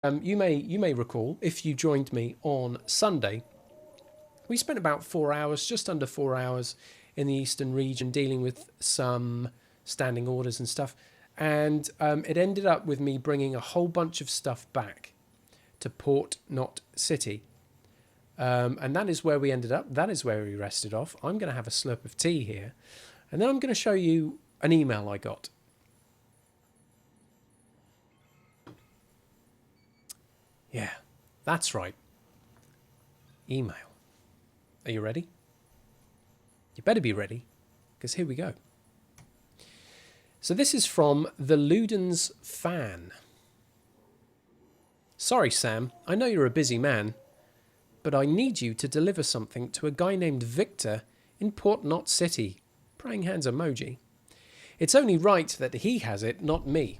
You may recall, if you joined me on Sunday, we spent about 4 hours, just under 4 hours, in the Eastern region dealing with some standing orders and stuff. And it ended up with me bringing a whole bunch of stuff back to Port, not City. And that is where we ended up. That is where we rested off. I'm going to have a slurp of tea here. And then I'm going to show you an email I got. Yeah, that's right. Email. Are you ready? You better be ready, because here we go. So this is from the Ludens Fan. Sorry, Sam, I know you're a busy man, but I need you to deliver something to a guy named Victor in Port Knot City. Praying hands emoji. It's only right that he has it, not me.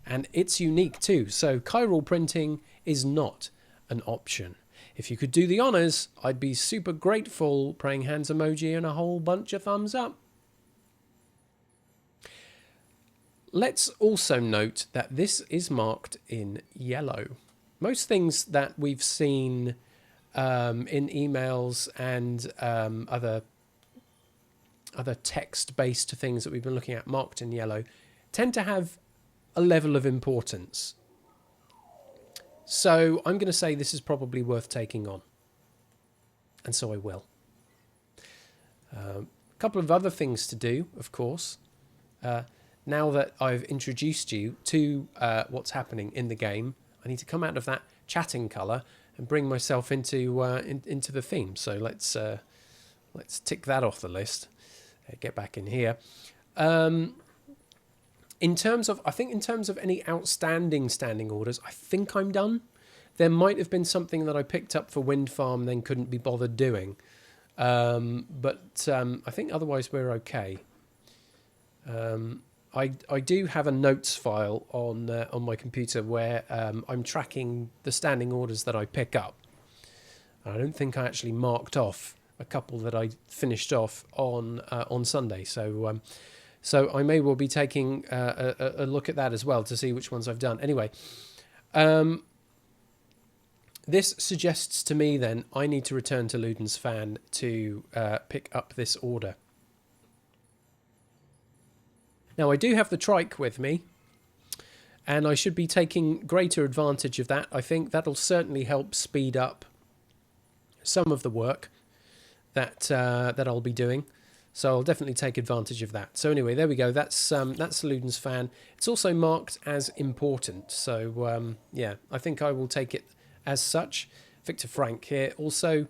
And it's unique too, so chiral printing is not an option. If you could do the honours, I'd be super grateful. Praying hands emoji and a whole bunch of thumbs up. Let's also note that this is marked in yellow. Most things that we've seen in emails and other text-based things that we've been looking at marked in yellow tend to have a level of importance. So I'm going to say this is probably worth taking on. And so I will. A couple of other things to do, of course. Now that I've introduced you to what's happening in the game, I need to come out of that chatting colour and bring myself into the theme. So let's tick that off the list. Get back in here. In terms of any outstanding standing orders, I think I'm done. There might have been something that I picked up for Wind Farm, then couldn't be bothered doing. But I think otherwise we're okay. I do have a notes file on my computer where I'm tracking the standing orders that I pick up. I don't think I actually marked off a couple that I finished off on Sunday. So I may well be taking a look at that as well to see which ones I've done. Anyway, this suggests to me then I need to return to Ludens Fan to pick up this order. Now I do have the trike with me, and I should be taking greater advantage of that. I think that'll certainly help speed up some of the work that I'll be doing. So I'll definitely take advantage of that. So anyway, there we go. That's Ludens Fan. It's also marked as important. So yeah, I think I will take it as such. Victor Frank here also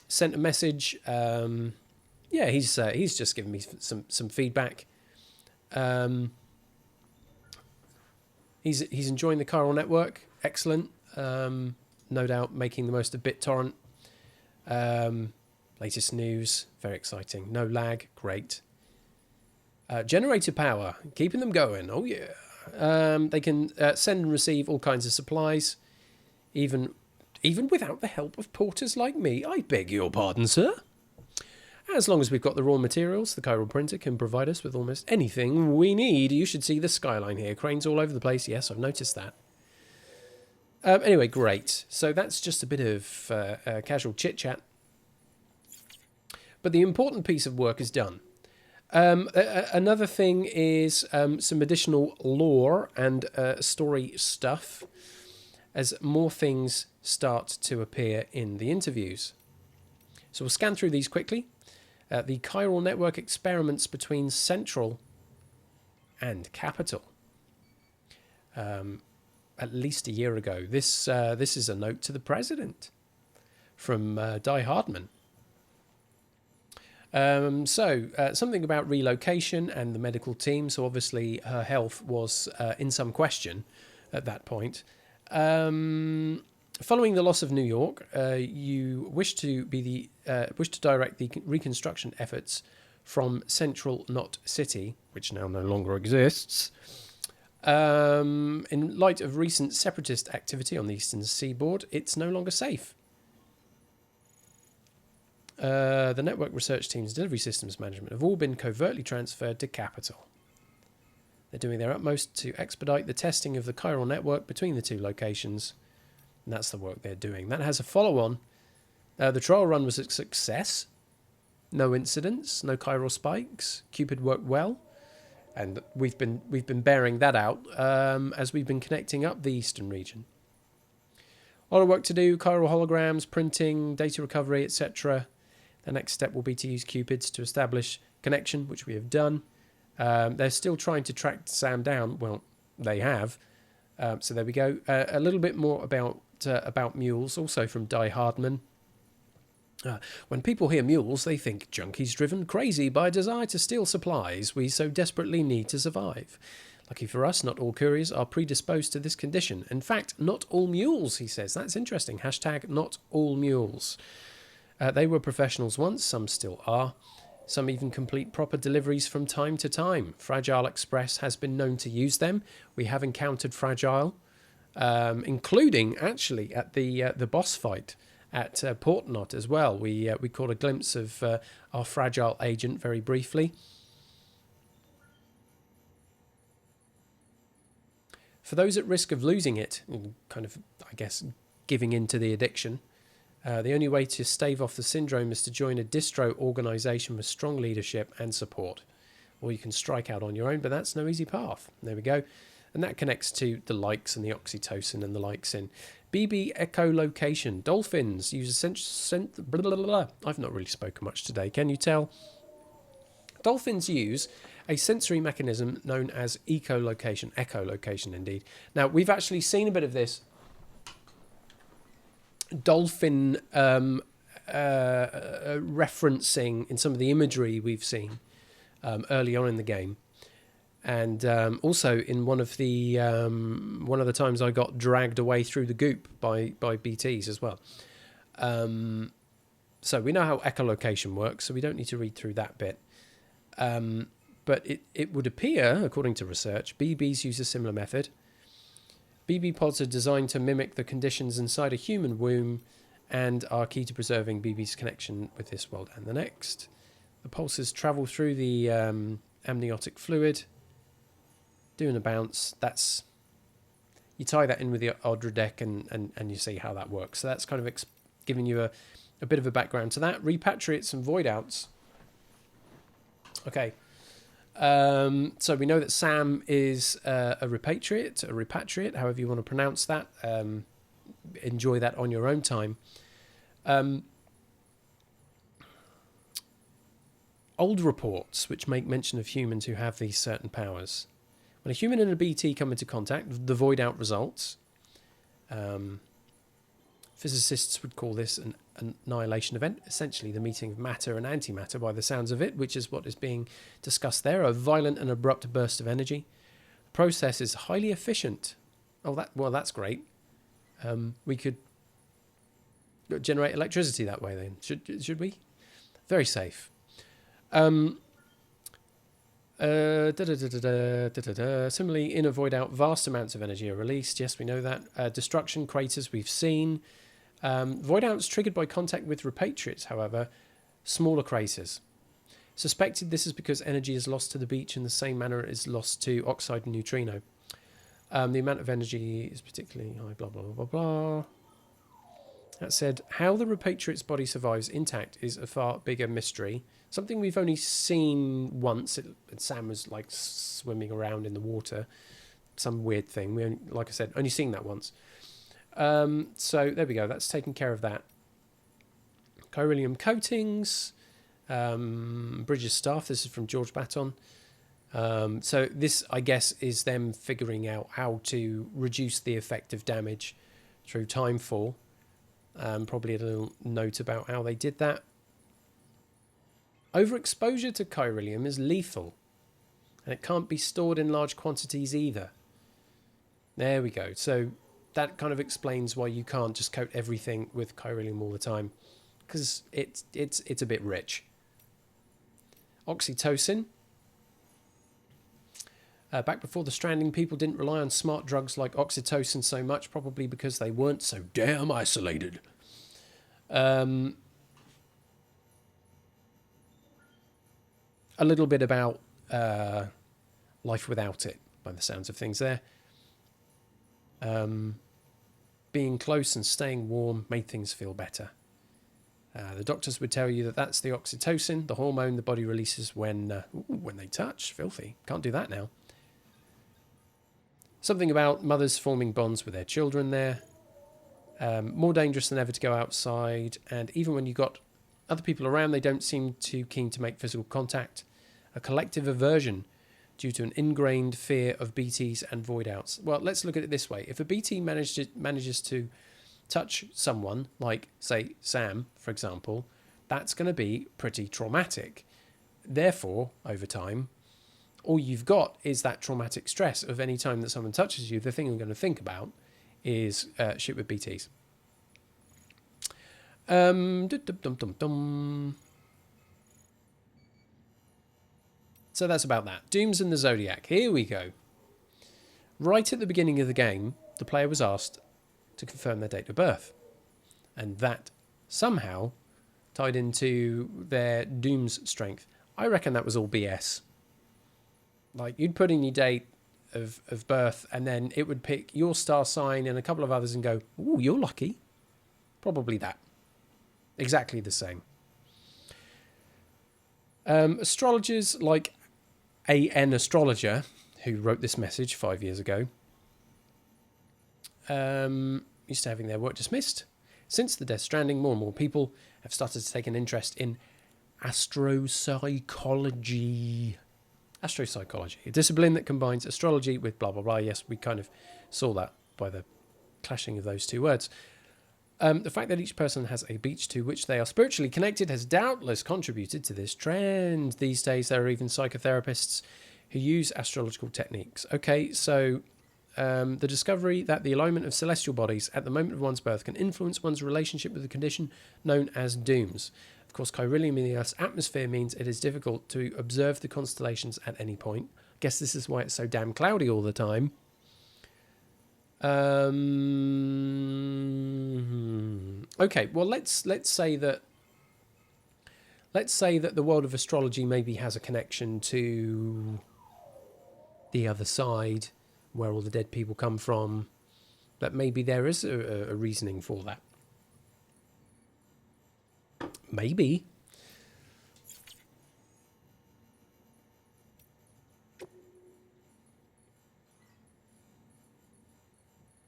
sent a message. Yeah, he's just given me some feedback. He's enjoying the chiral network. Excellent. No doubt making the most of BitTorrent. Latest news, very exciting. No lag, great. Generator power, keeping them going. Oh yeah. They can send and receive all kinds of supplies, even without the help of porters like me. I beg your pardon, sir. As long as we've got the raw materials, the chiral printer can provide us with almost anything we need. You should see the skyline here. Cranes all over the place. Yes, I've noticed that. Anyway, great. So that's just a bit of casual chit-chat. But the important piece of work is done. Another thing is some additional lore and story stuff as more things start to appear in the interviews. So we'll scan through these quickly. The chiral network experiments between Central and Capital. At least a year ago. This is a note to the president from Di Hardman. Something about relocation and the medical team. So obviously her health was in some question at that point. Following the loss of New York, you wish to direct the reconstruction efforts from Central Knot City, which now no longer exists. In light of recent separatist activity on the eastern seaboard, it's no longer safe. The network research team's delivery systems management have all been covertly transferred to Capital. They're doing their utmost to expedite the testing of the chiral network between the two locations And that's the work they're doing. That has a follow-on. The trial run was a success. No incidents, no chiral spikes. Cupid worked well. And we've been bearing that out as we've been connecting up the eastern region. A lot of work to do, chiral holograms, printing, data recovery, etc. The next step will be to use Cupids to establish connection, which we have done. They're still trying to track Sam down. Well, they have. So there we go. A little bit more about mules, also from Die Hardman. When people hear mules, they think junkies driven crazy by a desire to steal supplies we so desperately need to survive. Lucky for us, not all couriers are predisposed to this condition. In fact, not all mules, he says. That's interesting. Hashtag not all mules. They were professionals once, some still are. Some even complete proper deliveries from time to time. Fragile Express has been known to use them. We have encountered Fragile, including actually at the boss fight at Port Knot as well. We caught a glimpse of our Fragile agent very briefly. For those at risk of losing it, kind of, I guess, giving in to the addiction, the only way to stave off the syndrome is to join a distro organisation with strong leadership and support. Or you can strike out on your own, but that's no easy path. There we go. And that connects to the likes and the oxytocin and the likes in BB echolocation. Dolphins use I've not really spoken much today, can you tell? Dolphins use a sensory mechanism known as echolocation indeed. Now, we've actually seen a bit of this dolphin referencing in some of the imagery we've seen early on in the game. And also in one of the times I got dragged away through the goop by BTs as well. So we know how echolocation works, so we don't need to read through that bit. But it would appear, according to research, BBs use a similar method. BB pods are designed to mimic the conditions inside a human womb and are key to preserving BB's connection with this world and the next. The pulses travel through the amniotic fluid, doing a bounce. That's, you tie that in with the Odradek and you see how that works. So that's kind of giving you a bit of a background to that. Repatriates and void outs. Okay. So we know that Sam is a repatriate, however you want to pronounce that. Enjoy that on your own time. Old reports which make mention of humans who have these certain powers. When a human and a BT come into contact, the void out results. Physicists would call this an annihilation event, essentially the meeting of matter and antimatter by the sounds of it, which is what is being discussed there, a violent and abrupt burst of energy. The process is highly efficient. That's great. We could generate electricity that way then, should we? Very safe. Similarly, in a void out, vast amounts of energy are released. Yes, we know that. Destruction craters we've seen. Void outs triggered by contact with repatriates, however, smaller craters. Suspected this is because energy is lost to the beach in the same manner it is lost to oxide and neutrino. The amount of energy is particularly high, blah, blah, blah, blah, blah. That said, how the repatriate's body survives intact is a far bigger mystery. Something we've only seen once. Sam was like swimming around in the water. Some weird thing. We only, like I said, only seen that once. So there we go. That's taken care of that. Chiralium coatings. Bridges staff. This is from George Baton. So this, I guess, is them figuring out how to reduce the effect of damage through timefall. Probably a little note about how they did that. Overexposure to chiralium is lethal, and it can't be stored in large quantities either. There we go. So that kind of explains why you can't just coat everything with chiralium all the time, because it's a bit rich. Oxytocin. Back before the Stranding, people didn't rely on smart drugs like oxytocin so much, probably because they weren't so damn isolated. A little bit about life without it, by the sounds of things there. being close and staying warm made things feel better. The doctors would tell you that that's the oxytocin, the hormone the body releases when they touch. Filthy. Can't do that now. Something about mothers forming bonds with their children there. More dangerous than ever to go outside. And even when you've got other people around, they don't seem too keen to make physical contact. A collective aversion due to an ingrained fear of BTs and void outs. Well, let's look at it this way. If a BT manages to touch someone, like, say, Sam, for example, that's going to be pretty traumatic. Therefore, over time, all you've got is that traumatic stress of any time that someone touches you, the thing you're going to think about is shit with BTs. So that's about that. Dooms and the Zodiac. Here we go. Right at the beginning of the game, the player was asked to confirm their date of birth. And that somehow tied into their Doom's strength. I reckon that was all BS. Like, you'd put in your date of birth and then it would pick your star sign and a couple of others and go, ooh, you're lucky. Probably that. Exactly the same. Astrologers like an astrologer who wrote this message 5 years ago used to having their work dismissed. Since the Death Stranding, more and more people have started to take an interest in astropsychology. Astropsychology, a discipline that combines astrology with blah, blah, blah. Yes, we kind of saw that by the clashing of those two words. The fact that each person has a beach to which they are spiritually connected has doubtless contributed to this trend. These days, there are even psychotherapists who use astrological techniques. Okay, so the discovery that the alignment of celestial bodies at the moment of one's birth can influence one's relationship with the condition known as dooms. Of course, chiralium in the Earth's atmosphere means it is difficult to observe the constellations at any point. I guess this is why it's so damn cloudy all the time. Okay, well, let's say that the world of astrology maybe has a connection to the other side, where all the dead people come from. That maybe there is a reasoning for that. Maybe.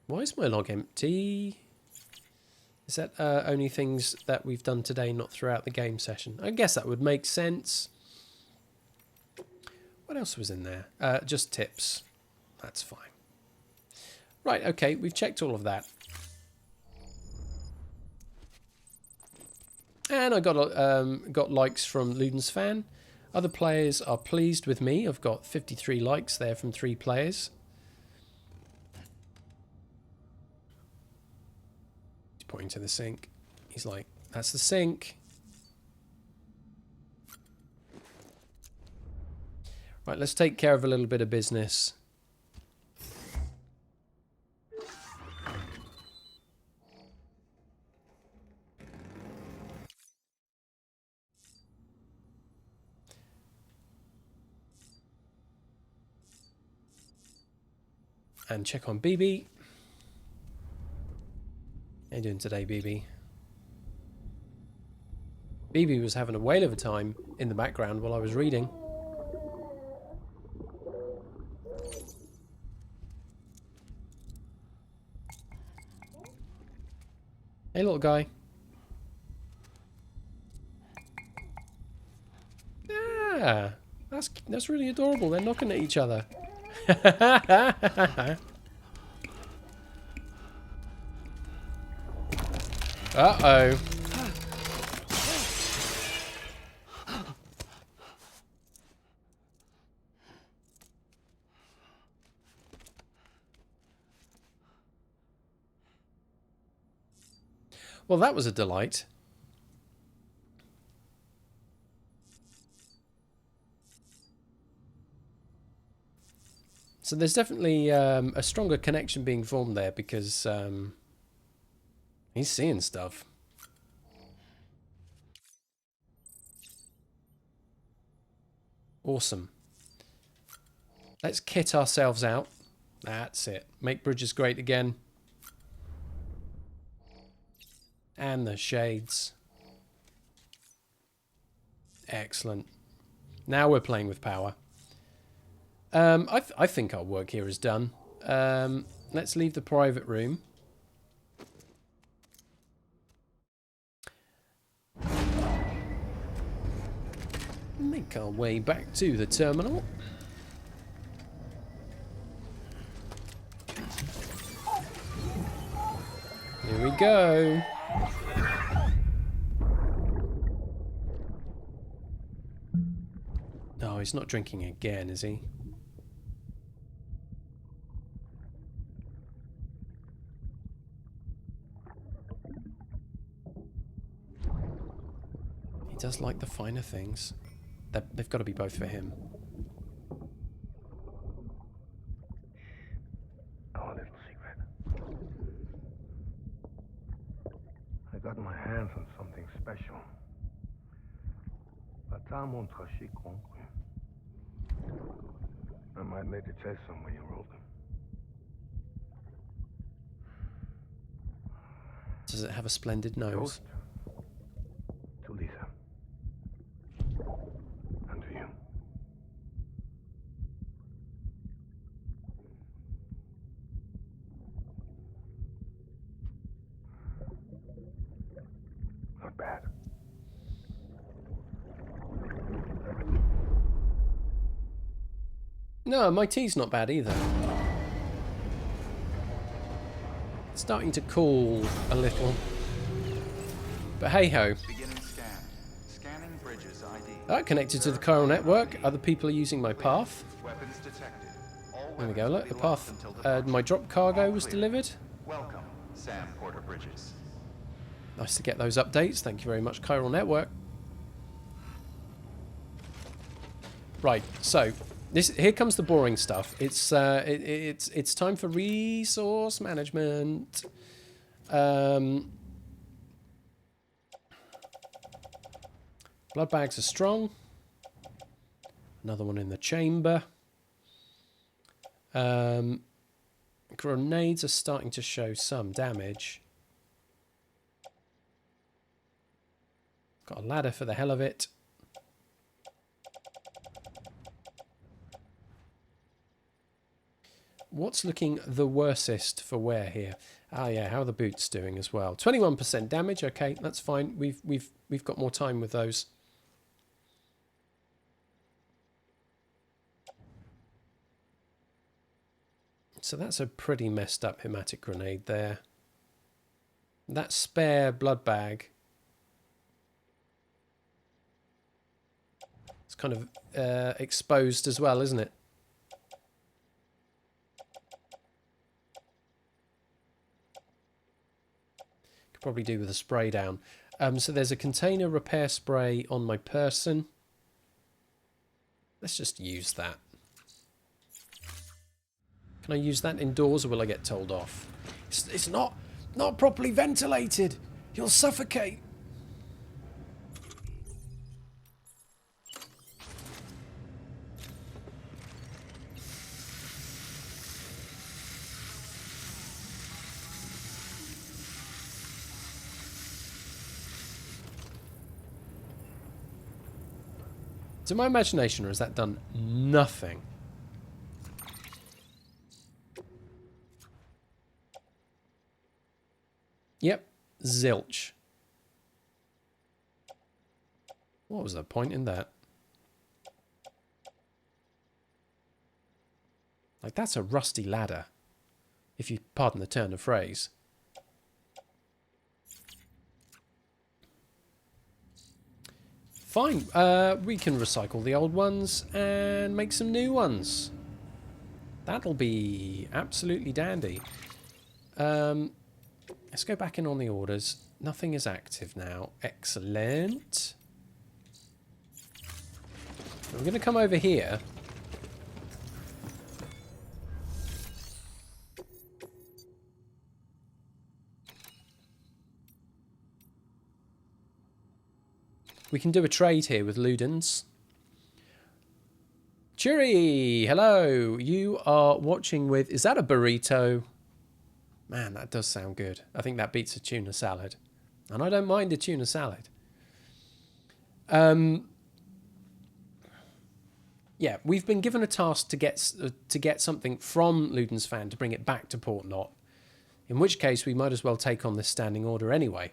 Why is my log empty? Is that only things that we've done today, not throughout the game session? I guess that would make sense. What else was in there? Just tips. That's fine. Right, okay, we've checked all of that. And I got likes from Ludens Fan. Other players are pleased with me. I've got 53 likes there from 3 players. He's pointing to the sink. He's like, that's the sink. Right, let's take care of a little bit of business. And check on BB. How you doing today, BB? BB was having a whale of a time in the background while I was reading. Hey, little guy. Yeah, that's really adorable. They're knocking at each other. Uh-oh. Well, that was a delight. So there's definitely a stronger connection being formed there because he's seeing stuff. Awesome. Let's kit ourselves out. That's it. Make bridges great again. And the shades. Excellent. Now we're playing with power. I think our work here is done. Let's leave the private room. Make our way back to the terminal. Here we go. Oh, he's not drinking again, is he? He does like the finer things. They've got to be both for him. Our little secret. I got my hands on something special. I might later taste some when you roll them. Does it have a splendid nose? Toast to Lisa. And to you. Not bad. No, my tea's not bad either. It's starting to cool a little. But hey-ho. Scanning bridges ID. Connected to the chiral network. Other people are using my path. Weapons detected. All There we go, weapons look, will the be path. locked until My drop cargo All was clear. delivered. Welcome, Sam Porter Bridges. Nice to get those updates. Thank you very much, chiral network. Right, so here comes the boring stuff. It's time for resource management. Blood bags are strong. Another one in the chamber. Grenades are starting to show some damage. Got a ladder for the hell of it. What's looking the worstest for wear here? Ah, yeah. How are the boots doing as well? 21% damage. Okay, that's fine. We've got more time with those. So that's a pretty messed up hematic grenade there. That spare blood bag. It's kind of exposed as well, isn't it? Could probably do with a spray down. So there's a container repair spray on my person. Let's just use that. Can I use that indoors or will I get told off? It's not properly ventilated. You'll suffocate. To my imagination, or has that done nothing? Yep, zilch. What was the point in that? Like, that's a rusty ladder, if you pardon the turn of phrase. Fine, we can recycle the old ones and make some new ones. That'll be absolutely dandy. Let's go back in on the orders. Nothing is active now. Excellent. I'm going to come over here. We can do a trade here with Ludens. Churi, hello. You are watching with... Is that a burrito? Man, that does sound good. I think that beats a tuna salad. And I don't mind a tuna salad. Yeah, we've been given a task to get something from Ludens Fan to bring it back to Port Knot. In which case, we might as well take on this standing order anyway.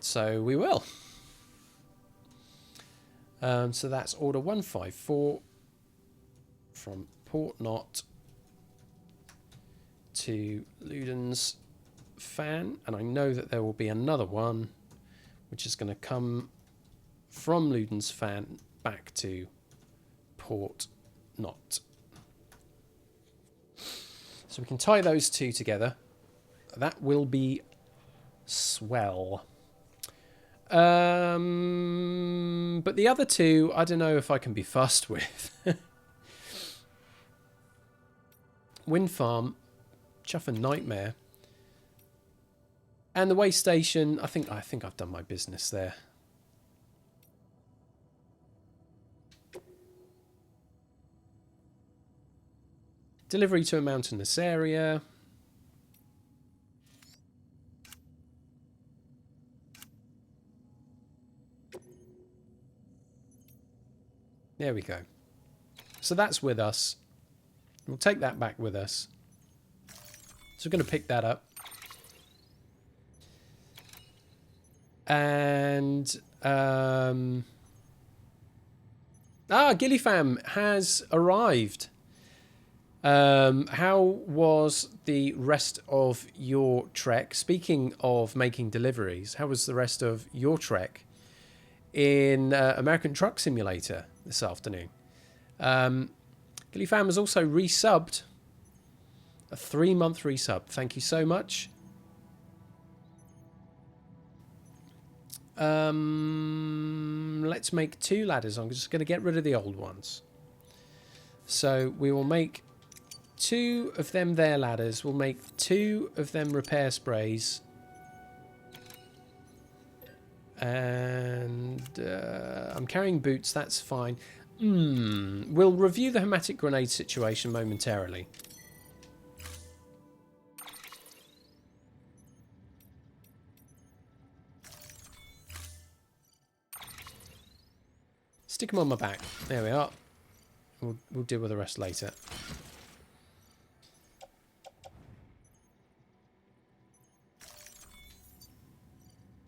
So we will. So that's order 154 from Port Knot to Ludens Fan. And I know that there will be another one which is going to come from Ludens Fan back to Port Knot. So we can tie those two together. That will be swell. But the other two, I don't know if I can be fussed with. Wind Farm, Chuff and Nightmare. And the way station, I think I've done my business there. Delivery to a mountainous area. There we go. So that's with us. We'll take that back with us. So we're going to pick that up. And Gillifam has arrived. How was the rest of your trek? Speaking of making deliveries, how was the rest of your trek in American Truck Simulator this afternoon? Gillifam has also resubbed. A 3-month resub. Thank you so much. Let's make 2 ladders. I'm just going to get rid of the old ones. So we will make 2 of them there ladders. We'll make 2 of them repair sprays. And I'm carrying boots. That's fine. We'll review the hematic grenade situation momentarily. Stick them on my back. There we are. We'll deal with the rest later.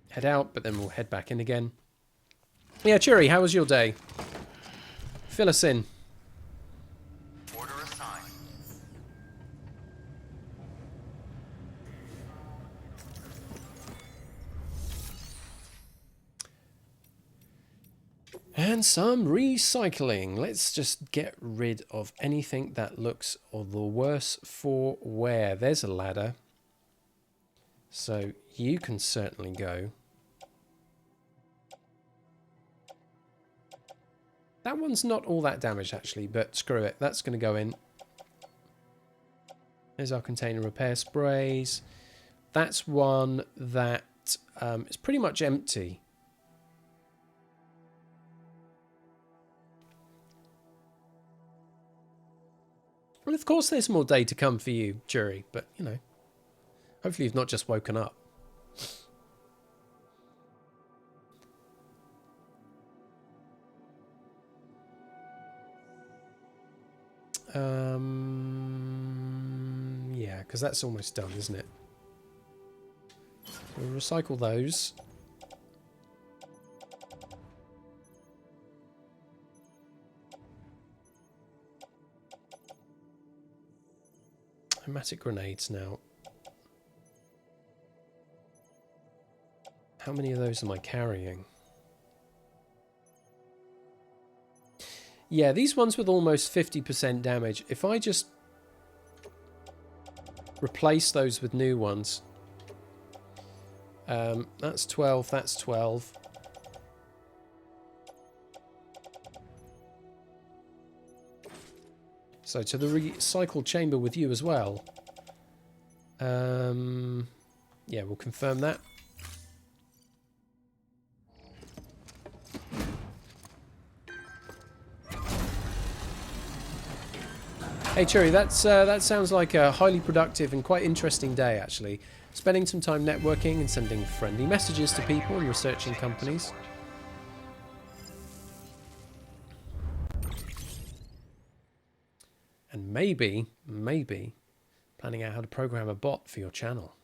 Head out, but then we'll head back in again. Yeah, Churi, how was your day? Fill us in. Order assigned. And some recycling. Let's just get rid of anything that looks the worse for wear. There's a ladder. So you can certainly go. That one's not all that damaged, actually, but screw it. That's going to go in. There's our container repair sprays. That's one that is pretty much empty. Well, of course there's more day to come for you, Jury, but, you know, hopefully you've not just woken up. Yeah, because that's almost done, isn't it? We'll recycle those. Hematic grenades now. How many of those am I carrying? Yeah, these ones with almost 50% damage. If I just replace those with new ones. That's 12, that's 12. So to the recycle chamber with you as well. Yeah, we'll confirm that. Hey Churi, that sounds like a highly productive and quite interesting day actually. Spending some time networking and sending friendly messages to people and researching companies. And maybe planning out how to program a bot for your channel.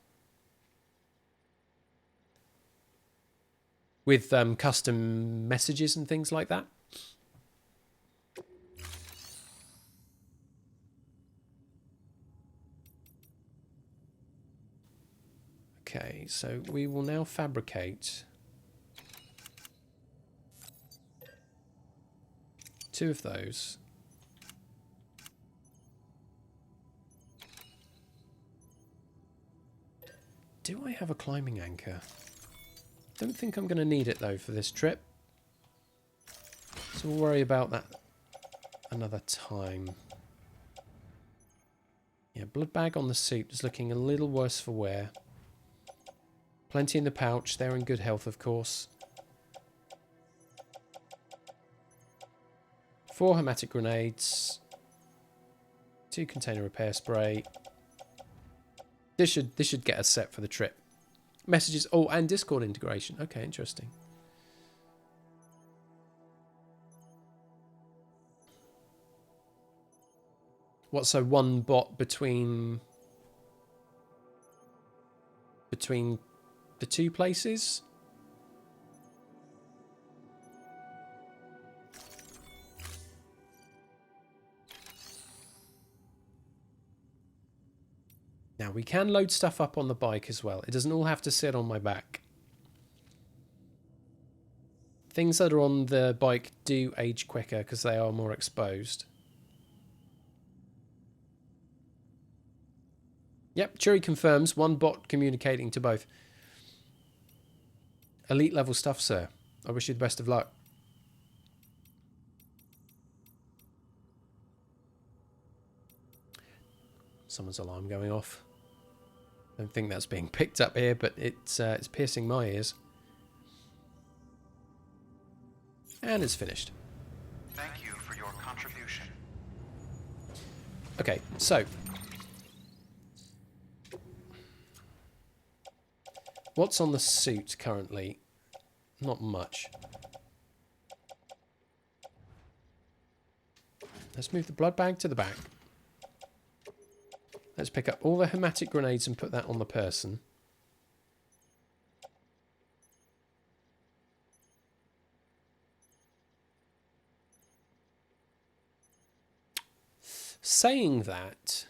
With custom messages and things like that. Okay, so we will now fabricate 2 of those. Do I have a climbing anchor? Don't think I'm going to need it though for this trip. So we'll worry about that another time. Yeah, blood bag on the suit is looking a little worse for wear. Plenty in the pouch. They're in good health, of course. 4 hematic grenades. 2 container repair spray. This should get us set for the trip. Messages. Oh, and Discord integration. Okay, interesting. What? So one bot between the 2 places? Now, we can load stuff up on the bike as well. It doesn't all have to sit on my back. Things that are on the bike do age quicker because they are more exposed. Yep, Churi confirms 1 bot communicating to both. Elite level stuff, sir. I wish you the best of luck. Someone's alarm going off. Don't think that's being picked up here, but it's piercing my ears. And it's finished. Thank you for your contribution. Okay, so what's on the suit currently? Not much. Let's move the blood bag to the back. Let's pick up all the hematic grenades and put that on the person. Saying that,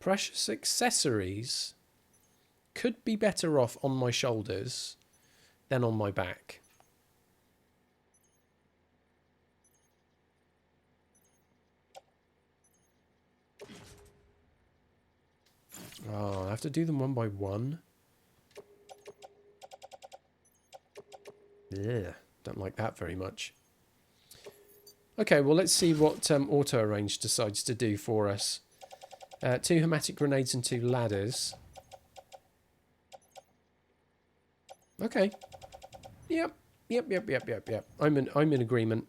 precious accessories could be better off on my shoulders than on my back. Oh, I have to do them one by one. Yeah, don't like that very much. Okay, well, let's see what Auto Arrange decides to do for us. 2 hematic grenades and 2 ladders. Okay. Yep. I'm in agreement.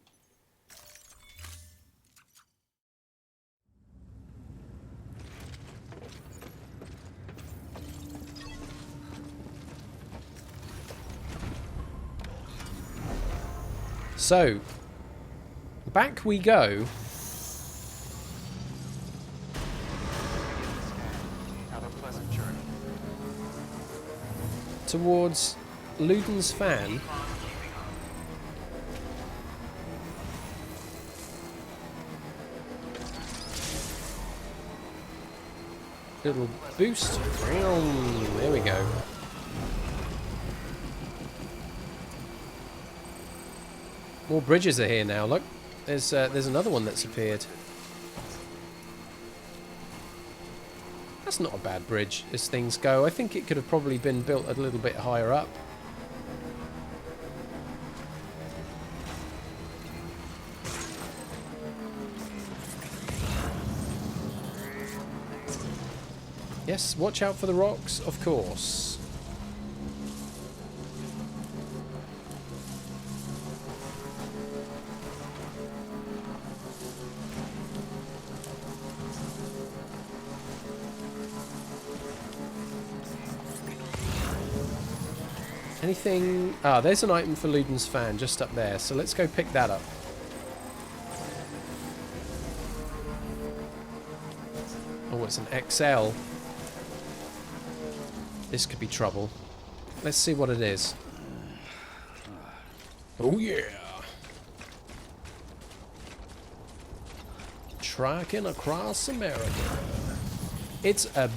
So, back we go. Have a pleasant journey. Towards Ludens Fan. Little boost. There we go. More bridges are here now. Look, there's another one that's appeared. That's not a bad bridge as things go. I think it could have probably been built a little bit higher up. Yes, watch out for the rocks, of course. Anything... Ah, there's an item for Ludens Fan just up there. So let's go pick that up. Oh, it's an XL. This could be trouble. Let's see what it is. Oh, yeah. Trekking across America. It's a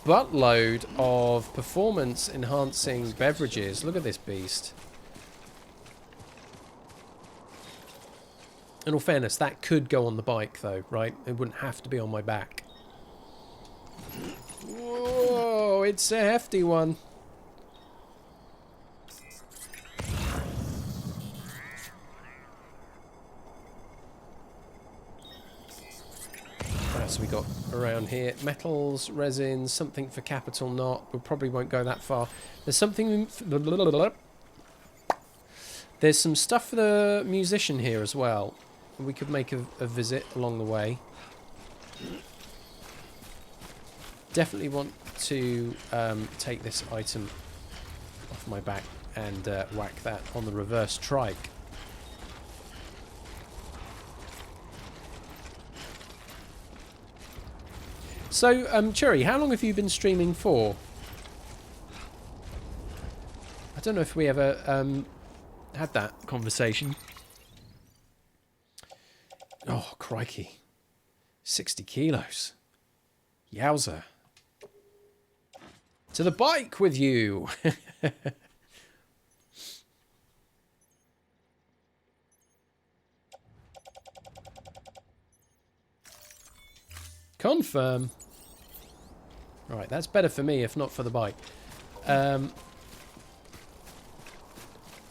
buttload of performance-enhancing beverages. Look at this beast. In all fairness, that could go on the bike, though, right? It wouldn't have to be on my back. Whoa, it's a hefty one. What else have we got around here? Metals, resins, something for capital knot. We probably won't go that far. There's something... There's some stuff for the musician here as well. We could make a visit along the way. Definitely want to take this item off my back and whack that on the reverse trike. So, Cherry, how long have you been streaming for? I don't know if we ever had that conversation. Oh, crikey. 60 kilos. Yowza. To the bike with you! Confirm. Right, that's better for me, if not for the bike. Are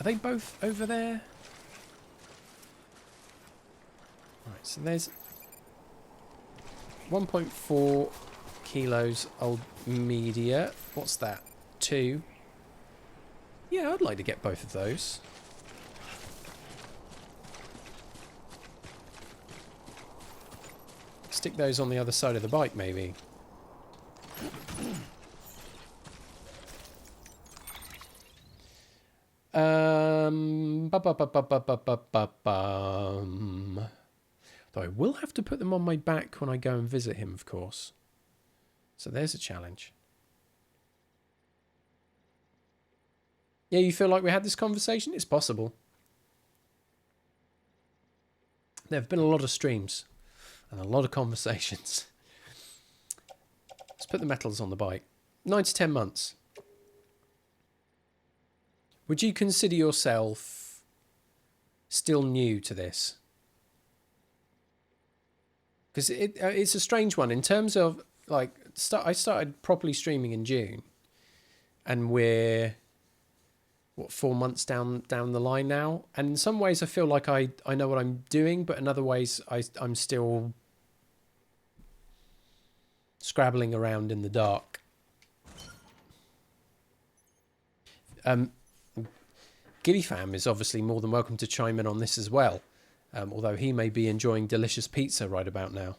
they both over there? Right, so there's 1.4 kilos old media. What's that? 2. Yeah, I'd like to get both of those. Stick those on the other side of the bike, maybe. Though I will have to put them on my back when I go and visit him, of course. So there's a challenge. Yeah, you feel like we had this conversation? It's possible. There have been a lot of streams and a lot of conversations. Let's put the metals on the bike. 9 to 10 months. Would you consider yourself still new to this? Because it's a strange one in terms of, like, I started properly streaming in June, and we're, what, 4 months down the line now? And in some ways I feel like I know what I'm doing, but in other ways I'm still scrabbling around in the dark. Giddy Fam is obviously more than welcome to chime in on this as well, although he may be enjoying delicious pizza right about now.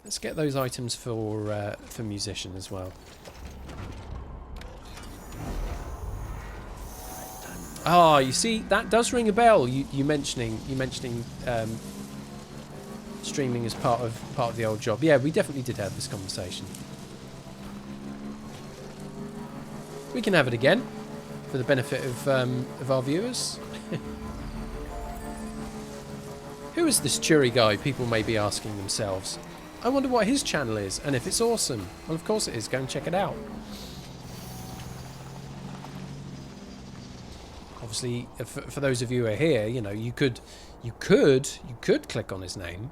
Let's get those items for musician as well. Ah, you see, that does ring a bell. You mentioning streaming as part of the old job. Yeah, we definitely did have this conversation. We can have it again for the benefit of our viewers. Who is this Churi guy? People may be asking themselves. I wonder what his channel is, and if it's awesome. Well, of course it is. Go and check it out. Obviously, for those of you who are here, you know, you could click on his name,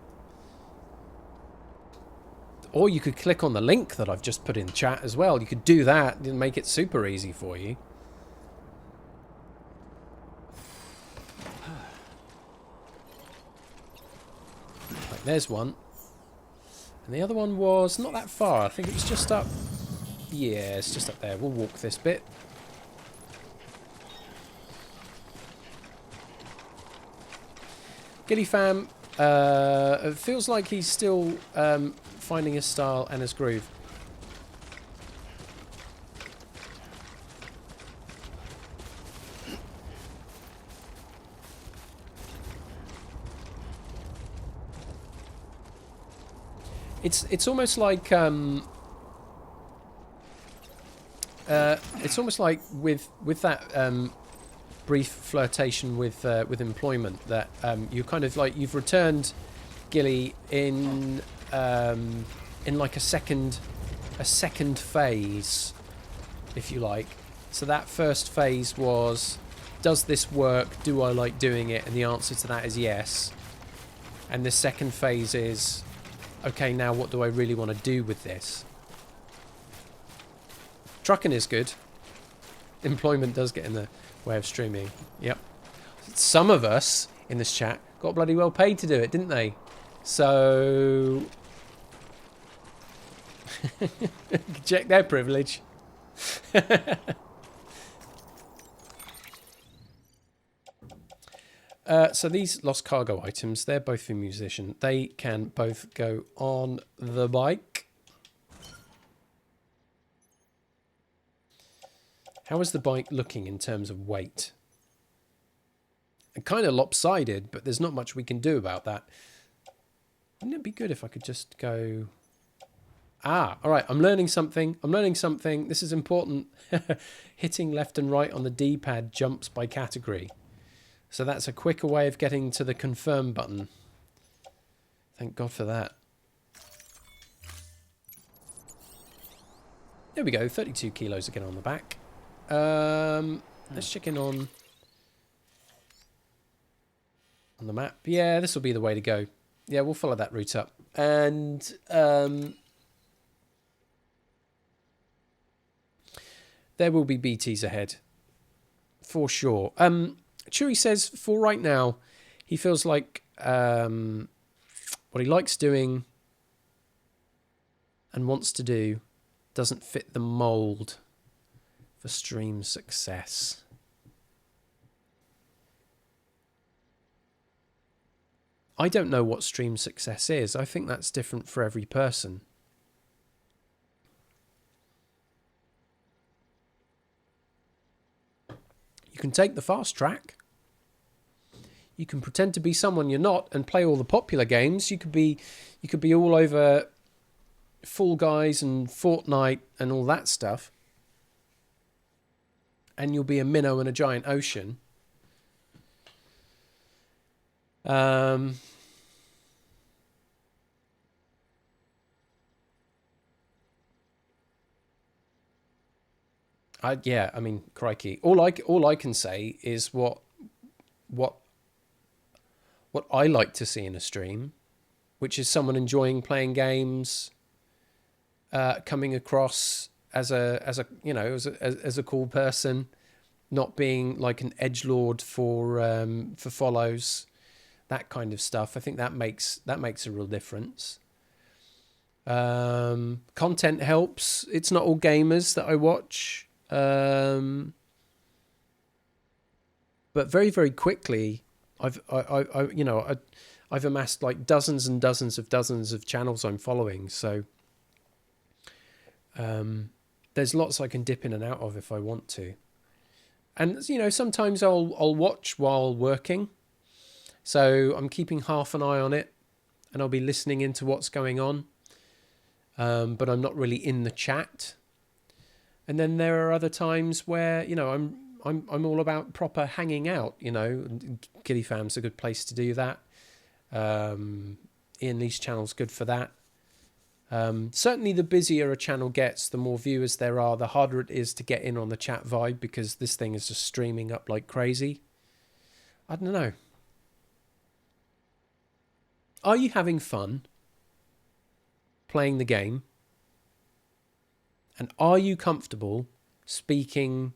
or you could click on the link that I've just put in chat as well. You could do that and make it super easy for you. Right, there's one. And the other one was not that far. I think it was just up. Yeah, it's just up there. We'll walk this bit. Giddy Fam, It feels like he's still finding his style and his groove. It's almost like with that brief flirtation with employment that you kind of like you've returned Gilly in like a second phase, if you like. So that first phase was, does this work? Do I like doing it? And the answer to that is yes. And the second phase is, okay, now what do I really want to do with this? Trucking is good. Employment does get in the way of streaming. Yep. Some of us in this chat got bloody well paid to do it, didn't they? So check their privilege. So these lost cargo items, they're both for musician. They can both go on the bike. How is the bike looking in terms of weight? Kind of lopsided, but there's not much we can do about that. Wouldn't it be good if I could just go... Ah, all right, I'm learning something. This is important. Hitting left and right on the D-pad jumps by category. So that's a quicker way of getting to the confirm button. Thank God for that. There we go, 32 kilos again on the back. Let's check in on the map. Yeah, this will be the way to go. Yeah, we'll follow that route up. And there will be BTs ahead. For sure. Chewy says, for right now, he feels like what he likes doing and wants to do doesn't fit the mould for stream success. I don't know what stream success is. I think that's different for every person. You can take the fast track. You can pretend to be someone you're not and play all the popular games. You could be all over Fall Guys and Fortnite and all that stuff. And you'll be a minnow in a giant ocean. I mean, crikey. All I can say is what I like to see in a stream, which is someone enjoying playing games, coming across as a cool person, not being like an edgelord for follows, that kind of stuff. I think that makes a real difference. Content helps. It's not all gamers that I watch. But very, very quickly, I've amassed like dozens and dozens of channels I'm following. So there's lots I can dip in and out of if I want to. And sometimes I'll watch while working. So I'm keeping half an eye on it, and I'll be listening into what's going on. But I'm not really in the chat. And then there are other times where, I'm all about proper hanging out, Gilly Fam's a good place to do that. Ian Lee's channel's good for that. Certainly the busier a channel gets, the more viewers there are, the harder it is to get in on the chat vibe, because this thing is just streaming up like crazy. I don't know. Are you having fun playing the game? And are you comfortable speaking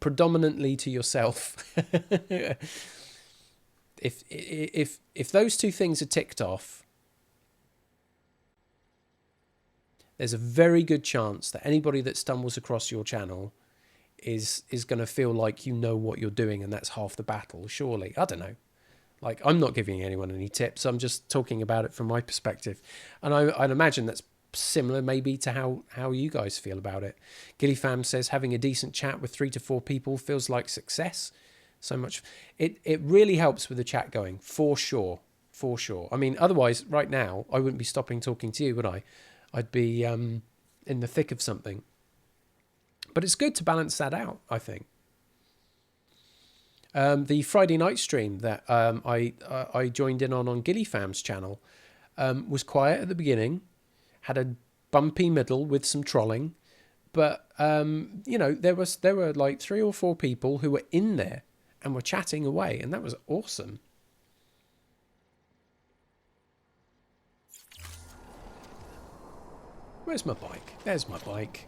predominantly to yourself? If those two things are ticked off, there's a very good chance that anybody that stumbles across your channel is going to feel like you know what you're doing, and that's half the battle, surely. I don't know. Like, I'm not giving anyone any tips. I'm just talking about it from my perspective. And I'd imagine that's similar maybe to how you guys feel about it. Gillyfam says having a decent chat with 3 to 4 people feels like success. So much. It really helps with the chat going, for sure. For sure. I mean, otherwise, right now, I wouldn't be stopping talking to you, would I? I'd be in the thick of something. But it's good to balance that out, I think. The Friday night stream that I joined in on Gillyfam's channel was quiet at the beginning, had a bumpy middle with some trolling, but you know, there were like 3 or 4 people who were in there and were chatting away, and that was awesome. Where's my bike? There's my bike.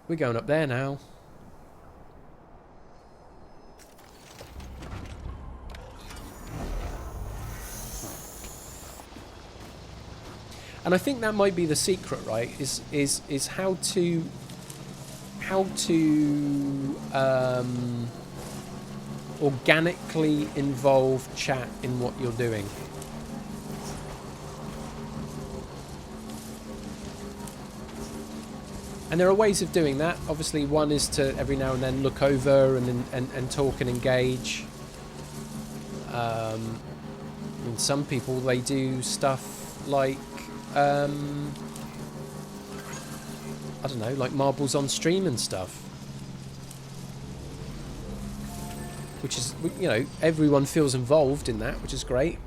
We're going up there now. And I think that might be the secret, right? Is how to organically involve chat in what you're doing. And there are ways of doing that. Obviously, one is to every now and then look over and talk and engage. I mean, some people, they do stuff like, I don't know, like marbles on stream and stuff. Which is, you know, everyone feels involved in that, which is great.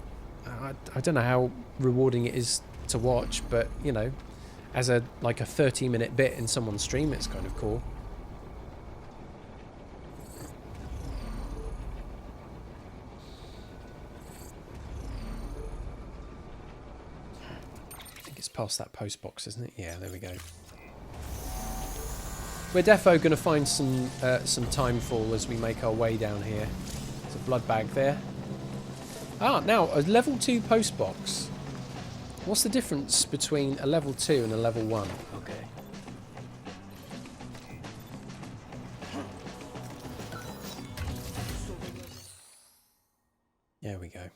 I don't know how rewarding it is to watch, but, you know, as a 30-minute bit in someone's stream, it's kind of cool. I think it's past that post box, isn't it? Yeah, there we go. We're defo going to find some timefall as we make our way down here. There's a blood bag there. Ah, now a level 2 post box. What's the difference between a level 2 and a level 1? Okay. There we go.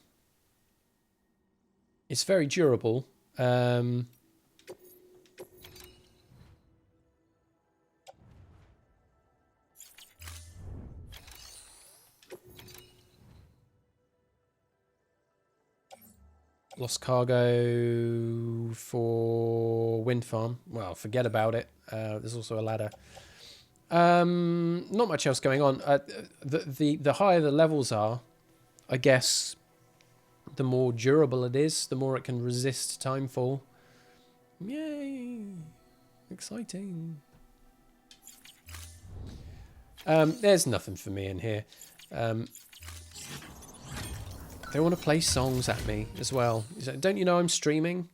It's very durable. Lost cargo for wind farm. Well, forget about it. There's also a ladder. Not much else going on. The higher the levels are, I guess, the more durable it is, the more it can resist timefall. Yay! Exciting. There's nothing for me in here. They want to play songs at me as well. Don't you know I'm streaming?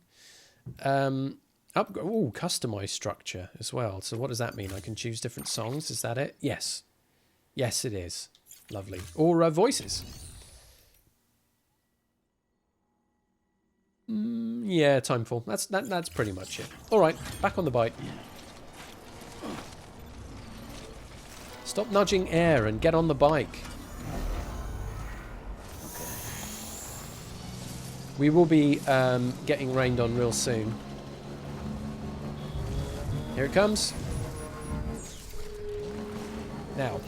Customize structure as well. So what does that mean? I can choose different songs. Is that it? Yes. Yes, it is. Lovely. Or voices. Yeah, timefall. That's pretty much it. All right, back on the bike. Stop nudging air and get on the bike. We will be getting rained on real soon. Here it comes. Now.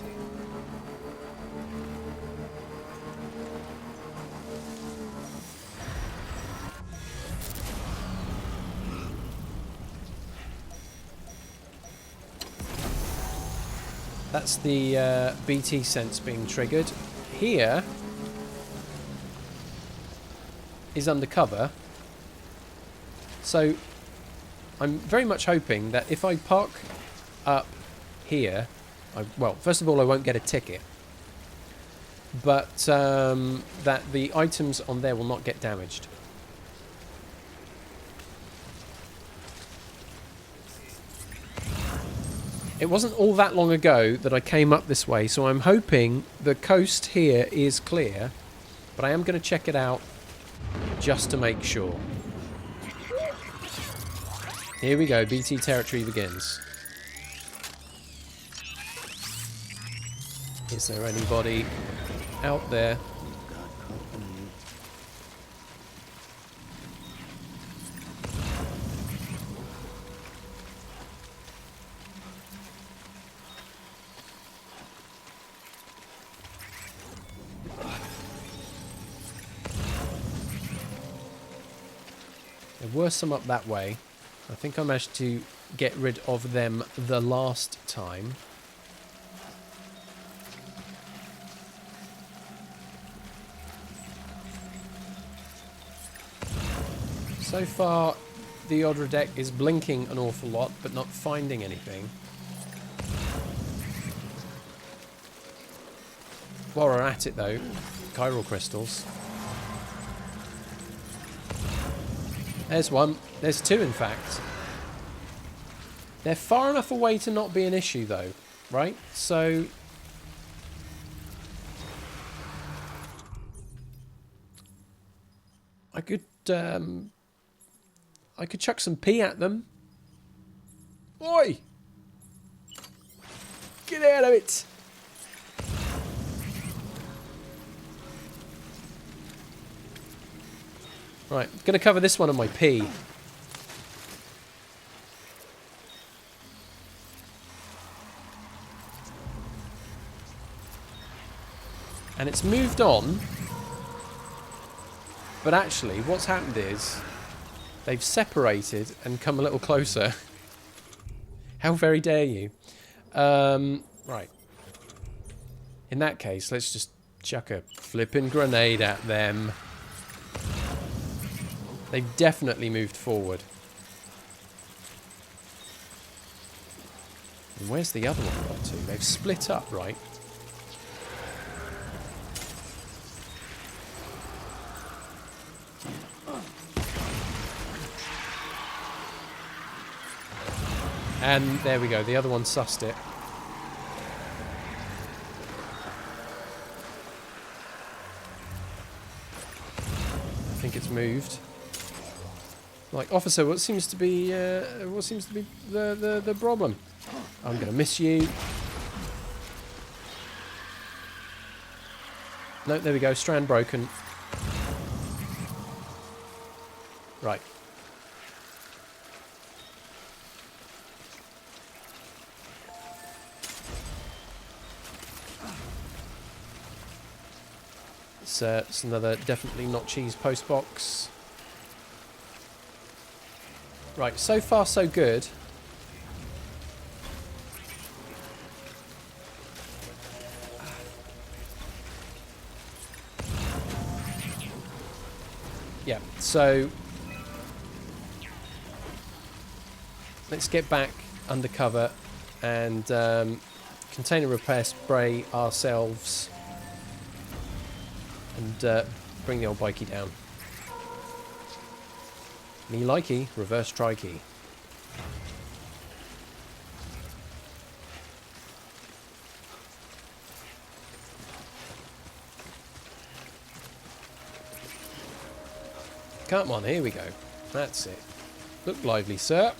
That's the BT sense being triggered. Here is undercover, so I'm very much hoping that if I park up here, well, first of all, I won't get a ticket, but that the items on there will not get damaged. It wasn't all that long ago that I came up this way, so I'm hoping the coast here is clear, but I am going to check it out just to make sure. Here we go, BT territory begins. Is there anybody out there? There were some up that way. I think I managed to get rid of them the last time. So far, the Odra deck is blinking an awful lot, but not finding anything. While we're at it, though, chiral crystals. There's one. There's two, in fact. They're far enough away to not be an issue, though, right? So I could chuck some pee at them. Oi! Get out of it! Right, gonna cover this one on my pee. And it's moved on. But actually, what's happened is they've separated and come a little closer. How very dare you? Right. In that case, let's just chuck a flippin' grenade at them. They've definitely moved forward. And where's the other one got to? They've split up, right? And there we go, the other one sussed it. I think it's moved. Like, officer, what seems to be the problem? I'm gonna miss you. No, there we go, strand broken. Right. It's another definitely not cheese post box. Right, so far so good. Yeah, so let's get back undercover and container repair spray ourselves. And bring the old bikey down. Me likey, reverse trikey. Come on, here we go. That's it. Look lively, sir.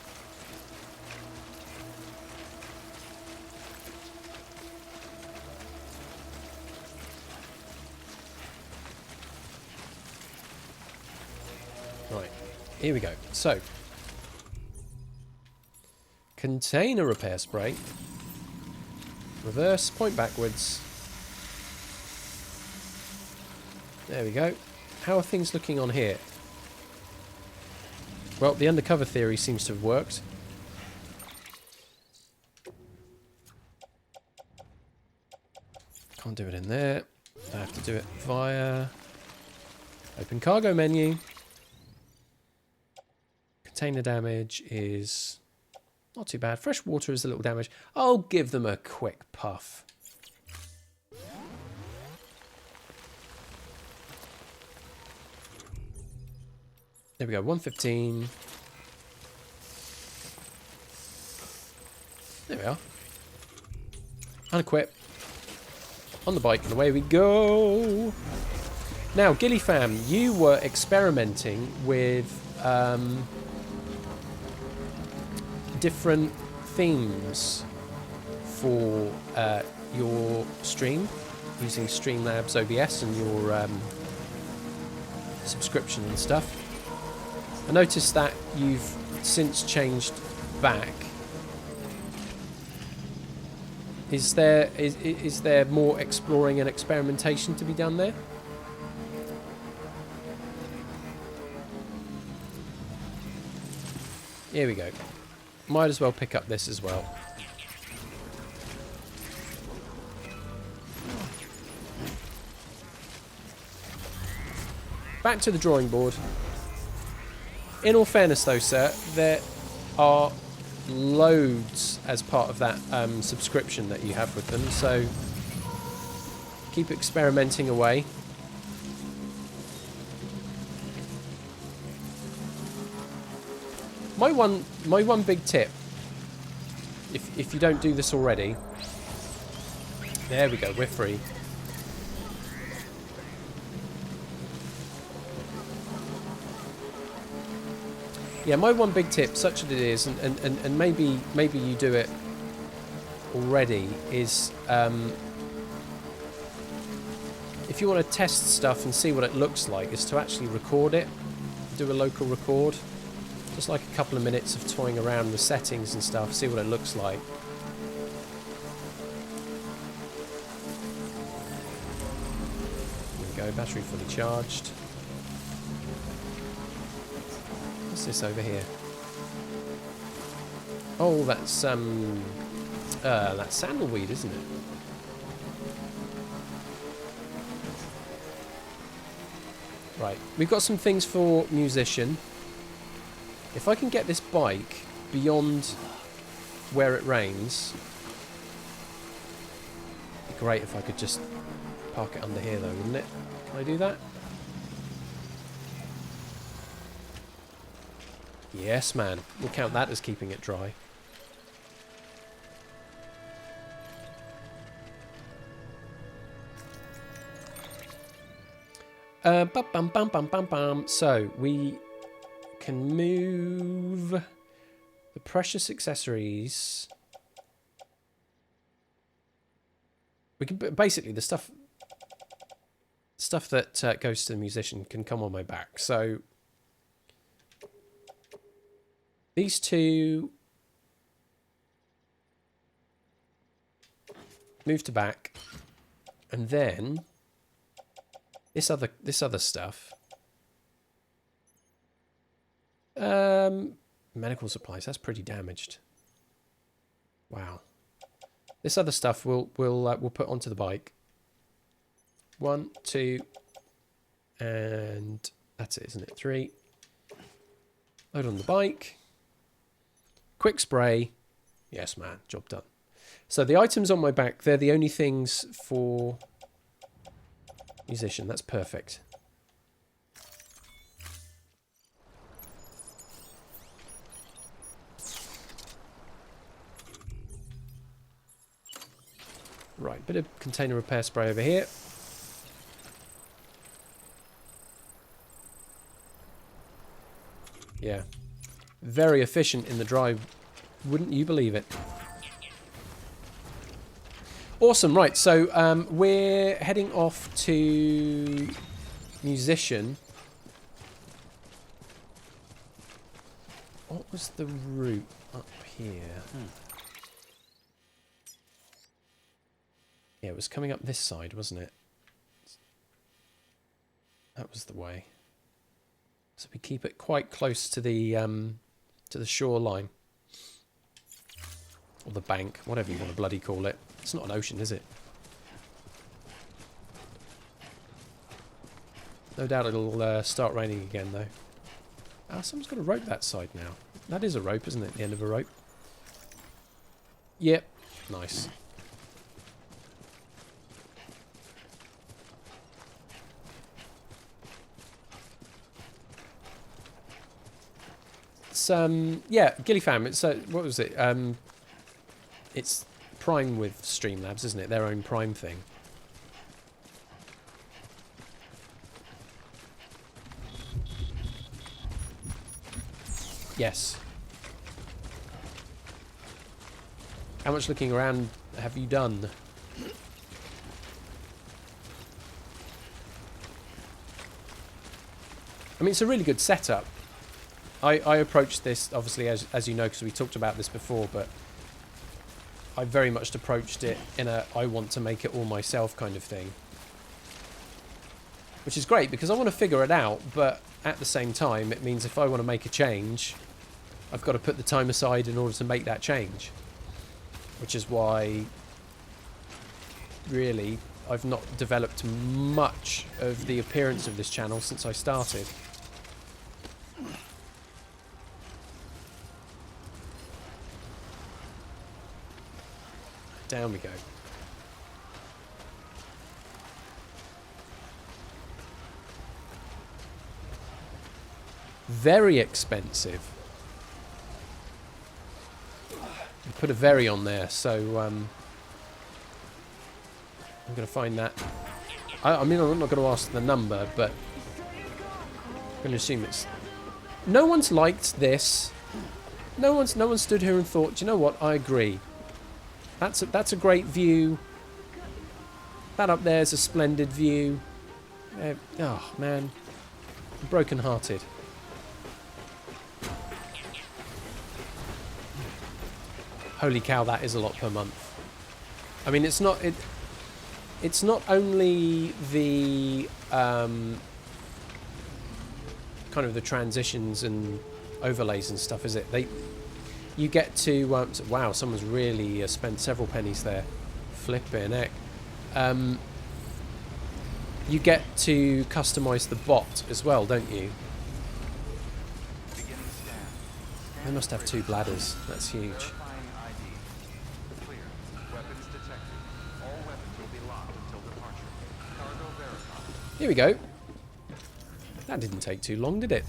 Right, here we go. So, container repair spray. Reverse, point backwards. There we go. How are things looking on here? Well, the undercover theory seems to have worked. Can't do it in there. I have to do it via open cargo menu. Container damage is not too bad. Fresh water is a little damage. I'll give them a quick puff. There we go, 115. There we are. Unequip. On the bike, and away we go. Now, Gilly Fam, you were experimenting with different themes for your stream using Streamlabs OBS and your subscription and stuff. I noticed that you've since changed back. Is there more exploring and experimentation to be done there? Here we go. Might as well pick up this as well. Back to the drawing board. In all fairness though, sir, there are loads as part of that subscription that you have with them, so keep experimenting away. My one big tip, if you don't do this already, there we go, we're free. Yeah, my one big tip, such as it is, and maybe you do it already, is if you want to test stuff and see what it looks like, is to actually record it, do a local record, just like a couple of minutes of toying around with settings and stuff, see what it looks like. There we go, battery fully charged. What's this over here? Oh, that's sandalweed, isn't it? Right, we've got some things for musician. If I can get this bike beyond where it rains, it'd be great if I could just park it under here though, wouldn't it? Can I do that? Yes, man. We'll count that as keeping it dry. Bum, bum, bum, bum, bum. So, we can move the precious accessories. We can basically the stuff that goes to the musician can come on my back. So these two move to back, and then this other stuff. Medical supplies. That's pretty damaged. Wow. This other stuff we'll put onto the bike. 1, 2, and that's it, isn't it? 3. Load on the bike. Quick spray. Yes, man. Job done. So the items on my back, they're the only things for musician. That's perfect. Right, bit of container repair spray over here. Yeah. Very efficient in the drive. Wouldn't you believe it? Awesome, right, so we're heading off to musician. What was the route up here? Yeah, it was coming up this side, wasn't it? That was the way. So we keep it quite close to the shoreline. Or the bank, whatever you want to bloody call it. It's not an ocean, is it? No doubt it'll start raining again, though. Ah, someone's got a rope that side now. That is a rope, isn't it? The end of a rope. Yep. Nice. It's, yeah, Gillyfam. It's, what was it? It's Prime with Streamlabs, isn't it? Their own Prime thing. Yes. How much looking around have you done? I mean, it's a really good setup. I approached this, obviously, as you know, because we talked about this before, but I very much approached it in a I want to make it all myself kind of thing. Which is great, because I want to figure it out, but at the same time, it means if I want to make a change, I've got to put the time aside in order to make that change. Which is why, really, I've not developed much of the appearance of this channel since I started. Down we go. Very expensive. Put a very on there, so I'm going to find that. I mean, I'm not going to ask the number, but I'm going to assume it's... No one's liked this. No one stood here and thought, "Do you know what? I agree. That's a great view. That up there is a splendid view." Oh man, I'm broken-hearted. Holy cow, that is a lot per month. I mean, it's not only the kind of the transitions and overlays and stuff, is it? You get to wow, someone's really spent several pennies there. Flipping heck. You get to customize the bot as well, don't you? They must have 2 bladders. That's huge. Here we go. That didn't take too long, did it?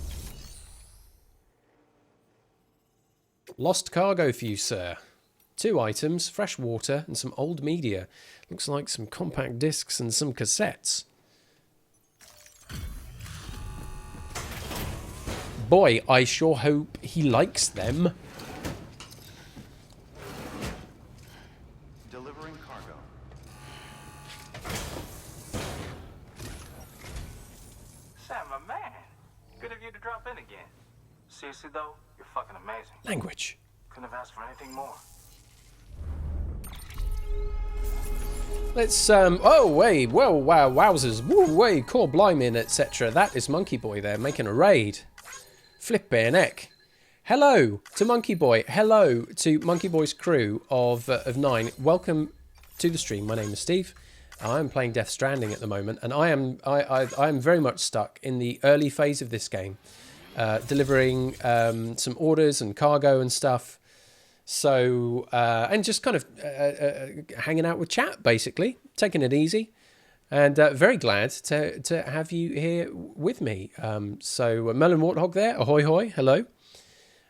Lost cargo for you, sir. 2 items, fresh water, and some old media. Looks like some compact discs and some cassettes. Boy, I sure hope he likes them. Delivering cargo. Sam, my man. Good of you to drop in again. Seriously, though, you're fucking amazing. Language. Couldn't have asked for anything more. Let's, oh, wait, whoa, wow, wowzers, woo, way, core blimey, etc. That is Monkey Boy there, making a raid. Flippin' heck. Hello to Monkey Boy. Hello to Monkey Boy's crew of 9. Welcome to the stream. My name is Steve. I'm playing Death Stranding at the moment, and I am very much stuck in the early phase of this game, delivering some orders and cargo and stuff. So and just kind of hanging out with chat, basically, taking it easy, and very glad to have you here with me. So Melon Warthog there, ahoy hoy, hello.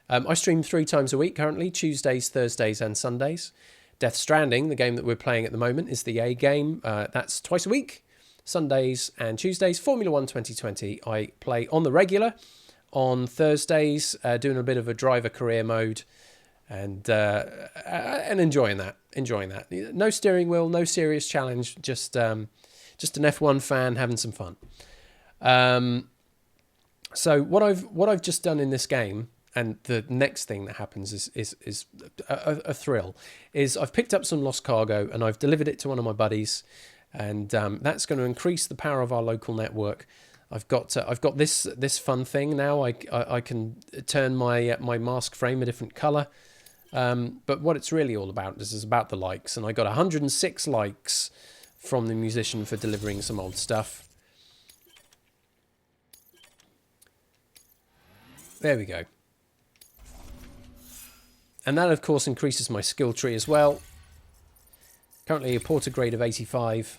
I stream 3 times a week currently, Tuesdays, Thursdays, and Sundays. Death Stranding, the game that we're playing at the moment, is the A game. That's twice a week, Sundays and Tuesdays. Formula 1 2020, I play on the regular on Thursdays, doing a bit of a driver career mode. And enjoying that. No steering wheel, no serious challenge. Just an F1 fan having some fun. So what I've just done in this game, and the next thing that happens is a thrill. Is I've picked up some lost cargo and I've delivered it to one of my buddies, and that's going to increase the power of our local network. I've got this fun thing now. I can turn my mask frame a different color. But what it's really all about is about the likes, and I got 106 likes from the musician for delivering some old stuff. There we go. And that, of course, increases my skill tree as well. Currently a porter grade of 85.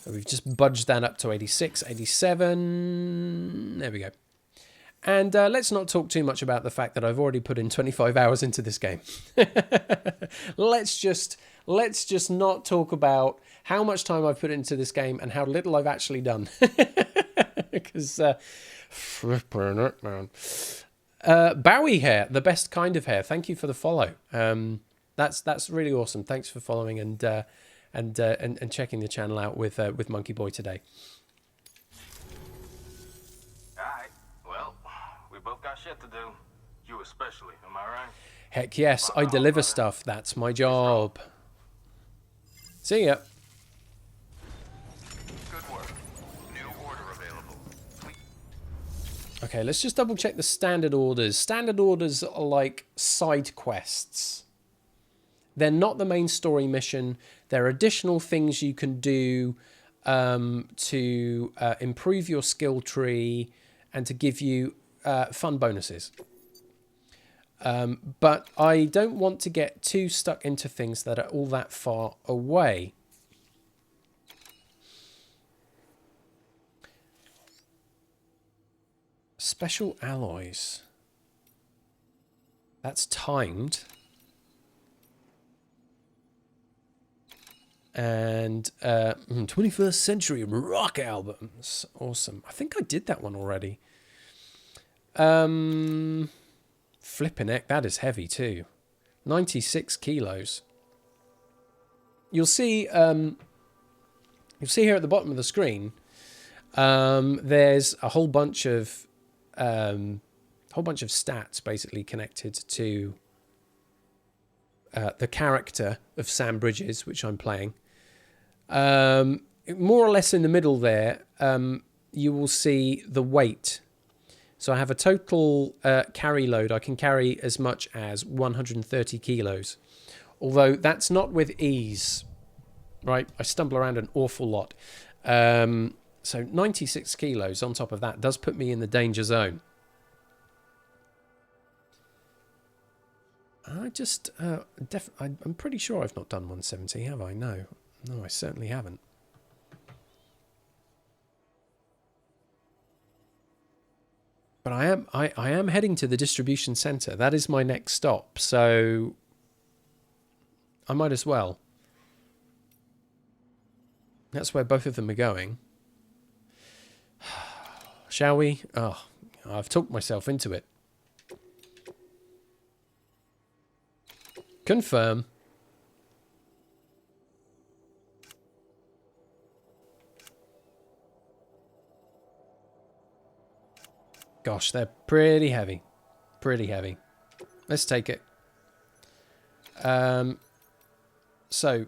So we've just budged that up to 86, 87. There we go. And let's not talk too much about the fact that I've already put in 25 hours into this game. Let's just not talk about how much time I've put into this game and how little I've actually done. Because, flipping it, man. Bowie hair, the best kind of hair. Thank you for the follow. That's really awesome. Thanks for following and checking the channel out with Monkey Boy today. Alright, We both got shit to do. You especially, am I right? Heck yes, I deliver stuff. That's my job. See ya. Good work. New order available. Okay, let's just double check the standard orders. Standard orders are like side quests. They're not the main story mission. There are additional things you can do to improve your skill tree and to give you fun bonuses. But I don't want to get too stuck into things that are all that far away. Special alloys. That's timed. And 21st century rock albums. Awesome. I think I did that one already. Flipping heck, that is heavy too. 96 kilos. You'll see here at the bottom of the screen, there's a whole bunch of stats basically connected to the character of Sam Bridges, which I'm playing. More or less in the middle there, you will see the weight. So I have a total carry load. I can carry as much as 130 kilos. Although that's not with ease, right? I stumble around an awful lot. So 96 kilos on top of that does put me in the danger zone. I'm pretty sure I've not done 170, have I? No, I certainly haven't. But I am heading to the distribution center. That is my next stop, so I might as well. That's where both of them are going. Shall we? Oh, I've talked myself into it. Confirm. Gosh, they're pretty heavy. Pretty heavy. Let's take it. So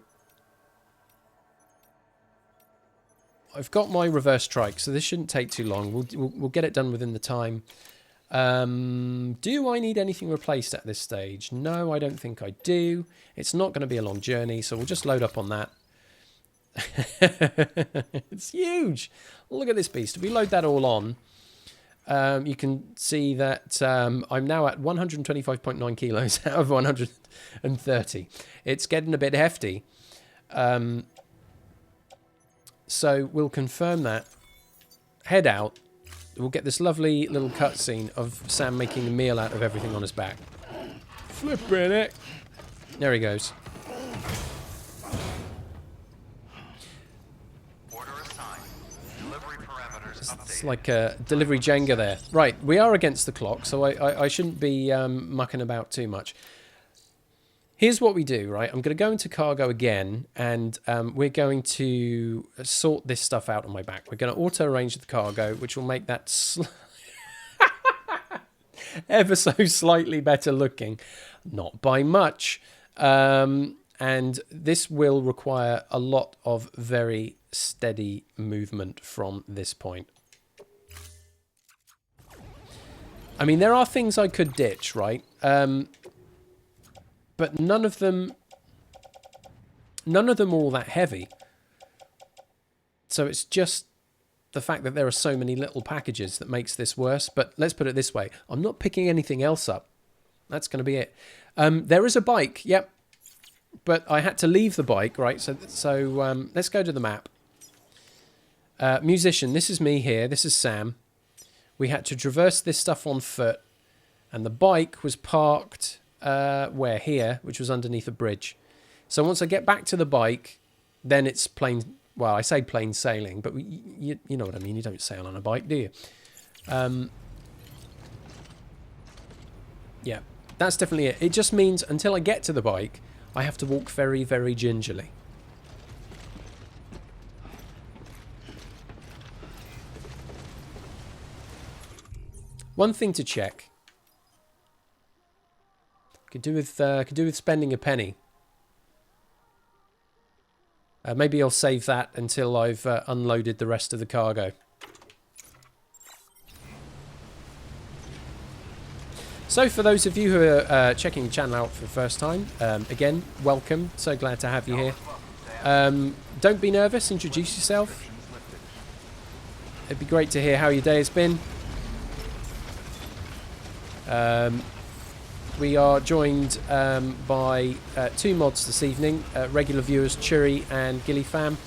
I've got my reverse trike, so this shouldn't take too long. We'll get it done within the time. Do I need anything replaced at this stage? No, I don't think I do. It's not going to be a long journey, so we'll just load up on that. It's huge. Look at this beast. If we load that all on, you can see that I'm now at 125.9 kilos out of 130. It's getting a bit hefty. So we'll confirm that. Head out. We'll get this lovely little cutscene of Sam making a meal out of everything on his back. Flipping it. There he goes. Order assigned. Delivery parameters updated. It's like a delivery Jenga there. Right, we are against the clock, so I shouldn't be mucking about too much. Here's what we do, right? I'm going to go into cargo again, and we're going to sort this stuff out on my back. We're going to auto-arrange the cargo, which will make that ever so slightly better looking. Not by much. And this will require a lot of very steady movement from this point. I mean, there are things I could ditch, right? But none of them are all that heavy. So it's just the fact that there are so many little packages that makes this worse. But let's put it this way. I'm not picking anything else up. That's going to be it. There is a bike, yep. But I had to leave the bike, right? So let's go to the map. Musician, this is me here. This is Sam. We had to traverse this stuff on foot. And the bike was parked... where here, which was underneath a bridge. So once I get back to the bike, then it's plain, well, I say plain sailing, but you know what I mean. You don't sail on a bike, do you? Yeah, that's definitely it. It just means until I get to the bike, I have to walk very, very gingerly. One thing to check. Could do with spending a penny. Maybe I'll save that until I've unloaded the rest of the cargo. So for those of you who are checking the channel out for the first time, again, welcome. So glad to have you here. Don't be nervous. Introduce yourself. It'd be great to hear how your day has been. We are joined by two mods this evening, regular viewers Churi and Gilly Fam.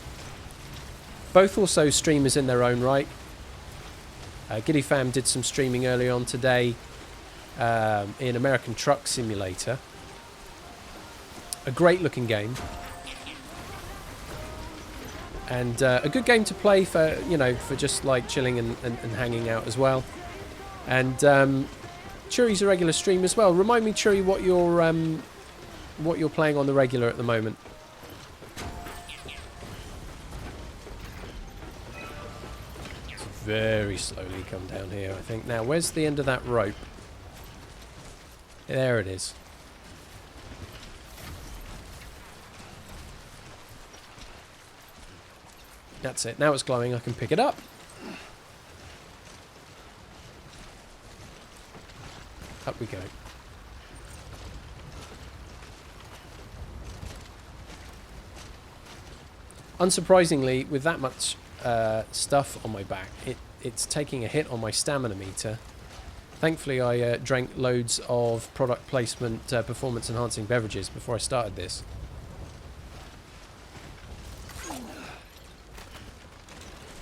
Both also streamers in their own right. Gilly Fam did some streaming early on today in American Truck Simulator. A great looking game. And a good game to play for, you know, for just like chilling and hanging out as well. And Churi's a regular stream as well. Remind me, Churi, what you're playing on the regular at the moment. It's very slowly come down here, I think. Now, where's the end of that rope? There it is. That's it. Now it's glowing. I can pick it up. Up we go. Unsurprisingly, with that much stuff on my back, it's taking a hit on my stamina meter. Thankfully, I drank loads of product placement performance enhancing beverages before I started this.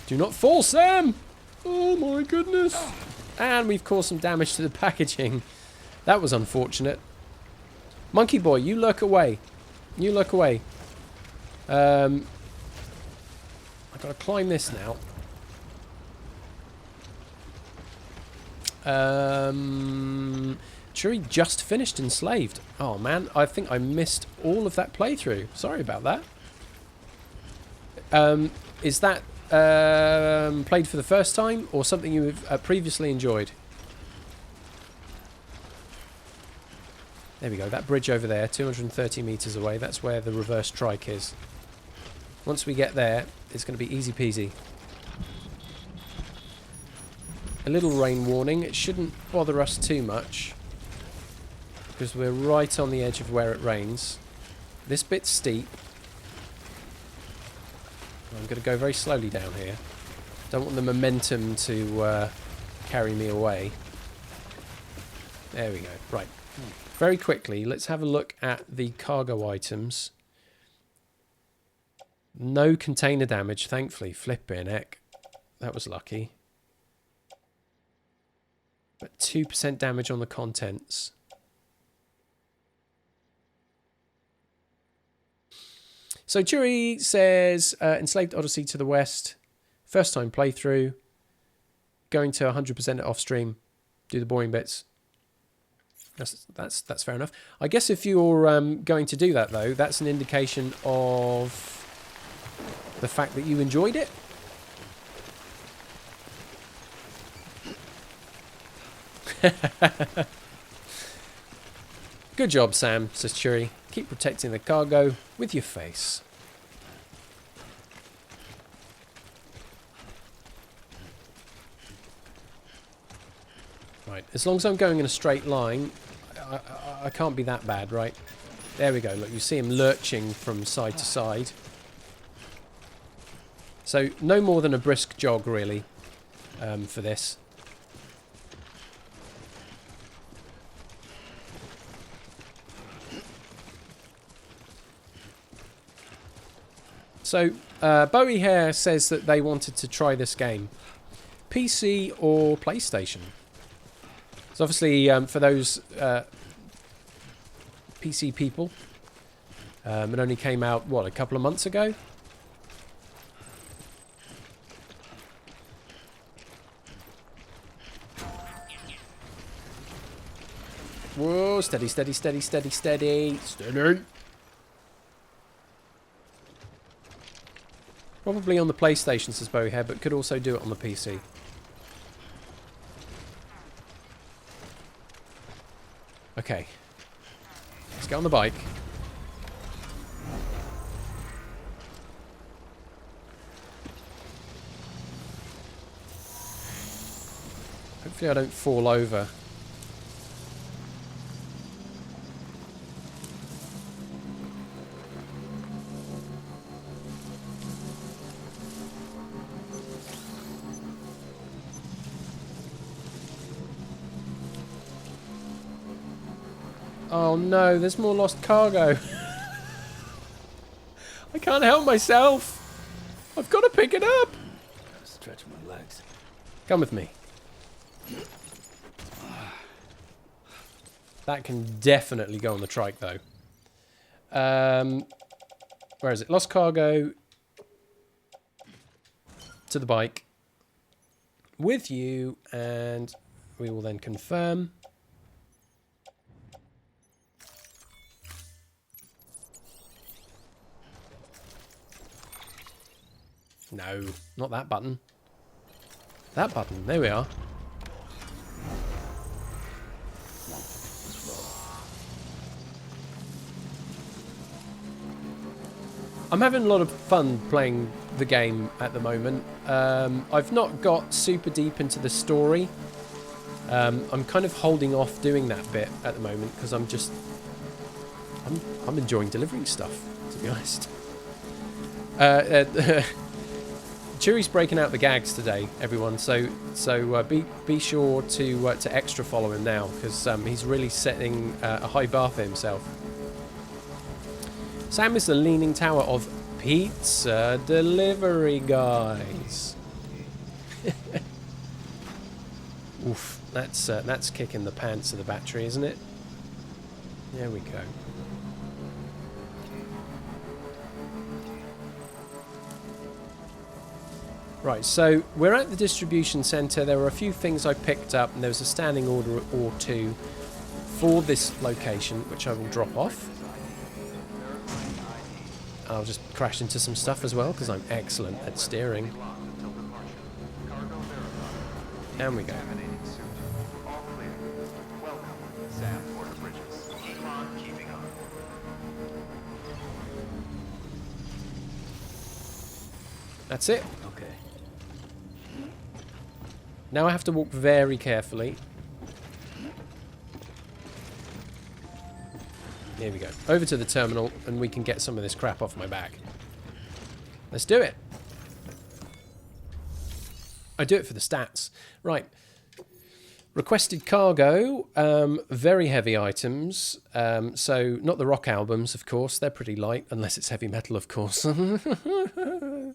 Do not fall, Sam! Oh my goodness! And we've caused some damage to the packaging. That was unfortunate. Monkey boy, you lurk away. You lurk away. I've got to climb this now. Churi just finished Enslaved. Oh man, I think I missed all of that playthrough. Sorry about that. Is that played for the first time or something you've previously enjoyed? There we go, that bridge over there, 230 meters away, that's where the reverse trike is. Once we get there, it's going to be easy peasy. A little rain warning. It shouldn't bother us too much because we're right on the edge of where it rains. This bit's steep. I'm going to go very slowly down here. Don't want the momentum to carry me away. There we go. Right. Very quickly, let's have a look at the cargo items. No container damage, thankfully. Flippin' heck. That was lucky. But 2% damage on the contents. So Churi says, Enslaved Odyssey to the west. First time playthrough. Going to 100% off stream. Do the boring bits. That's fair enough. I guess if you're going to do that, though, that's an indication of the fact that you enjoyed it. Good job, Sam, says Churi. Keep protecting the cargo with your face. Right, as long as I'm going in a straight line, I can't be that bad, right? There we go. Look, you see him lurching from side to side. So, no more than a brisk jog, really, for this. So, Bowie Hare says that they wanted to try this game. PC or PlayStation? So obviously, for those PC people, it only came out, what, a couple of months ago? Whoa, steady, steady, steady, steady, steady, steady. Probably on the PlayStation, says Bowie Hare, but could also do it on the PC. Okay. Let's get on the bike. Hopefully I don't fall over. Oh no, there's more lost cargo. I can't help myself. I've got to pick it up. Stretch my legs. Come with me. That can definitely go on the trike, though. Where is it? Lost cargo. To the bike. With you, and we will then confirm. No, not that button. That button. There we are. I'm having a lot of fun playing the game at the moment. I've not got super deep into the story. I'm kind of holding off doing that bit at the moment because I'm enjoying delivering stuff, to be honest. Chewy's breaking out the gags today, everyone. So be sure to extra follow him now because he's really setting a high bar for himself. Sam is the leaning tower of pizza delivery guys. Oof, that's kicking the pants of the battery, isn't it? There we go. Right, so we're at the distribution centre. There were a few things I picked up, and there was a standing order or two for this location, which I will drop off. I'll just crash into some stuff as well, because I'm excellent at steering. Down we go. That's it. Okay. Now I have to walk very carefully. Here we go. Over to the terminal, and we can get some of this crap off my back. Let's do it. I do it for the stats. Right. Requested cargo. Very heavy items. So, not the rock albums, of course. They're pretty light, unless it's heavy metal, of course. Oh,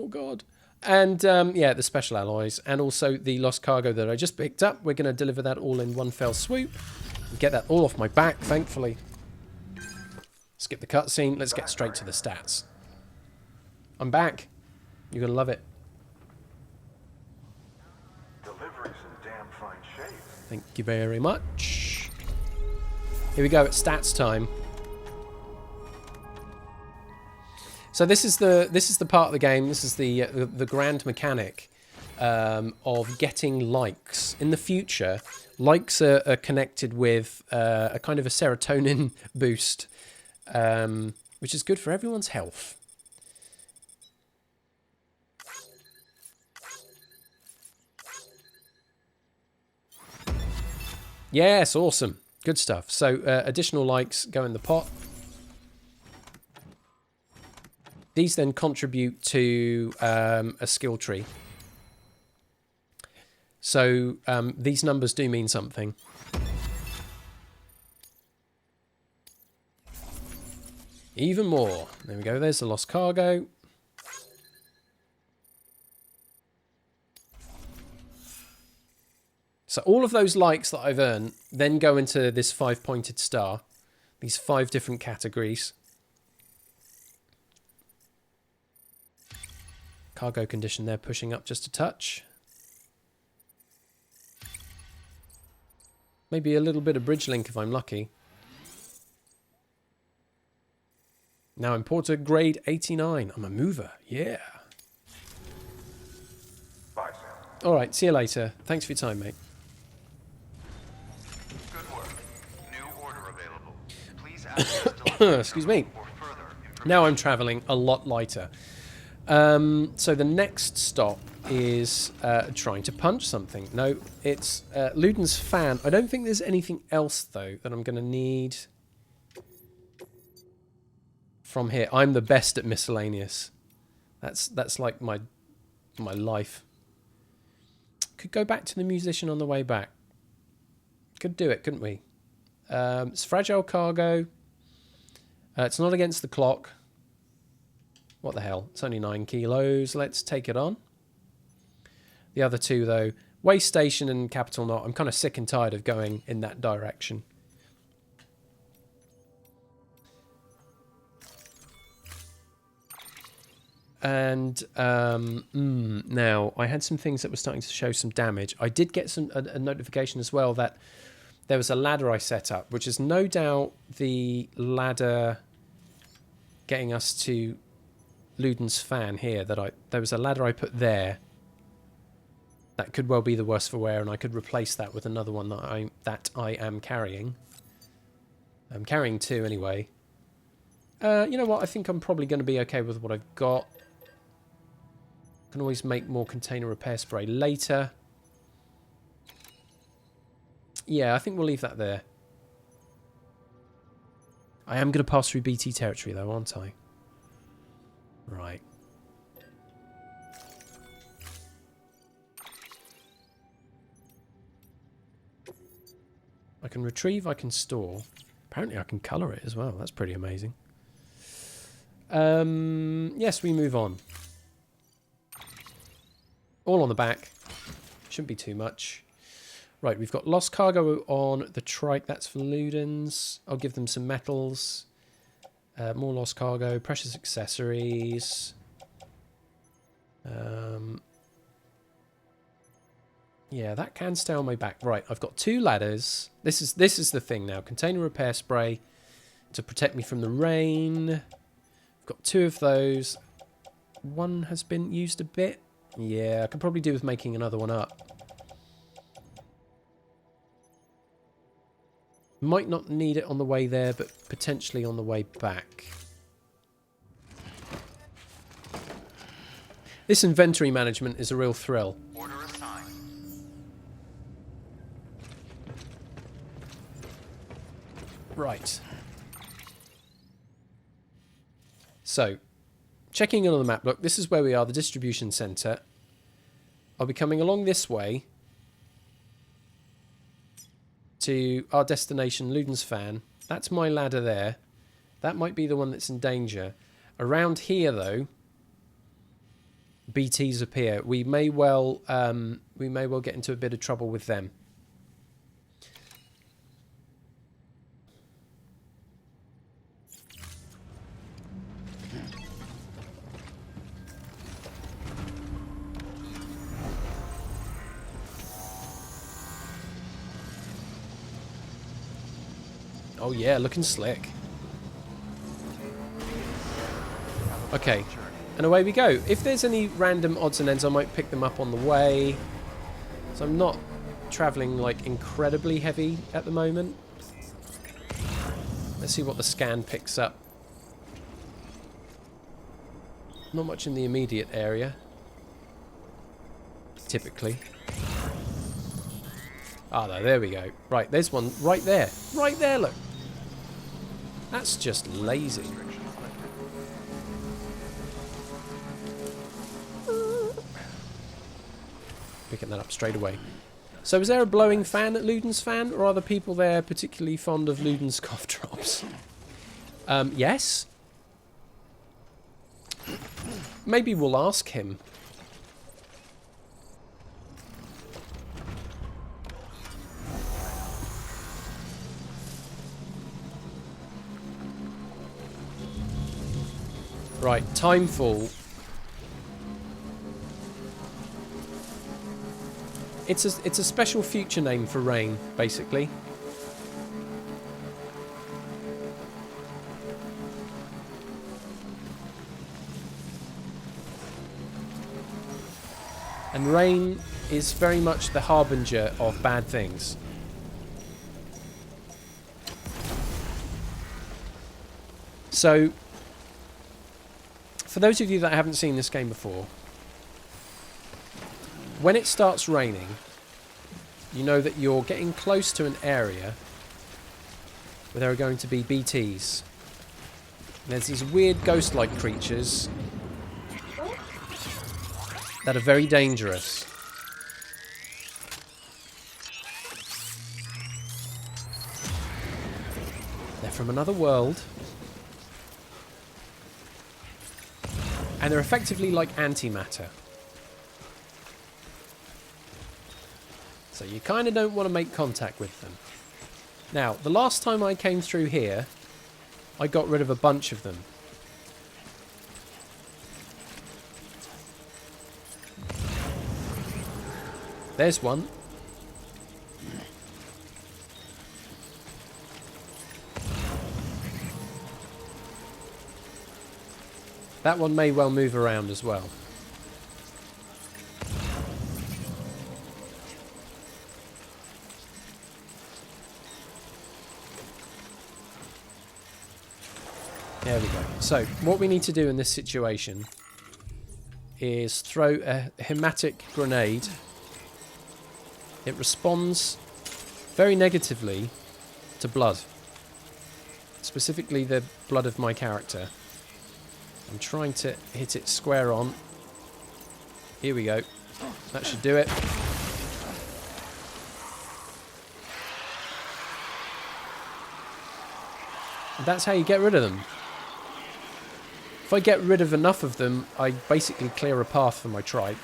God. And, yeah, the special alloys. And also the lost cargo that I just picked up. We're going to deliver that all in one fell swoop. Get that all off my back, thankfully. Skip the cutscene. Let's get straight to the stats. I'm back. You're going to love it. Delivery's in damn fine shape. Thank you very much. Here we go. It's stats time. So this is the part of the game. This is the grand mechanic of getting likes. In the future, likes are connected with a kind of a serotonin boost, which is good for everyone's health. Yes, awesome. Good stuff. So additional likes go in the pot. These then contribute to a skill tree. So these numbers do mean something. Even more. There we go. There's the lost cargo. So all of those likes that I've earned then go into this 5-pointed star. These 5 different categories. Cargo condition there pushing up just a touch. Maybe a little bit of bridge link if I'm lucky. Now importer grade 89. I'm a mover. Yeah. Bye, Sam. Alright, see you later. Thanks for your time, mate. Good work. Excuse me. Now I'm travelling a lot lighter. So the next stop is trying to punch something. No, it's Ludens Fan. I don't think there's anything else, though, that I'm going to need from here. I'm the best at miscellaneous. That's like my life. Could go back to the musician on the way back. Could do it, couldn't we? It's fragile cargo. It's not against the clock. What the hell? It's only 9 kilos. Let's take it on. The other two, though, Way Station and Capital Knot. I'm kind of sick and tired of going in that direction. And now, I had some things that were starting to show some damage. I did get a notification as well that there was a ladder I set up, which is no doubt the ladder getting us to Ludens Fan here. There was a ladder I put there that could well be the worse for wear, and I could replace that with another one that I am carrying. I'm carrying 2 anyway. You know what? I think I'm probably going to be okay with what I've got. Can always make more container repair spray later. Yeah, I think we'll leave that there. I am going to pass through BT territory, though, aren't I? Right. I can retrieve, I can store. Apparently I can colour it as well. That's pretty amazing. Yes, we move on. All on the back. Shouldn't be too much. Right, we've got lost cargo on the trike. That's for Ludens. I'll give them some metals. More lost cargo. Precious accessories. Yeah, that can stay on my back. Right, I've got 2 ladders. This is the thing now. Container repair spray to protect me from the rain. I've got 2 of those. One has been used a bit. Yeah, I could probably do with making another one up. Might not need it on the way there, but potentially on the way back. This inventory management is a real thrill. Order assigned. Right. So, checking in on the map. Look, this is where we are, the distribution centre. I'll be coming along this way to our destination, Ludens Fan. That's my ladder there. That might be the one that's in danger. Around here, though, BTs appear. We may well get into a bit of trouble with them. Oh yeah, looking slick. Okay, and away we go. If there's any random odds and ends, I might pick them up on the way. So I'm not travelling like incredibly heavy at the moment. Let's see what the scan picks up. Not much in the immediate area. Typically. Ah, there we go. Right, there's one right there. Right there, look. That's just lazy. Picking that up straight away. So is there a blowing fan at Ludens Fan, or are the people there particularly fond of Ludens cough drops? Yes. Maybe we'll ask him. Right, Timefall. It's a special future name for rain, basically. And rain is very much the harbinger of bad things. So, for those of you that haven't seen this game before, when it starts raining, you know that you're getting close to an area where there are going to be BTs. There's these weird ghost-like creatures that are very dangerous. They're from another world. And they're effectively like antimatter. So you kind of don't want to make contact with them. Now, the last time I came through here, I got rid of a bunch of them. There's one. That one may well move around as well. There we go. So, what we need to do in this situation is throw a hematic grenade. It responds very negatively to blood. Specifically the blood of my character. I'm trying to hit it square on. Here we go. That should do it. And that's how you get rid of them. If I get rid of enough of them, I basically clear a path for my trike.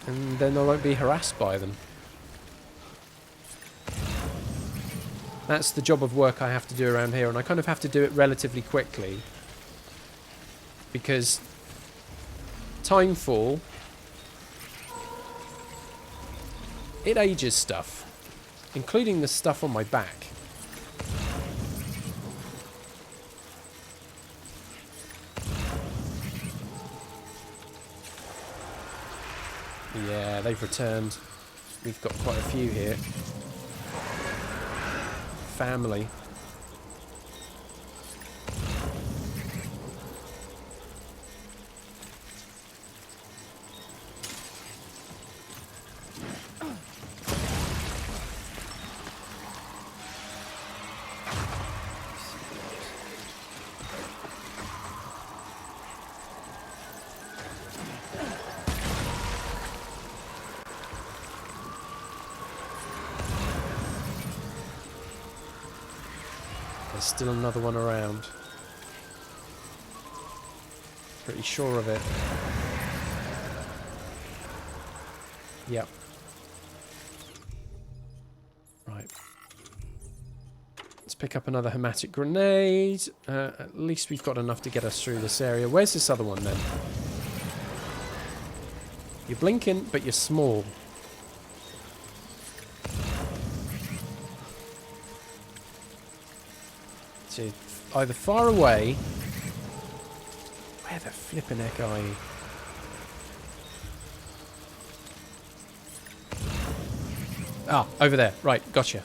And then I won't be harassed by them. That's the job of work I have to do around here, and I kind of have to do it relatively quickly. Because Timefall, it ages stuff, including the stuff on my back. Yeah, they've returned. We've got quite a few here. Family. There's still another one around. Pretty sure of it. Yep. Right. Let's pick up another hematic grenade. At least we've got enough to get us through this area. Where's this other one then? You're blinking, but you're small. So either far away. Where the flippin' heck are you? Ah, over there. Right, gotcha.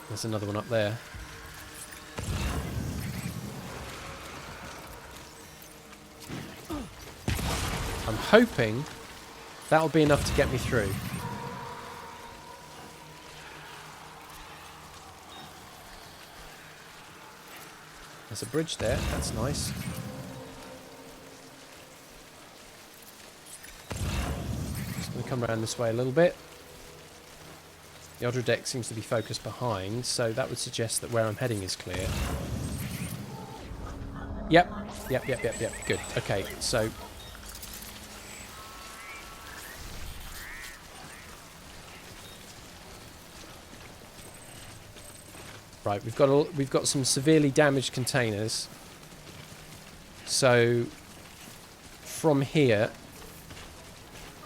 There's another one up there. I'm hoping that'll be enough to get me through. There's a bridge there, that's nice. Just going to come around this way a little bit. The Odra deck seems to be focused behind, so that would suggest that where I'm heading is clear. Yep. Good. Okay, so right, we've got some severely damaged containers. So from here,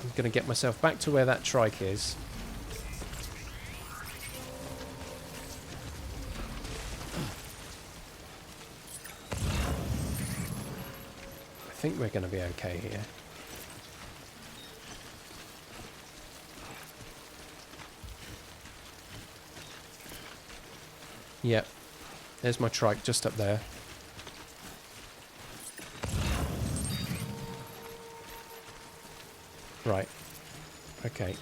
I'm going to get myself back to where that trike is. think we're going to be okay here. Yep. There's my trike just up there. Right. Okay.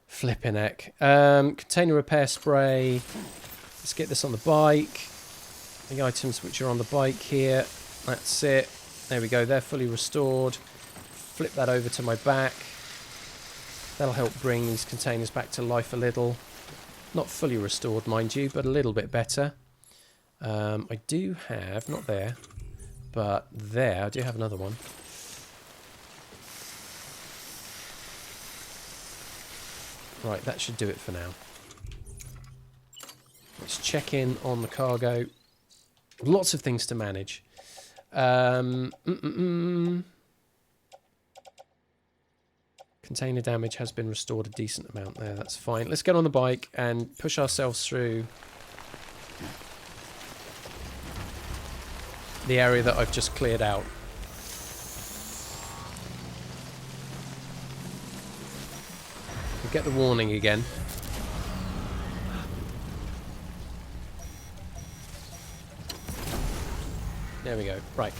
Flipping heck. Container repair spray. Let's get this on the bike. The items which are on the bike here. That's it. There we go. They're fully restored. Flip that over to my back. That'll help bring these containers back to life a little. Not fully restored, mind you, but a little bit better. I do have, not there, but there, I do have another one. Right, that should do it for now. Let's check in on the cargo. Lots of things to manage. Container damage has been restored a decent amount there. That's fine. Let's get on the bike and push ourselves through the area that I've just cleared out. We get the warning again. There we go. Right.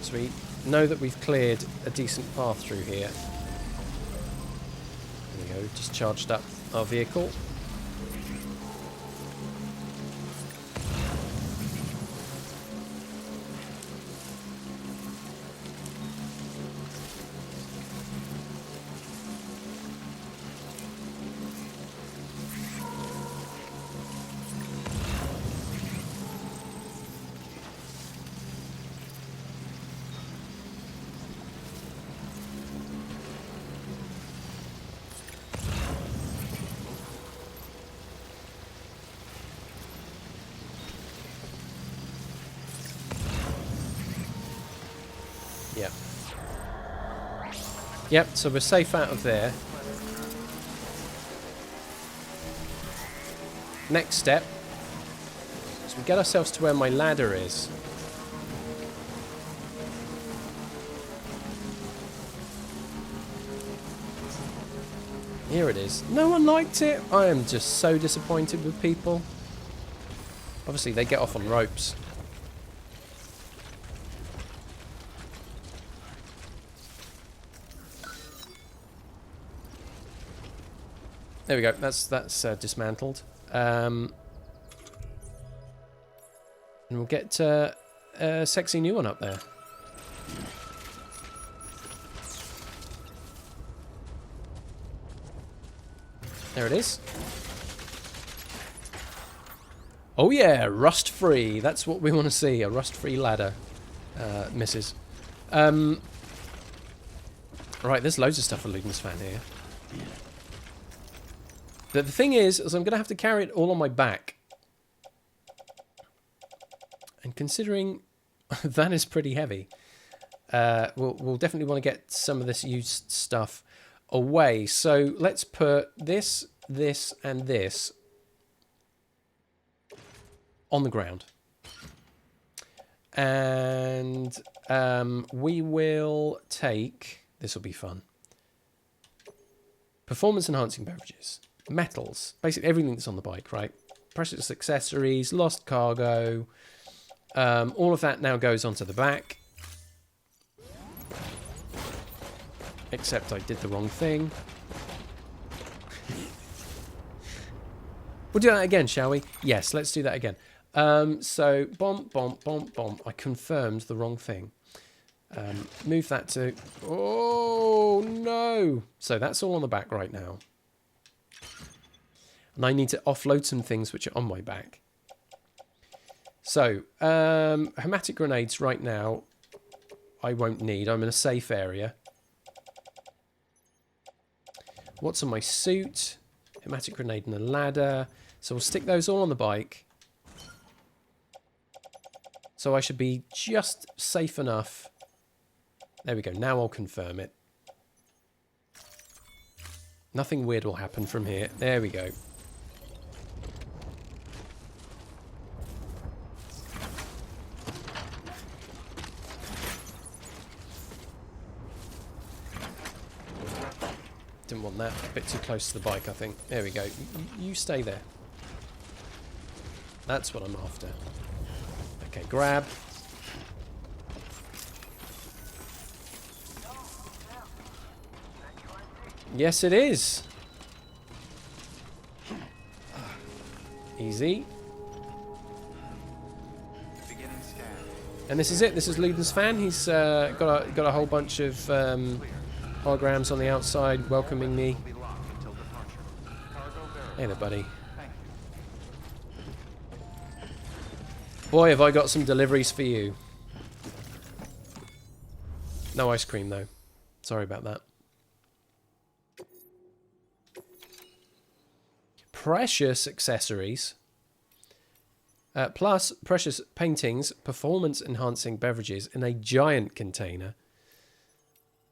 So we know that we've cleared a decent path through here. There we go, just charged up our vehicle. Yep. Yep, so we're safe out of there. Next step is we get ourselves to where my ladder is. Here it is. No one liked it. I am just so disappointed with people. Obviously, they get off on ropes. There we go. That's dismantled. And we'll get a sexy new one up there. There it is. Oh yeah, rust-free. That's what we want to see. A rust-free ladder. Misses. Right, there's loads of stuff for Ludens Fan here. The thing is I'm going to have to carry it all on my back. And considering that is pretty heavy, we'll definitely want to get some of this used stuff away. So let's put this, this, and this on the ground. And we will take... This will be fun. Performance enhancing beverages. Metals, basically everything that's on the bike, right? Precious accessories, lost cargo, all of that now goes onto the back. Except I did the wrong thing. We'll do that again, shall we? Yes, let's do that again. So, bomb, bomb, bomb, bomb. I confirmed the wrong thing. Move that to... Oh, no! So that's all on the back right now. And I need to offload some things which are on my back. So, hematic grenades right now, I won't need. I'm in a safe area. What's on my suit? Hematic grenade and a ladder. So we'll stick those all on the bike. So I should be just safe enough. There we go. Now I'll confirm it. Nothing weird will happen from here. There we go. Didn't want that. A bit too close to the bike, I think. There we go. You stay there. That's what I'm after. Okay, grab. Yes, it is. Easy. And this is it. This is Ludens Fan. He's got a whole bunch of holograms on the outside welcoming me. Hey there, buddy. Boy, have I got some deliveries for you. No ice cream, though. Sorry about that. Precious accessories. Plus precious paintings, performance-enhancing beverages in a giant container.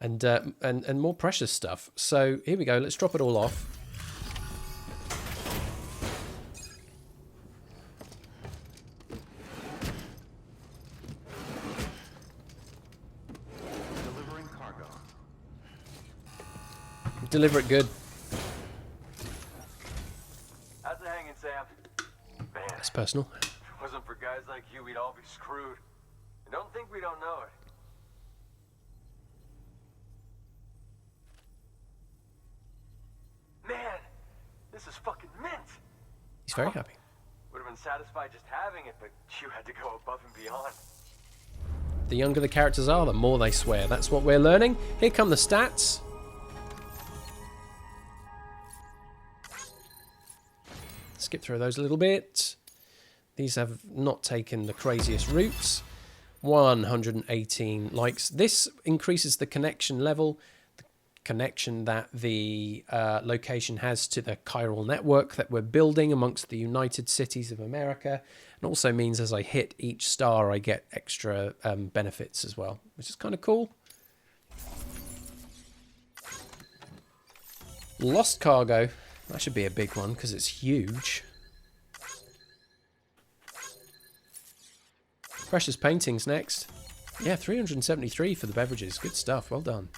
And more precious stuff. So, here we go. Let's drop it all off. Deliver it good. How's it hanging, Sam? Man, That's personal. if it wasn't for guys like you, we'd all be screwed. And don't think we don't know it. Man, this is fucking mint. He's very happy. Would have been satisfied just having it, but you had to go above and beyond. The younger the characters are, the more they swear. That's what we're learning. Here come the stats. Skip through those a little bit. These have not taken the craziest routes. 118 likes. This increases the connection level, the connection that the location has to the chiral network that we're building amongst the United Cities of America. And also means as I hit each star, I get extra benefits as well, which is kind of cool. Lost cargo. That should be a big one because it's huge. Precious paintings next. Yeah, 373 for the beverages. Good stuff. Well done.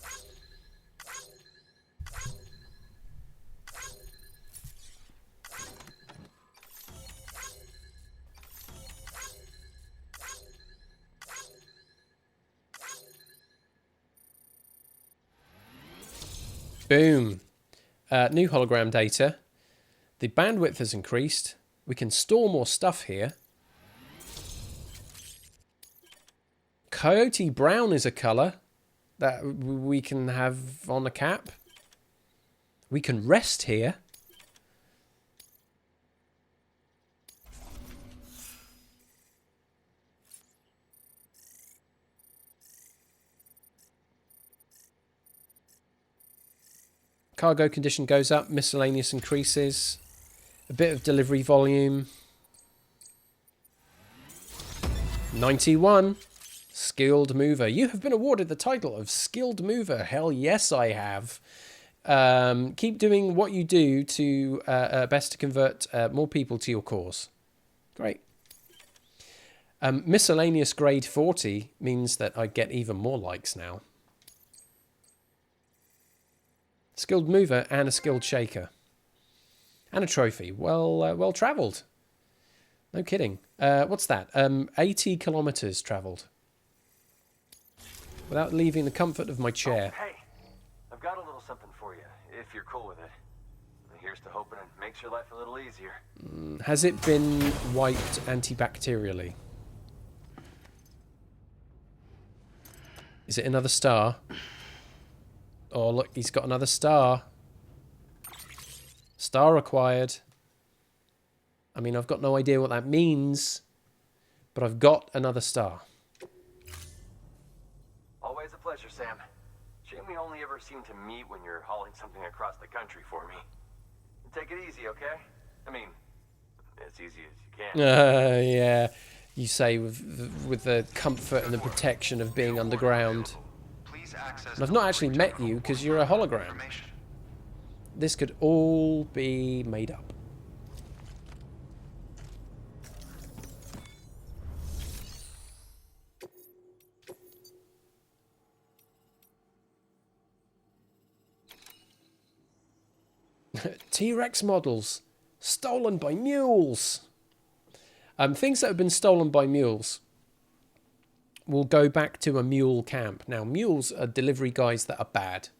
Boom. New hologram data. The bandwidth has increased. We can store more stuff here. Coyote brown is a colour that we can have on a cap. We can rest here. Cargo condition goes up, miscellaneous increases, a bit of delivery volume. 91. Skilled mover. You have been awarded the title of skilled mover. Hell yes, I have. Keep doing what you do to best to convert more people to your cause. Great. Miscellaneous grade 40 means that I get even more likes now. Skilled mover and a skilled shaker. And a trophy. Well travelled. No kidding. What's that? 80 kilometres travelled. Without leaving the comfort of my chair. Oh, hey, I've got a little something for you, if you're cool with it. Here's to hoping it makes your life a little easier. Has it been wiped antibacterially? Is it another star? Oh, look, he's got another star. Star acquired. I mean, I've got no idea what that means, but I've got another star. Always a pleasure, Sam. Shame we only ever seem to meet when you're hauling something across the country for me. Take it easy, okay? I mean, as easy as you can. Yeah, you say with the comfort and the protection of being underground. Please access And I've not actually met you because you're a hologram. This could all be made up. T-Rex models stolen by mules. Things that have been stolen by mules will go back to a mule camp. Now, mules are delivery guys that are bad.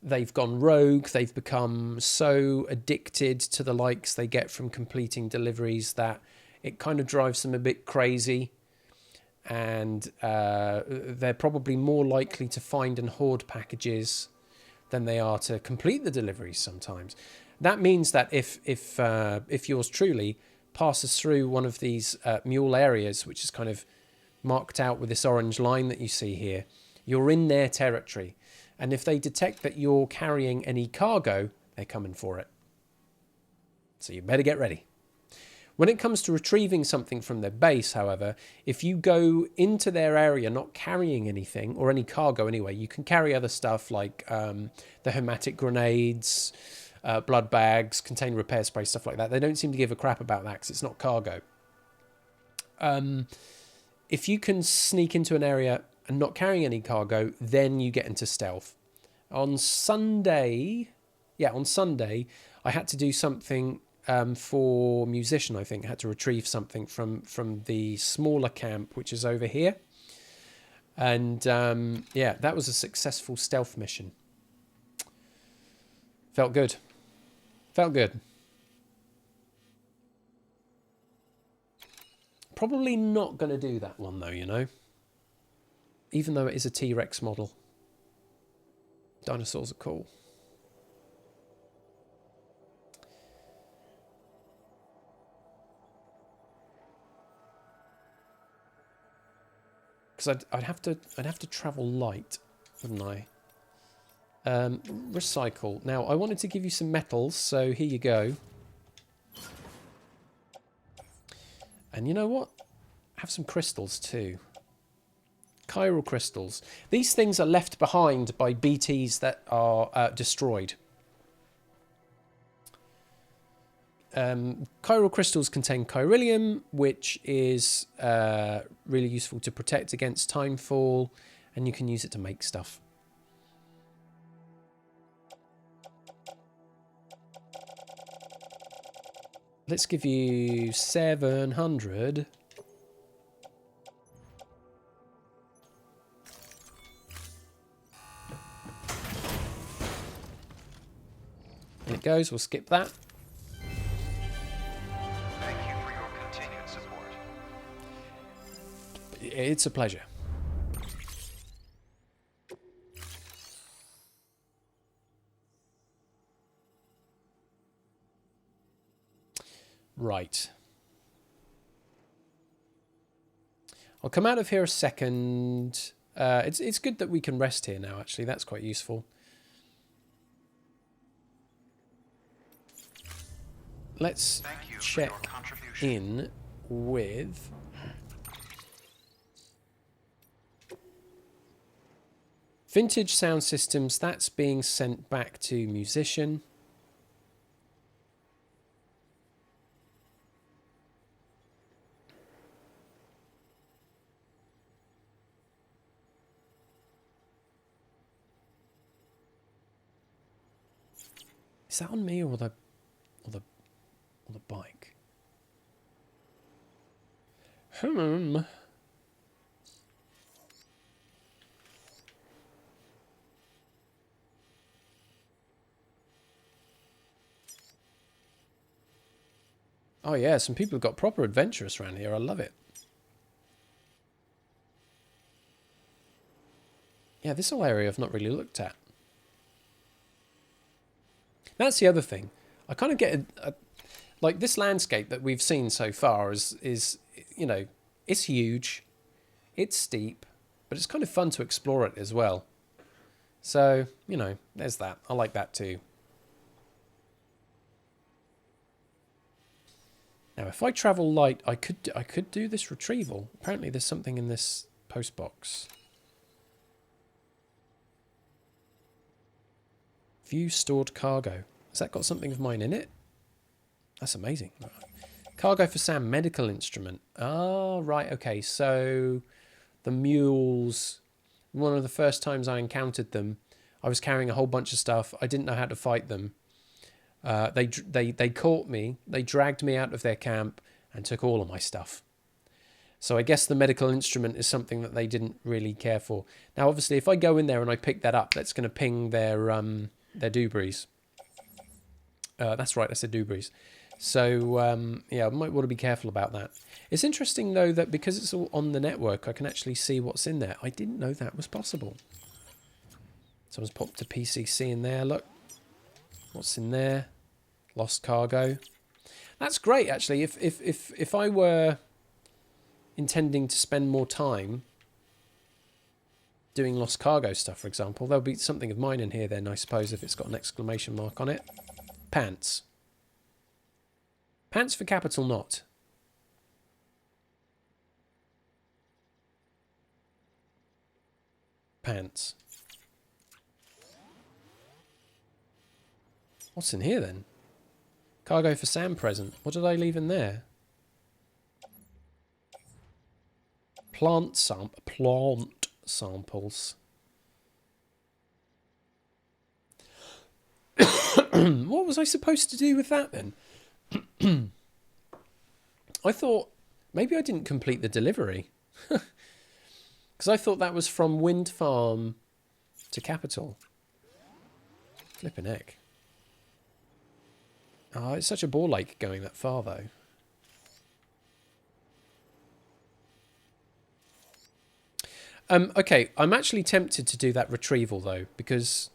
They've gone rogue. They've become so addicted to the likes they get from completing deliveries that it kind of drives them a bit crazy. And they're probably more likely to find and hoard packages than they are to complete the deliveries sometimes. That means that if yours truly passes through one of these mule areas, which is kind of marked out with this orange line that you see here, you're in their territory. And if they detect that you're carrying any cargo, they're coming for it. So you better get ready. When it comes to retrieving something from their base, however, if you go into their area not carrying anything, or any cargo anyway, you can carry other stuff like the hematic grenades, blood bags, container repair spray, stuff like that. They don't seem to give a crap about that because it's not cargo. If you can sneak into an area and not carrying any cargo, then you get into stealth. On Sunday, I had to do something for Musician, I think. I had to retrieve something from the smaller camp, which is over here. And yeah, that was a successful stealth mission. Felt good. Felt good. Probably not going to do that one, though, you know. Even though it is a T-Rex model. Dinosaurs are cool. Because I'd have to travel light, wouldn't I? Recycle. Now, I wanted to give you some metals, so here you go. And you know what? Have some crystals too. Chiral crystals. These things are left behind by BTs that are destroyed. Chiral crystals contain chiralium, which is really useful to protect against timefall, and you can use it to make stuff. Let's give you 700. And it goes, we'll skip that. Thank you for your continued support. It's a pleasure. Right. I'll come out of here a second. It's good that we can rest here now, actually. That's quite useful. Let's check in with Vintage Sound Systems. That's being sent back to Musician. Is that on me or the bike? Oh yeah, some people have got proper adventurous around here. I love it. Yeah, this whole area I've not really looked at. That's the other thing. I kind of get like this landscape that we've seen so far is you know, it's huge, it's steep, but it's kind of fun to explore it as well. So, you know, there's that. I like that too. Now, if I travel light, I could do this retrieval. Apparently, there's something in this post box. View stored cargo. Has that got something of mine in it? That's amazing. Cargo for Sam, medical instrument. Oh, right, okay. So the mules, one of the first times I encountered them, I was carrying a whole bunch of stuff. I didn't know how to fight them. They caught me, they dragged me out of their camp and took all of my stuff. So I guess the medical instrument is something that they didn't really care for. Now, obviously, if I go in there and I pick that up, that's going to ping their debris. That's right, I said debris. So, yeah, I might want to be careful about that. It's interesting, though, that because it's all on the network, I can actually see what's in there. I didn't know that was possible. Someone's popped a PCC in there, look. What's in there? Lost cargo. That's great, actually. If I were intending to spend more time doing lost cargo stuff, for example, there'll be something of mine in here then, I suppose, if it's got an exclamation mark on it. Pants. Pants for capital not. Pants. What's in here then? Cargo for Sam present. What did I leave in there? Plant samples. What was I supposed to do with that then? I thought maybe I didn't complete the delivery. Because I thought that was from wind farm to capital. Flippin' heck. Oh, it's such a ball ache going that far, though. Okay, I'm actually tempted to do that retrieval, though, because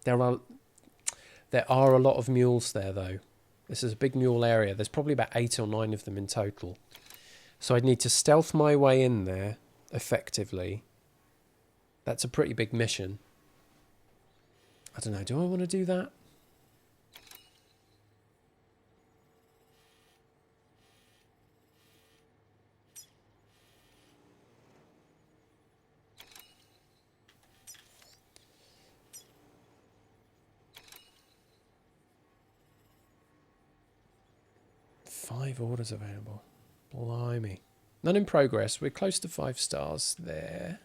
there are a lot of mules there, though. This is a big mule area. There's probably about 8 or 9 of them in total. So I'd need to stealth my way in there effectively. That's a pretty big mission. I don't know, do I want to do that? Five orders available. Blimey. None in progress. We're close to 5 stars there.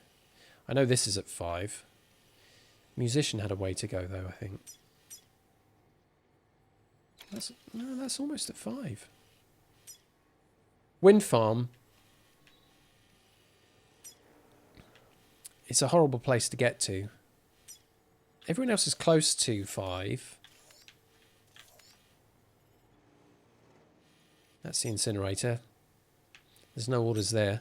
I know this is at 5. Musician had a way to go, though, I think. That's almost at 5. Wind farm. It's a horrible place to get to. Everyone else is close to 5. That's the incinerator. There's no orders there.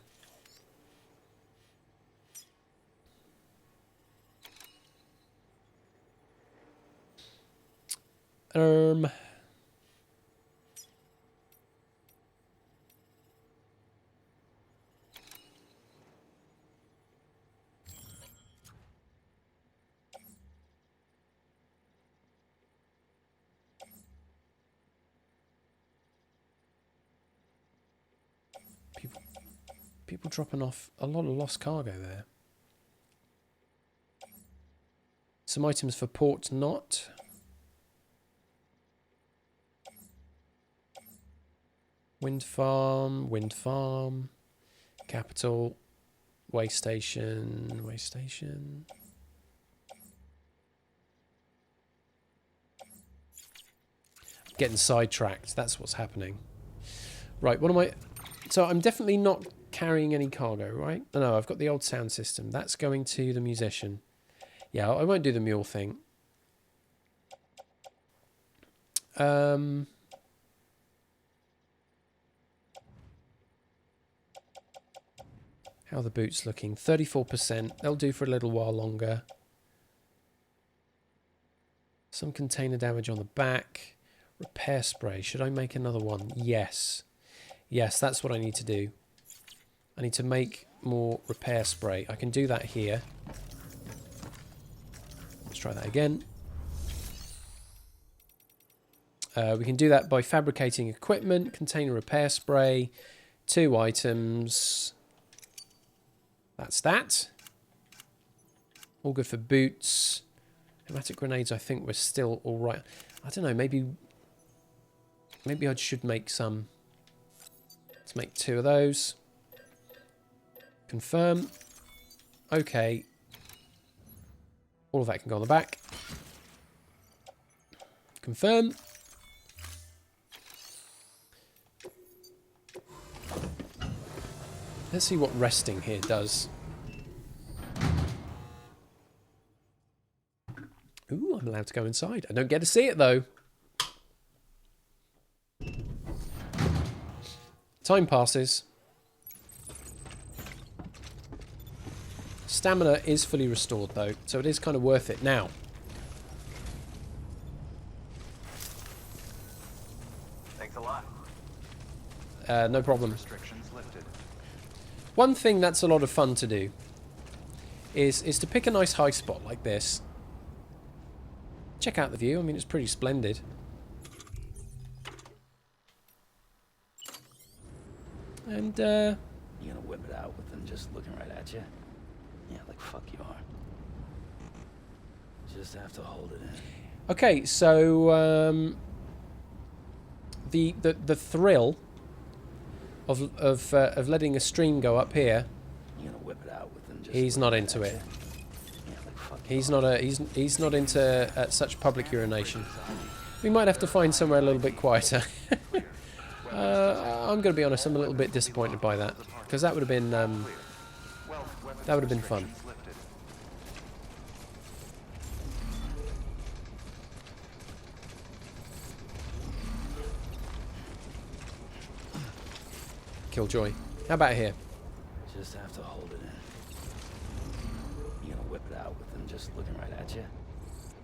People dropping off a lot of lost cargo there. Some items for port not. Wind farm, capital, way station. Getting sidetracked, that's what's happening. Right, what am I... So I'm definitely not carrying any cargo, right? No, I've got the old sound system. That's going to the musician. Yeah, I won't do the mule thing. How are the boots looking? 34%. They'll do for a little while longer. Some container damage on the back. Repair spray. Should I make another one? Yes. Yes, that's what I need to do. I need to make more repair spray. I can do that here. Let's try that again. We can do that by fabricating equipment, container repair spray, 2 items. That's that. All good for boots. Pneumatic grenades, I think we're still all right. I don't know, maybe I should make some. Let's make 2 of those. Confirm. Okay. All of that can go on the back. Confirm. Let's see what resting here does. Ooh, I'm allowed to go inside. I don't get to see it, though. Time passes. Stamina is fully restored, though, so it is kind of worth it now. Thanks a lot. No problem. Restrictions lifted. One thing that's a lot of fun to do is to pick a nice high spot like this. Check out the view. I mean, it's pretty splendid. And, You gonna whip it out with them just looking right at you? Yeah, like fuck you are. Just have to hold it in. okay, so, the thrill of letting a stream go up here, You gonna whip it out with them just he's not into it. Yeah, like fuck He's not into such public urination. We might have to find somewhere a little bit quieter. I'm going to be honest. I'm a little bit disappointed by that because that would have been fun. Killjoy. How about here? Just have to hold it in. You gonna whip it out with them just looking right at you?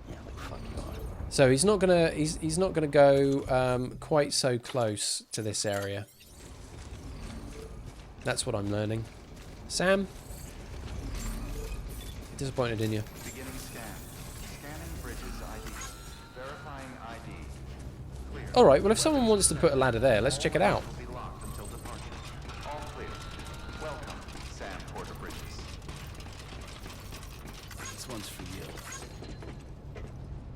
Yeah, like fuck you are. So he's not gonna go quite so close to this area. That's what I'm learning. Sam, disappointed in you. Beginning scan. Scanning bridges ID. Verifying ID. Clear. All right. Well, if someone wants to put a ladder there, let's check it out. Will be locked until departure. All clear. Welcome, Sam Porter Bridges. This one's for you.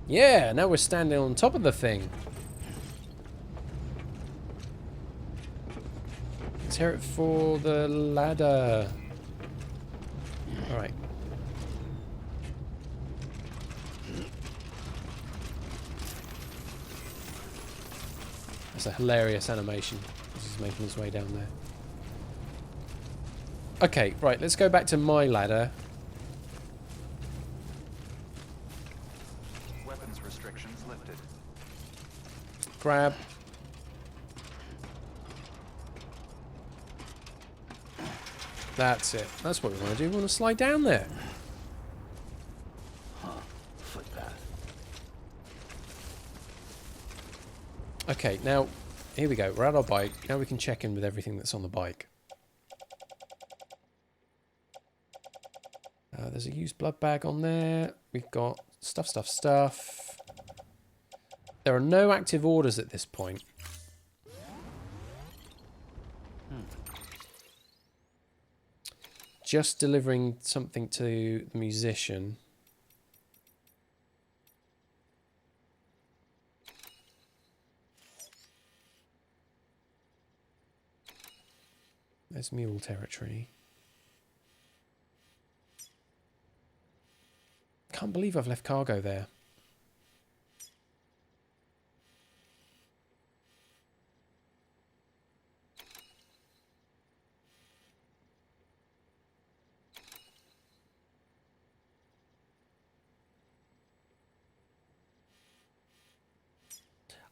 Yeah. Now we're standing on top of the thing. Let's hear it for the ladder. All right. That's a hilarious animation. This is making his way down there. Okay, right. Let's go back to my ladder. Weapons restrictions lifted. Grab. That's it. That's what we want to do. We want to slide down there. Footpath. Okay, now, here we go. We're at our bike. Now we can check in with everything that's on the bike. There's a used blood bag on there. We've got stuff. There are no active orders at this point. Just delivering something to the musician. There's mule territory. Can't believe I've left cargo there.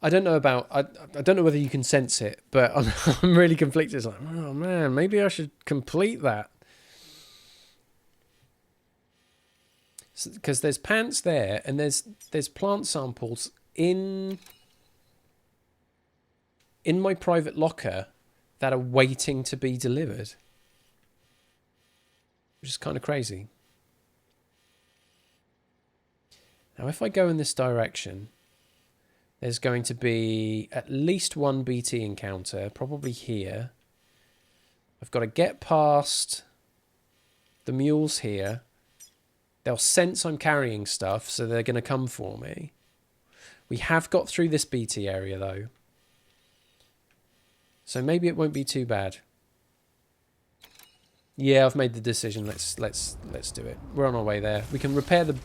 I don't know about. I don't know whether you can sense it, but I'm really conflicted. It's like, oh man, maybe I should complete that. Because there's pants there, and there's plant samples in my private locker that are waiting to be delivered. Which is kind of crazy. Now, if I go in this direction, there's going to be at least one BT encounter, probably here. I've got to get past the mules here. They'll sense I'm carrying stuff, so they're going to come for me. We have got through this BT area, though. So maybe it won't be too bad. Yeah, I've made the decision. Let's do it. We're on our way there. We can repair the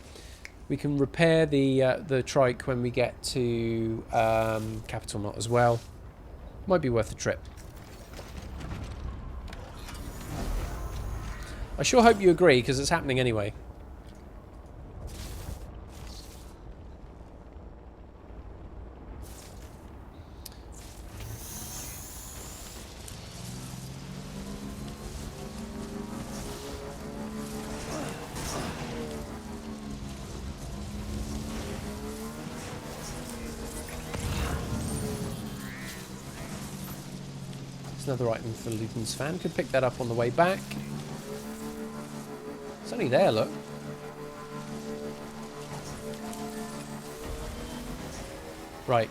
trike when we get to Capital Knot as well. Might be worth a trip. I sure hope you agree, because it's happening anyway. Another item for Ludens Fan. Could pick that up on the way back. It's only there, look. Right.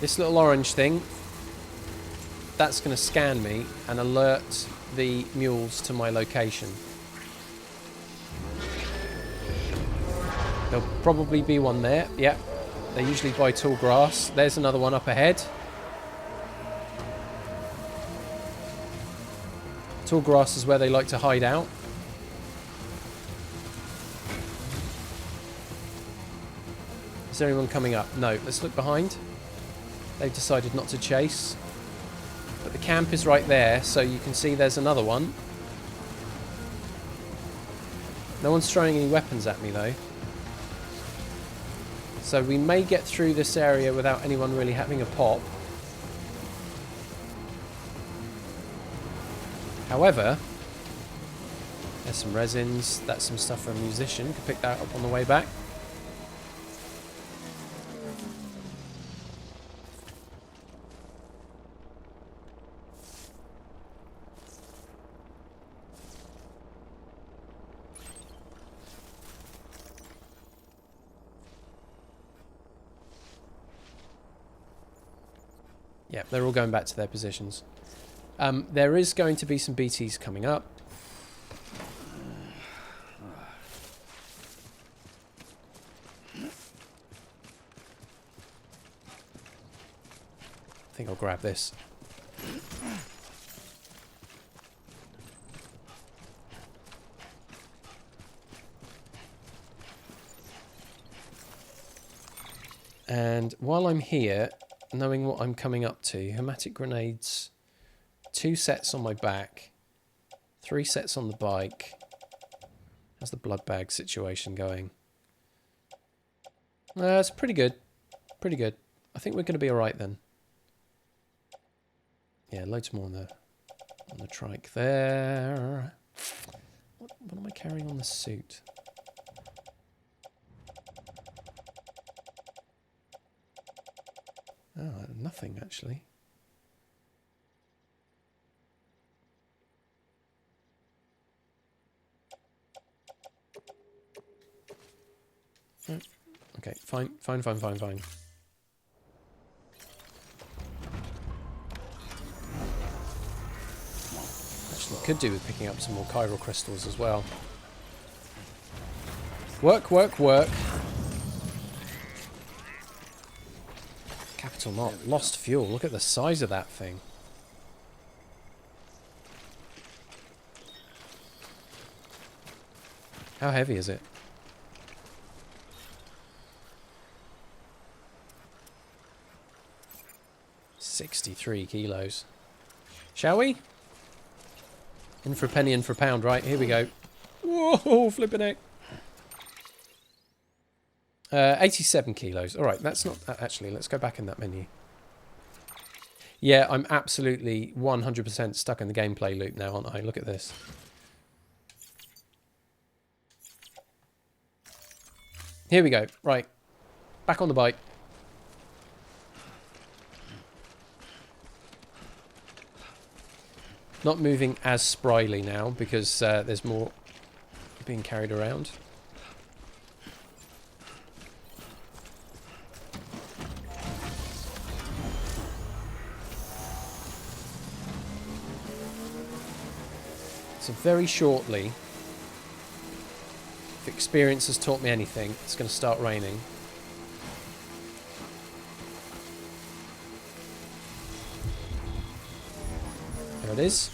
This little orange thing, that's going to scan me and alert the mules to my location. There'll probably be one there. Yep. They usually buy tall grass. There's another one up ahead. Tall grass is where they like to hide out. Is there anyone coming up? No. Let's look behind. They've decided not to chase. But the camp is right there, so you can see there's another one. No one's throwing any weapons at me, though. So we may get through this area without anyone really having a pop. However, there's some resins. That's some stuff for a musician. Could pick that up on the way back. Yeah, they're all going back to their positions. There is going to be some BTs coming up. I think I'll grab this. And while I'm here, knowing what I'm coming up to, hematic grenades, 2 sets on my back, 3 sets on the bike. How's the blood bag situation going? It's pretty good. Pretty good. I think we're going to be alright then. Yeah, loads more on the trike there. What am I carrying on the suit? Oh, nothing actually. Okay, fine. Actually, could do with picking up some more chiral crystals as well. Work. Capital Knot. Lost fuel. Look at the size of that thing. How heavy is it? 63 kilos. Shall we? In for a penny, in for a pound. Right, here we go. Whoa, flipping heck. 87 kilos. All right, that's not... Actually, let's go back in that menu. Yeah, I'm absolutely 100% stuck in the gameplay loop now, aren't I? Look at this. Here we go. Right. Back on the bike. Not moving as spryly now because there's more being carried around. So very shortly, if experience has taught me anything, it's going to start raining. There it is.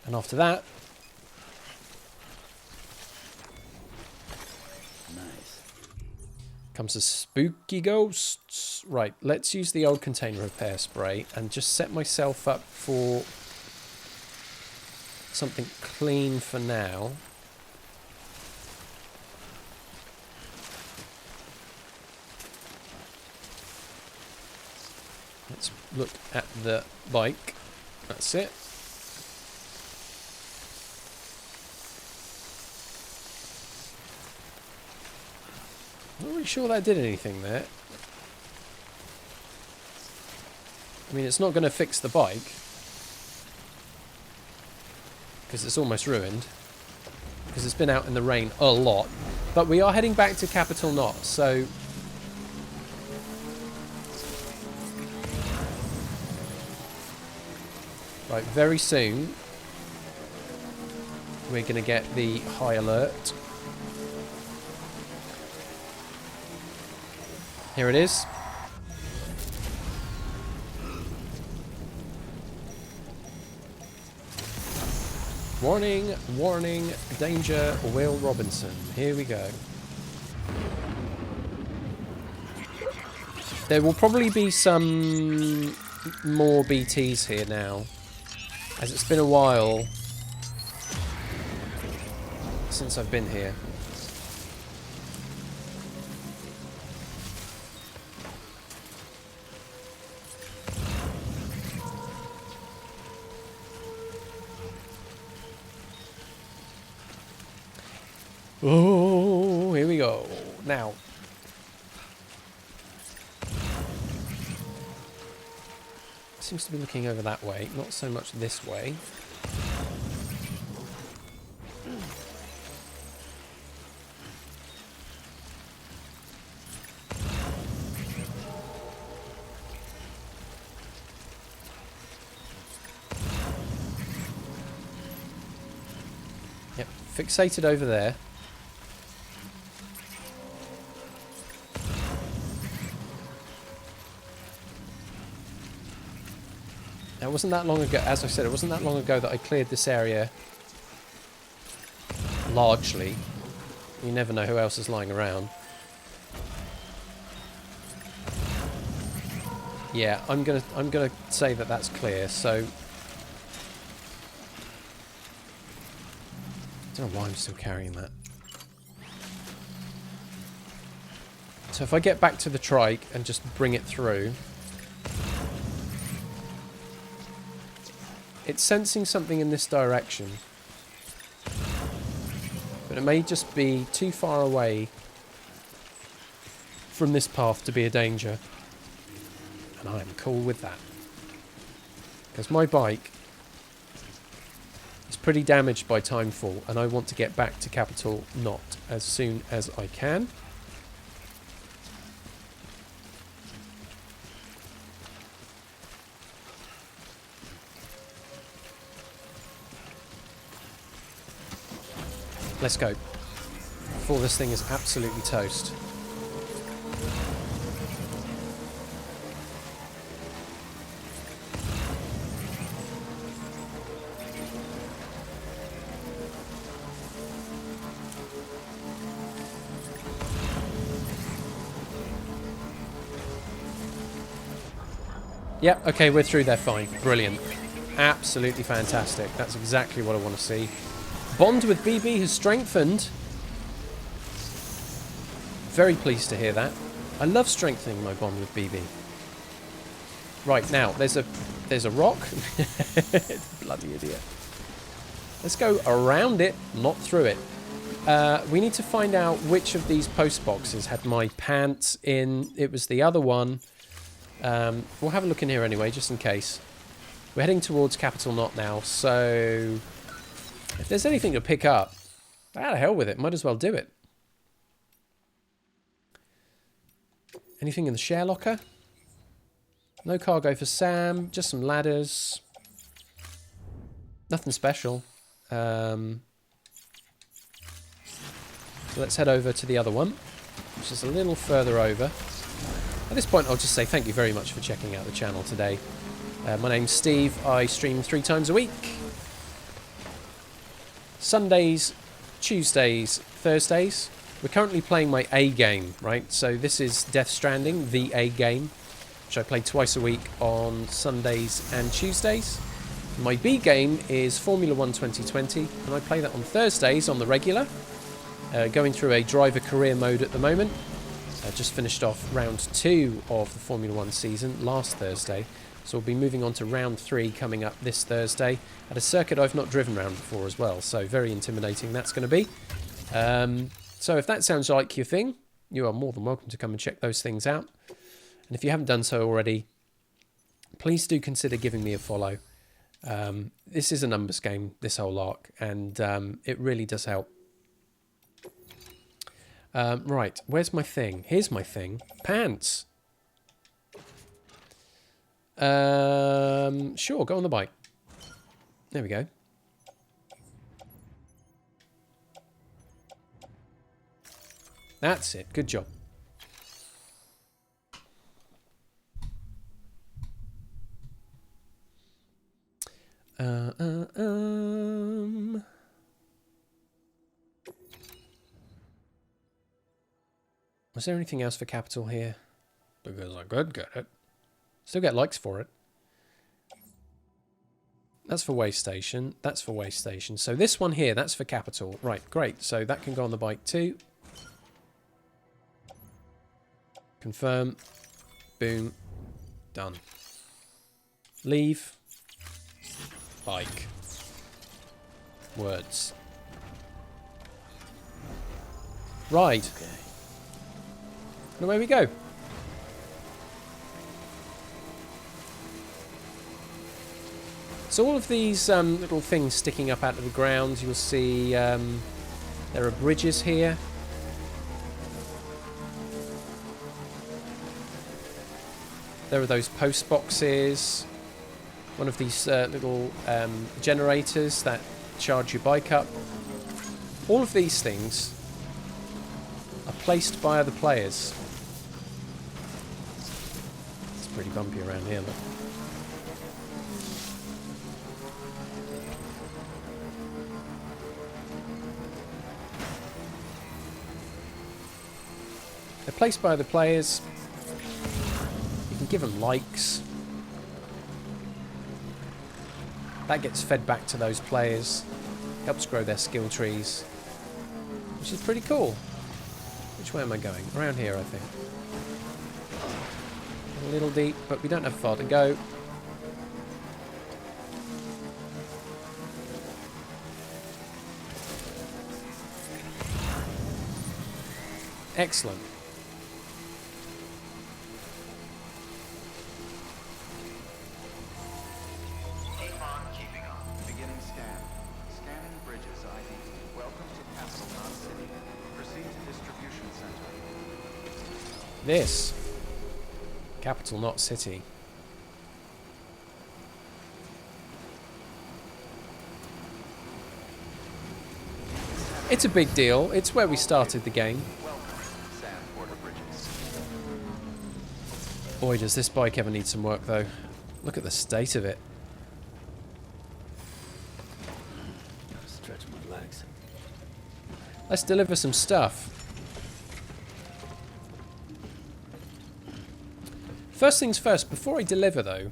And after that, Nice. comes the spooky ghosts. Right, let's use the old container repair spray and just set myself up for something clean for now. Let's look at the bike. That's it. Not really sure that did anything there. I mean, it's not going to fix the bike because it's almost ruined because it's been out in the rain a lot. But we are heading back to Capital Knot, so right, very soon we're going to get the high alert. Here it is. Warning, warning, danger, Will Robinson. Here we go. There will probably be some more BTs here now, as it's been a while since I've been here. Oh, here we go. Now, seems to be looking over that way, not so much this way. Yep, fixated over there. Now, it wasn't that long ago, as I said, it wasn't that long ago that I cleared this area largely. You never know who else is lying around. Yeah, I'm gonna say that that's clear. So I don't know why I'm still carrying that. So if I get back to the trike and just bring it through. It's sensing something in this direction. But it may just be too far away from this path to be a danger. And I'm cool with that. Because my bike is pretty damaged by timefall, and I want to get back to Capital Knot as soon as I can. Let's go. Before this thing is absolutely toast. Yep, okay, we're through there fine. Brilliant. Absolutely fantastic. That's exactly what I want to see. Bond with BB has strengthened. Very pleased to hear that. I love strengthening my bond with BB. Right, now, there's a rock. Bloody idiot. Let's go around it, not through it. We need to find out which of these post boxes had my pants in. It was the other one. We'll have a look in here anyway, just in case. We're heading towards Capital Knot now, so if there's anything to pick up, out of hell with it. Might as well do it. Anything in the share locker? No cargo for Sam. Just some ladders. Nothing special. So let's head over to the other one, which is a little further over. At this point, I'll just say thank you very much for checking out the channel today. My name's Steve. I stream 3 times a week. Sundays, Tuesdays, Thursdays. We're currently playing my A game, right? So this is Death Stranding, the A game, which I play twice a week on Sundays and Tuesdays. My B game is Formula 1 2020, and I play that on Thursdays on the regular. Going through a driver career mode at the moment. Just finished off round 2 of the Formula 1 season last Thursday. So we'll be moving on to round 3 coming up this Thursday at a circuit I've not driven around before as well. So very intimidating that's going to be. So if that sounds like your thing, you are more than welcome to come and check those things out. And if you haven't done so already, please do consider giving me a follow. This is a numbers game, this whole arc, and it really does help. Right, where's my thing? Here's my thing. Pants. Sure, go on the bike. There we go. That's it. Good job. Was there anything else for Capital here? Because I could get it. Still get likes for it. That's for Waste Station. That's for Waste Station. So this one here, that's for Capital. Right, great. So that can go on the bike too. Confirm. Boom. Done. Leave. Bike. Words. Right. Okay. And away we go. So all of these little things sticking up out of the ground, you'll see there are bridges here. There are those post boxes. One of these little generators that charge your bike up. All of these things are placed by other players. It's pretty bumpy around here, look. They're placed by other players. You can give them likes. That gets fed back to those players. Helps grow their skill trees. Which is pretty cool. Which way am I going? Around here, I think. A little deep, but we don't have far to go. Excellent. Beginning scan. Scanning bridges ID. Welcome to Capital Knot City. Proceed to distribution center. This. Capital Knot City. It's a big deal. It's where we started the game. Welcome, Sand Border Bridges. Boy, does this bike ever need some work, though. Look at the state of it. Stretch my legs. Let's deliver some stuff. First things first, before I deliver, though.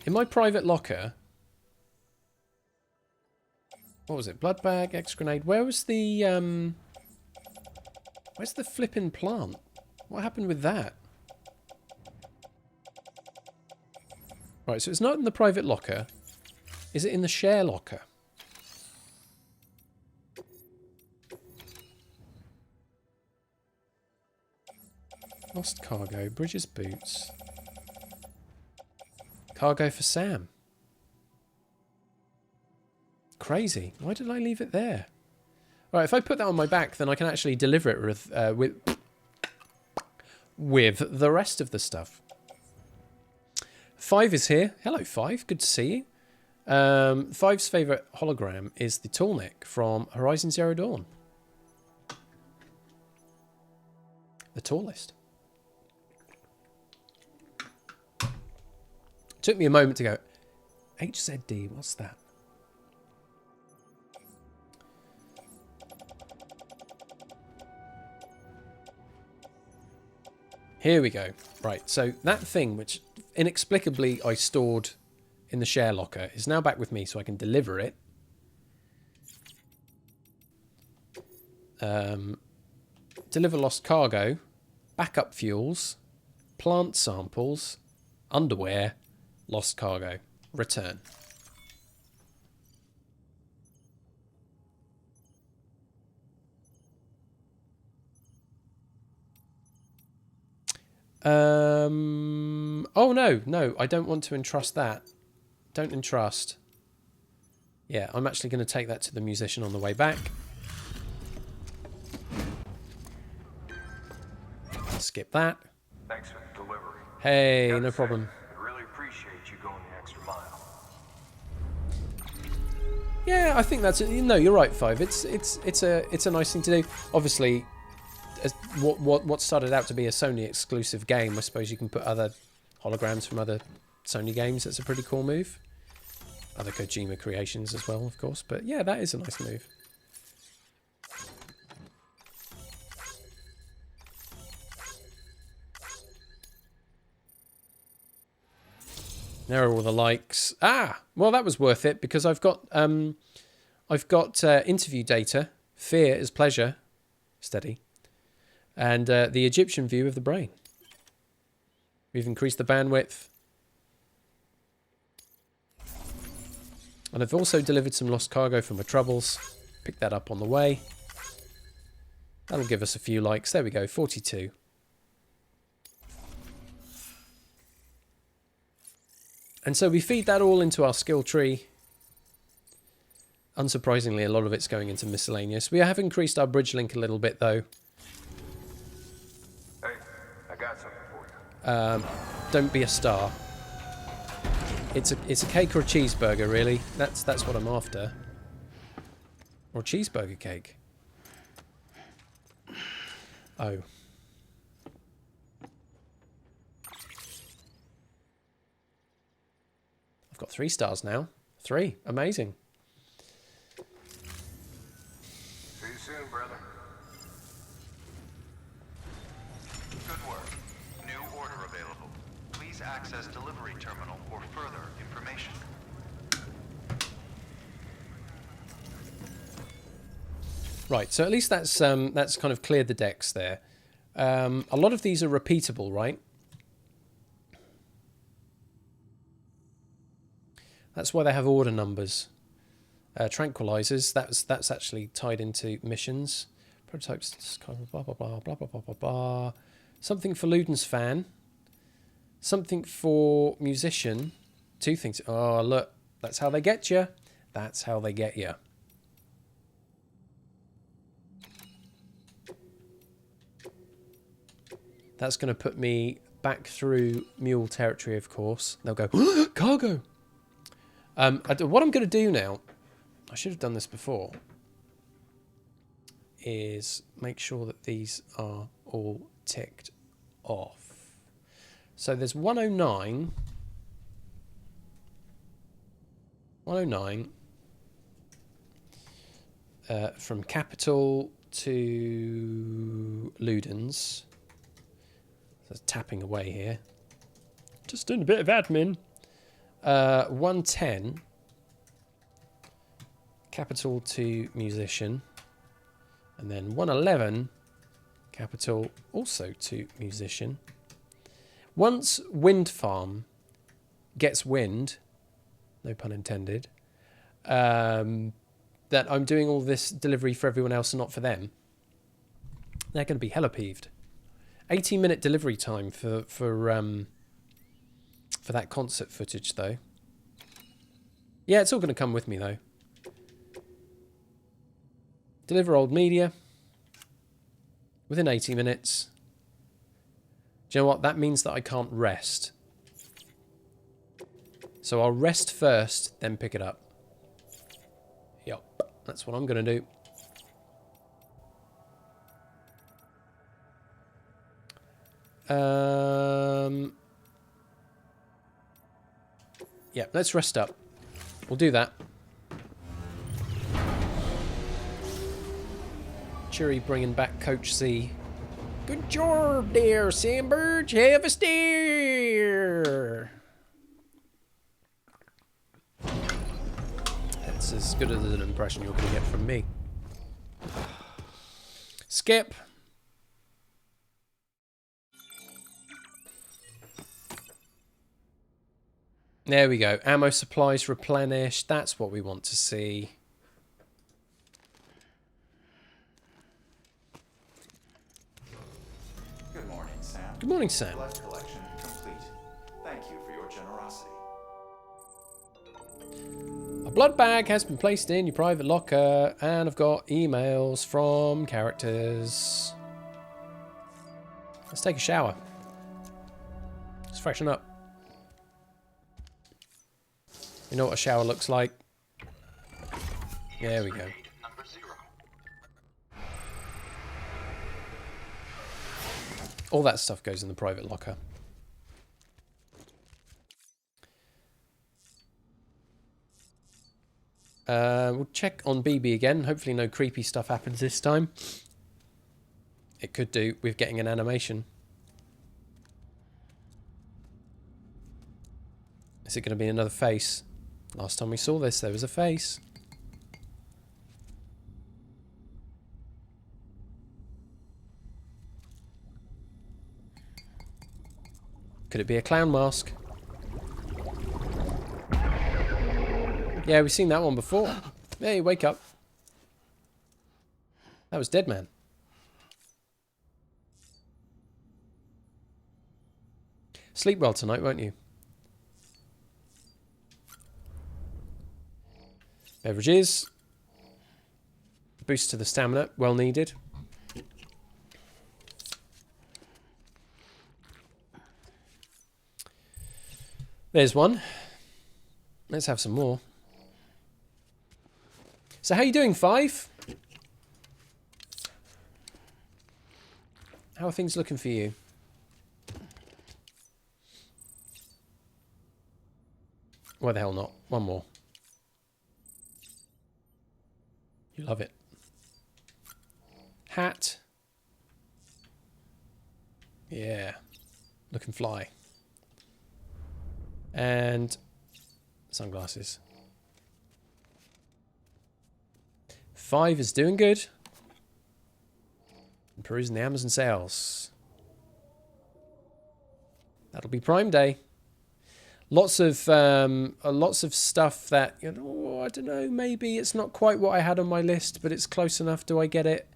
In my private locker... What was it? Blood bag, X-grenade. Where was the, where's the flipping plant? What happened with that? Right, so it's not in the private locker. Is it in the share locker? Lost cargo. Bridges boots. Cargo for Sam. Crazy. Why did I leave it there? Alright, if I put that on my back, then I can actually deliver it with the rest of the stuff. 5 is here. Hello, 5. Good to see you. 5's favourite hologram is the Tallneck from Horizon Zero Dawn. The tallest. Took me a moment to go, HZD, what's that? Here we go. Right, so that thing which inexplicably I stored in the share locker is now back with me, so I can deliver it. Deliver lost cargo, backup fuels, plant samples, underwear, lost cargo, return. Oh no, I don't want to entrust that. Don't entrust. Yeah, I'm actually going to take that to the musician on the way back. Skip that. Thanks for the delivery. Hey, Gotta no say, problem. I really appreciate you going the extra mile. Yeah, I think that's it. No, you're right, 5. It's a nice thing to do. Obviously, as what started out to be a Sony exclusive game, I suppose you can put other holograms from other Sony games. That's a pretty cool move. Other Kojima creations as well, of course. But yeah, that is a nice move. There are all the likes. Ah, well, that was worth it because I've got interview data. Fear is pleasure, steady, and the Egyptian view of the brain. We've increased the bandwidth, and I've also delivered some lost cargo for my troubles. Pick that up on the way. That'll give us a few likes. There we go, 42. And so we feed that all into our skill tree. Unsurprisingly, a lot of it's going into miscellaneous. We have increased our bridge link a little bit, though. Hey, I got something for you. Don't be a star. It's a cake or a cheeseburger, really. That's what I'm after. Or a cheeseburger cake. Oh. I've got 3 stars now. 3. Amazing. See you soon, brother. Good work. New order available. Please access delivery terminal for further information. Right, so at least that's kind of cleared the decks there. A lot of these are repeatable, right? That's why they have order numbers. Tranquilizers, that's actually tied into missions. Prototypes, blah, blah, blah, blah, blah, blah, blah, blah. Something for Ludens Fan. Something for Musician. 2 things. Oh, look, that's how they get you. That's how they get you. That's going to put me back through mule territory, of course. They'll go, cargo! What I'm going to do now, I should have done this before, is make sure that these are all ticked off. So there's 109. 109. From Capital to Ludens. So tapping away here. Just doing a bit of admin. 110. Capital to Musician. And then 111. Capital also to Musician. Once Wind Farm gets wind, no pun intended, that I'm doing all this delivery for everyone else and not for them, they're going to be hella peeved. 18-minute delivery time for that concert footage, though. Yeah, it's all going to come with me, though. Deliver old media within 80 minutes. Do you know what? That means that I can't rest. So I'll rest first, then pick it up. Yep, that's what I'm going to do. Yeah, let's rest up. We'll do that. Cheery bringing back Coach C. Good job there, Sandburge. Have a steer. That's as good as an impression you're going to get from me. Skip. There we go. Ammo supplies replenished. That's what we want to see. Good morning, Sam. Good morning, Sam. Blood collection complete. Thank you for your generosity. A blood bag has been placed in your private locker, and I've got emails from characters. Let's take a shower. Let's freshen up. You know what a shower looks like? There we go. All that stuff goes in the private locker. We'll check on BB again. Hopefully no creepy stuff happens this time. It could do with getting an animation. Is it going to be another face? Last time we saw this, there was a face. Could it be a clown mask? Yeah, we've seen that one before. Hey, wake up. That was Dead Man. Sleep well tonight, won't you? Beverages. Boost to the stamina. Well needed. There's one. Let's have some more. So how you doing, Five? How are things looking for you? Why the hell not? One more. You love it. Hat. Yeah. Looking fly. And sunglasses. 5 is doing good. I'm perusing the Amazon sales. That'll be Prime Day. Lots of stuff that, you know, I don't know, maybe it's not quite what I had on my list, but it's close enough. Do I get it?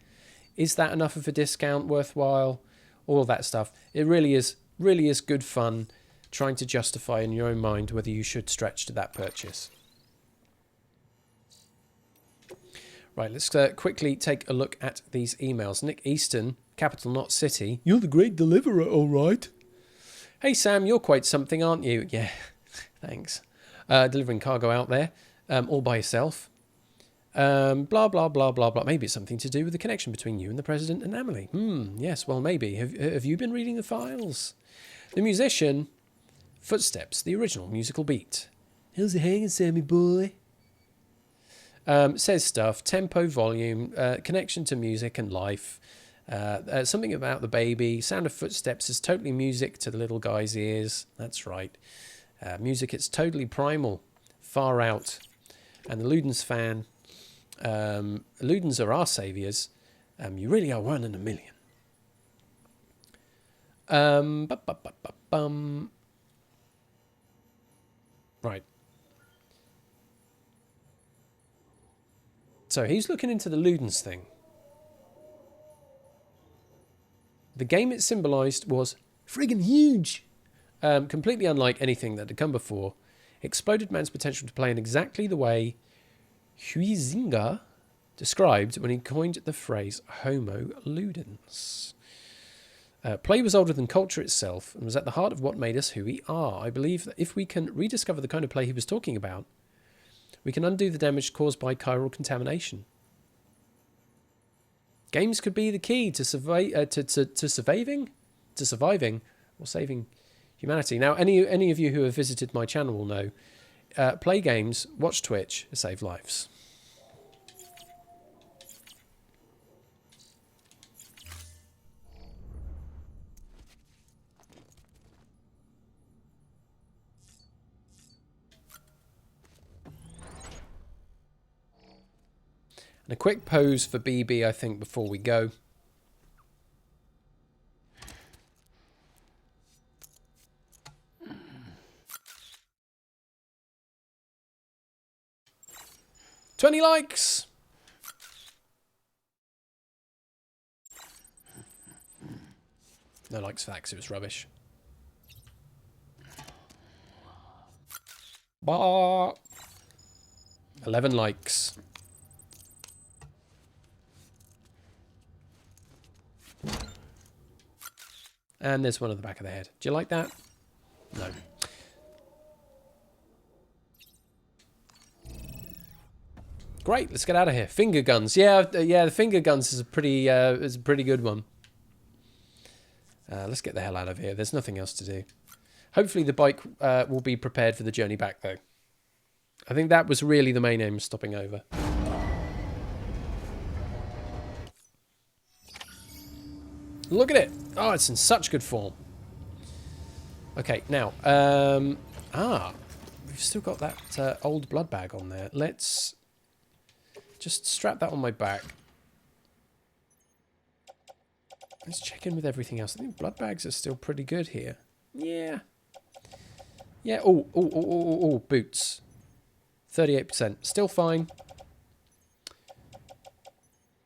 Is that enough of a discount worthwhile? All that stuff. It really is good fun trying to justify in your own mind whether you should stretch to that purchase. Right, let's quickly take a look at these emails. Nick Easton, capital not city. You're the great deliverer, all right. Hey, Sam, you're quite something, aren't you? Yeah, thanks. Delivering cargo out there, all by yourself. Blah, blah, blah, blah, blah. Maybe it's something to do with the connection between you and the president and Emily. Yes, well, maybe. Have you been reading the files? The musician, Footsteps, the original musical beat. How's it hanging, Sammy boy? Says stuff, tempo, volume, connection to music and life. Something about the baby. Sound of footsteps is totally music to the little guy's ears. That's right. Music, it's totally primal. Far out. And the Ludens fan. Ludens are our saviours. You really are one in a million. Right. So he's looking into the Ludens thing. The game it symbolised was friggin' huge. Completely unlike anything that had come before. Exploded man's potential to play in exactly the way Huizinga described when he coined the phrase Homo Ludens. Play was older than culture itself and was at the heart of what made us who we are. I believe that if we can rediscover the kind of play he was talking about, we can undo the damage caused by chiral contamination. Games could be the key to surviving or saving humanity. Now, any of you who have visited my channel will know, play games, watch Twitch, save lives. And a quick pose for BB, I think, before we go. "20 likes!" No likes for that because it was rubbish. Bah! 11 likes. And there's one at the back of the head. Do you like that? No. Great, let's get out of here. Finger guns. Yeah, the finger guns is a pretty good one. Let's get the hell out of here. There's nothing else to do. Hopefully the bike will be prepared for the journey back, though. I think that was really the main aim of stopping over. Look at it. Oh, it's in such good form. Okay, now, we've still got that old blood bag on there. Let's just strap that on my back. Let's check in with everything else. I think blood bags are still pretty good here. Yeah. Yeah, oh, boots. 38%. Still fine.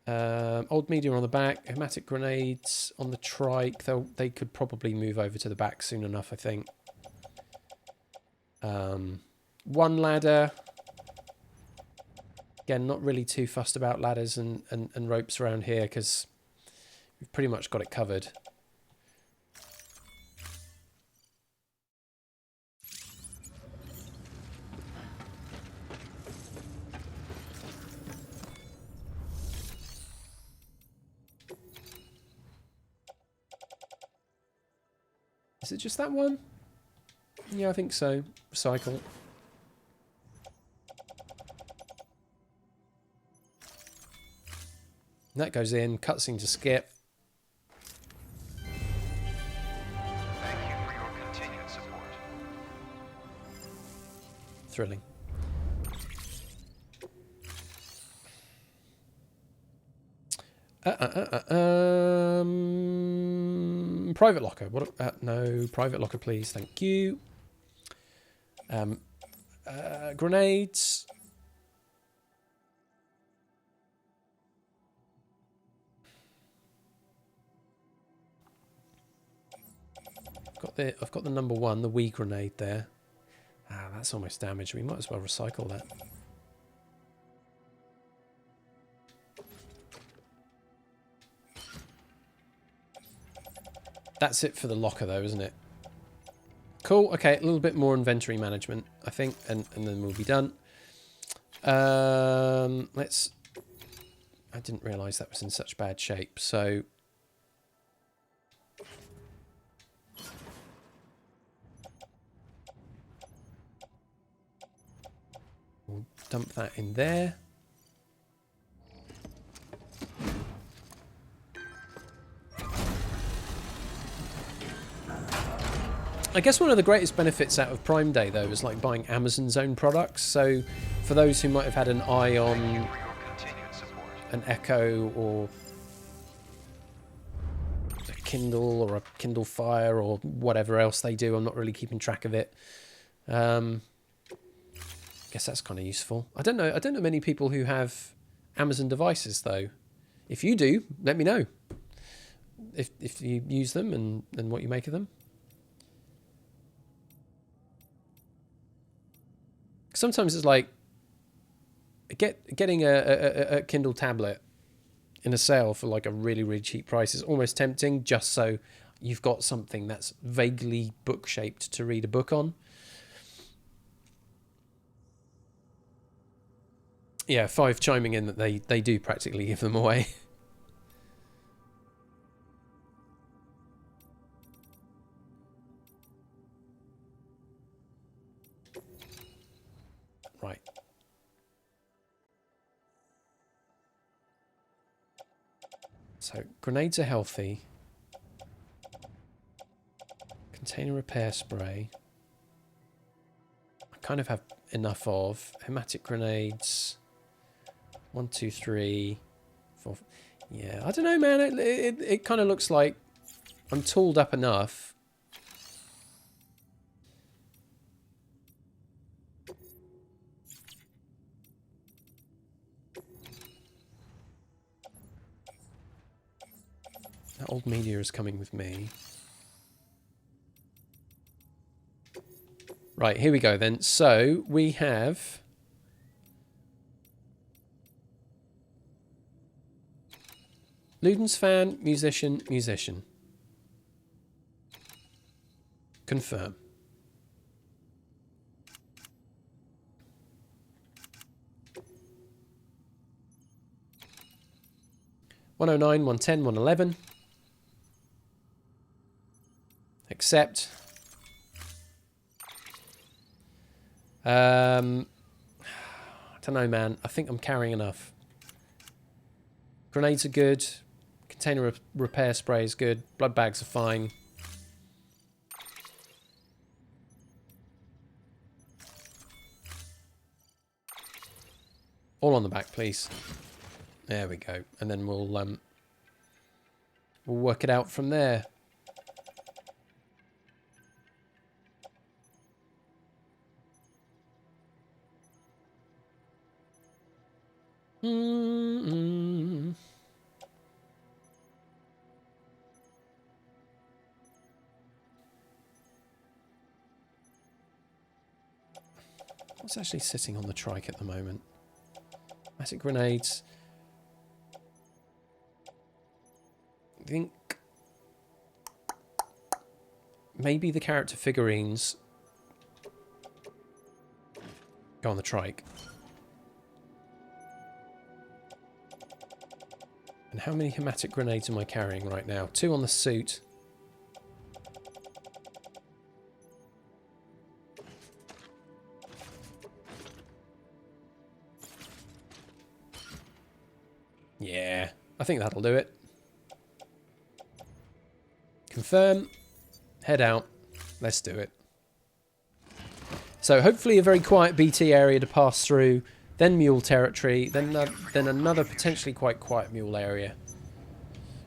Old medium on the back. Hematic grenades on the trike. They could probably move over to the back soon enough, I think. One ladder. Again, not really too fussed about ladders and ropes around here because we've pretty much got it covered. Is it just that one? Yeah, I think so. Recycle. That goes in. Cutscene to skip. Thank you for your continued support. Thrilling. Private locker. What? No, private locker, please. Thank you. Grenades. I've got the number one, the Wii grenade there. Ah, that's almost damaged. We might as well recycle that. That's it for the locker, though, isn't it? Cool. Okay, a little bit more inventory management, I think, and then we'll be done. Let's... I didn't realise that was in such bad shape, so... We'll dump that in there. I guess one of the greatest benefits out of Prime Day, though, is like buying Amazon's own products. So for those who might have had an eye on an Echo or a Kindle or a Kindle Fire or whatever else they do, I'm not really keeping track of it. Guess that's kind of useful. I don't know many people who have Amazon devices, though. If you do, let me know. If you use them and what you make of them. Sometimes it's like getting a Kindle tablet in a sale for like a really, really cheap price is almost tempting, just so you've got something that's vaguely book-shaped to read a book on. Yeah, 5 chiming in that they do practically give them away. Right. So, grenades are healthy. Container repair spray. I kind of have enough of. Hematic grenades. 1, 2, 3, 4. Yeah, I don't know, man. It kind of looks like I'm tooled up enough. That old media is coming with me. Right, here we go then. So we have Ludens Fan, musician. Confirm. $109, $110, $111. Accept. I don't know, man. I think I'm carrying enough. Grenades are good. Container repair spray is good. Blood bags are fine. All on the back, please. There we go. And then we'll work it out from there. What's actually sitting on the trike at the moment? Massive grenades. I think maybe the character figurines go on the trike. And how many hematic grenades am I carrying right now? 2 on the suit. Yeah, I think that'll do it. Confirm. Head out. Let's do it. So hopefully a very quiet BT area to pass through. Then mule territory, then another potentially quite quiet mule area.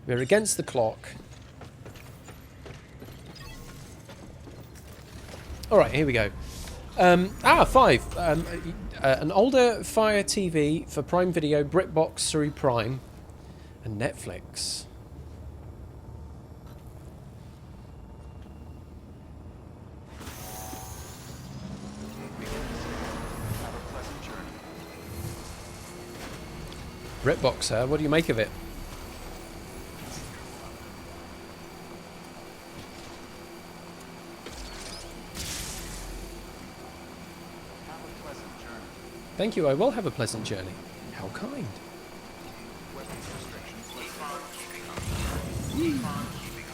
We're against the clock. Alright, here we go. 5. An older Fire TV for Prime Video, BritBox through Prime, and Netflix. BritBox, what do you make of it? Thank you, I will have a pleasant journey. How kind.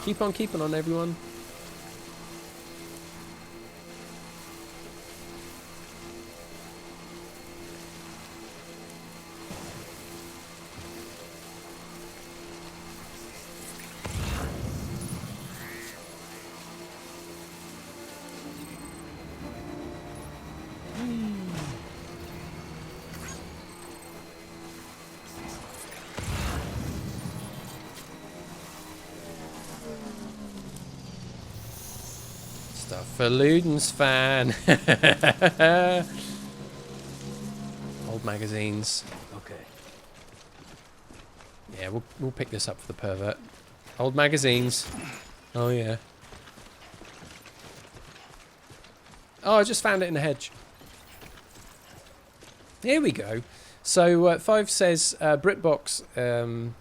Keep on keeping on, everyone. Stuff for Ludens Fan. Old magazines. Okay. Yeah, we'll pick this up for the pervert. Old magazines. Oh, yeah. Oh, I just found it in a hedge. Here we go. So, Five says, BritBox,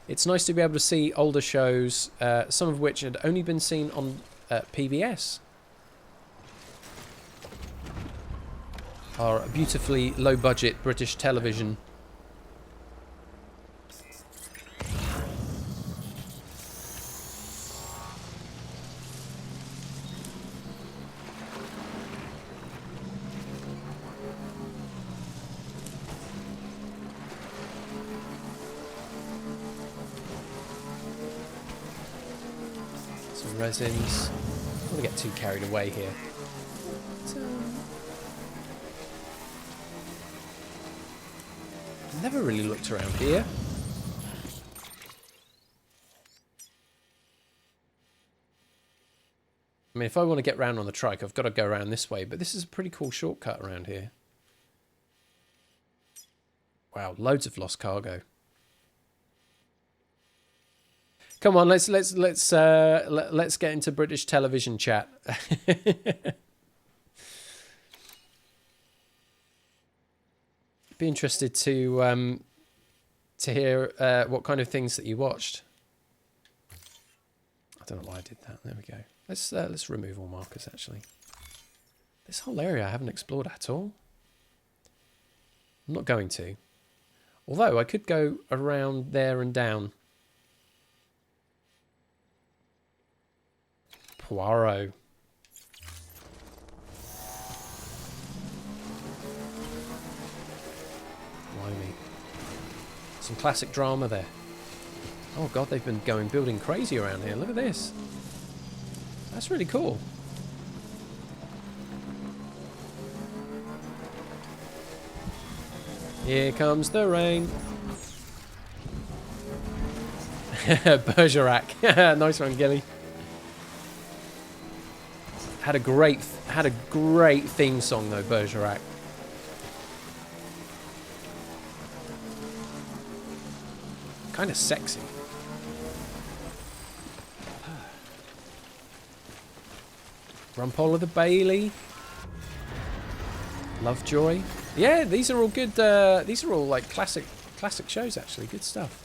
it's nice to be able to see older shows, some of which had only been seen on PBS. Our beautifully low-budget British television. Some resins. I don't want to get too carried away here. Never really looked around here. I mean, if I want to get round on the trike, I've got to go around this way, but this is a pretty cool shortcut around here. Wow, loads of lost cargo. Come on, let's get into British television chat. Be interested to hear what kind of things that you watched. I don't know why I did that. There we go. Let's remove all markers. Actually, this whole area I haven't explored at all. I'm not going to. Although I could go around there and down. Poirot. Blimey. Some classic drama there. Oh god, they've been building crazy around here. Look at this. That's really cool. Here comes the rain. Bergerac. Nice one, Gilly. Had a great theme song though, Bergerac. Kind of sexy. Rumpole of the Bailey. Lovejoy. Yeah, these are all good. These are all like classic shows. Actually, good stuff.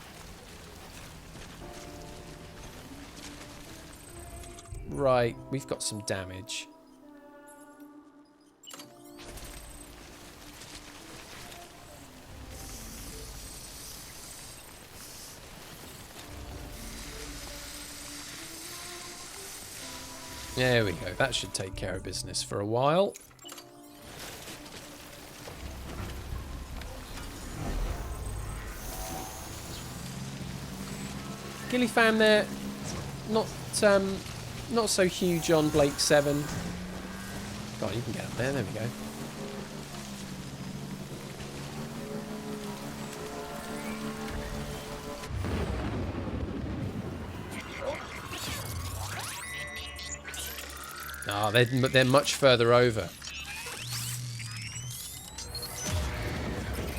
Right, we've got some damage. There we go. That should take care of business for a while. Gilly fan there. Not so huge on Blake 7. God, you can get up there. There we go. Ah, they're much further over.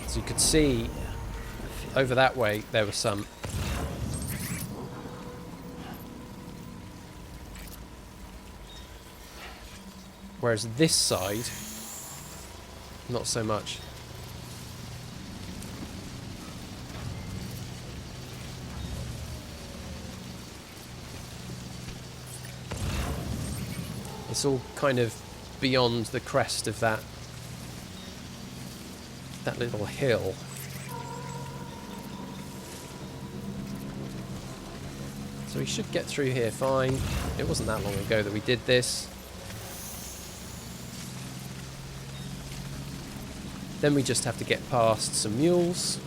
So you could see over that way there was some. Whereas this side, not so much. It's all kind of beyond the crest of that little hill. So we should get through here fine. It wasn't that long ago that we did this. Then we just have to get past some mules.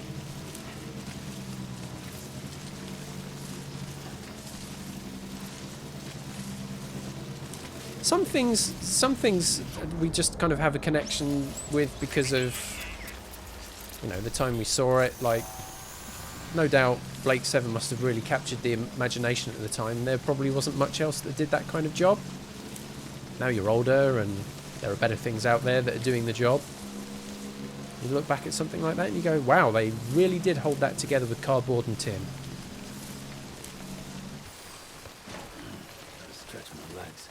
Some things we just kind of have a connection with because of, you know, the time we saw it. Like, no doubt Blake 7 must have really captured the imagination at the time. There probably wasn't much else that did that kind of job. Now you're older and there are better things out there that are doing the job. You look back at something like that and you go, wow, they really did hold that together with cardboard and tin. Stretch my legs.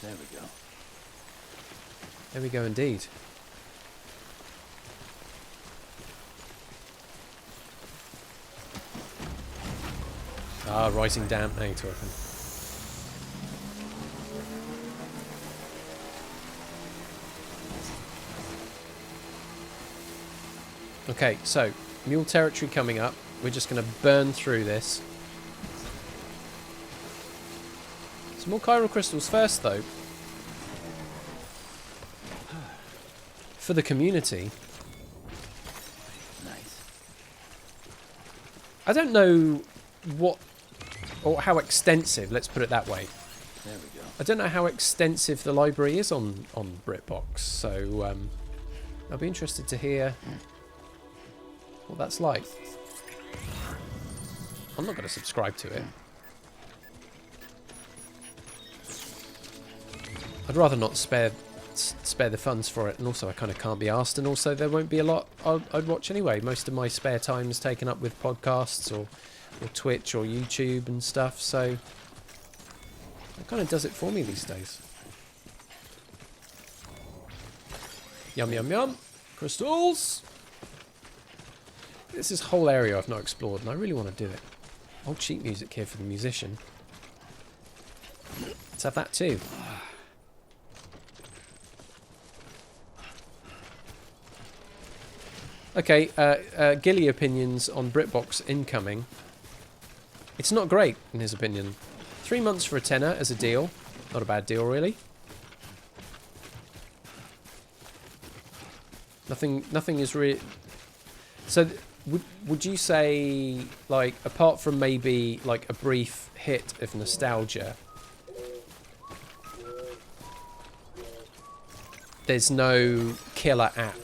There we go. There we go indeed. Ah, rising damp. Now you're talking. Okay, so mule territory coming up. We're just going to burn through this. Some more chiral crystals first, though. For the community. Nice. I don't know what or how extensive, let's put it that way. There we go. I don't know how extensive the library is on BritBox, so I'll be interested to hear what that's like. I'm not going to subscribe to it. I'd rather not spare the funds for it, and also I kind of can't be asked, and also there won't be a lot I'd watch anyway. Most of my spare time is taken up with podcasts or Twitch or YouTube and stuff, so it kind of does it for me these days. Yum yum yum. Crystals! This is a whole area I've not explored, and I really want to do it. Old sheet music here for the musician. Let's have that too. Okay, Gilly opinions on BritBox incoming. It's not great, in his opinion. 3 months for a tenner as a deal. Not a bad deal, really. Nothing is really... So, would you say, like, apart from maybe, like, a brief hit of nostalgia, there's no killer app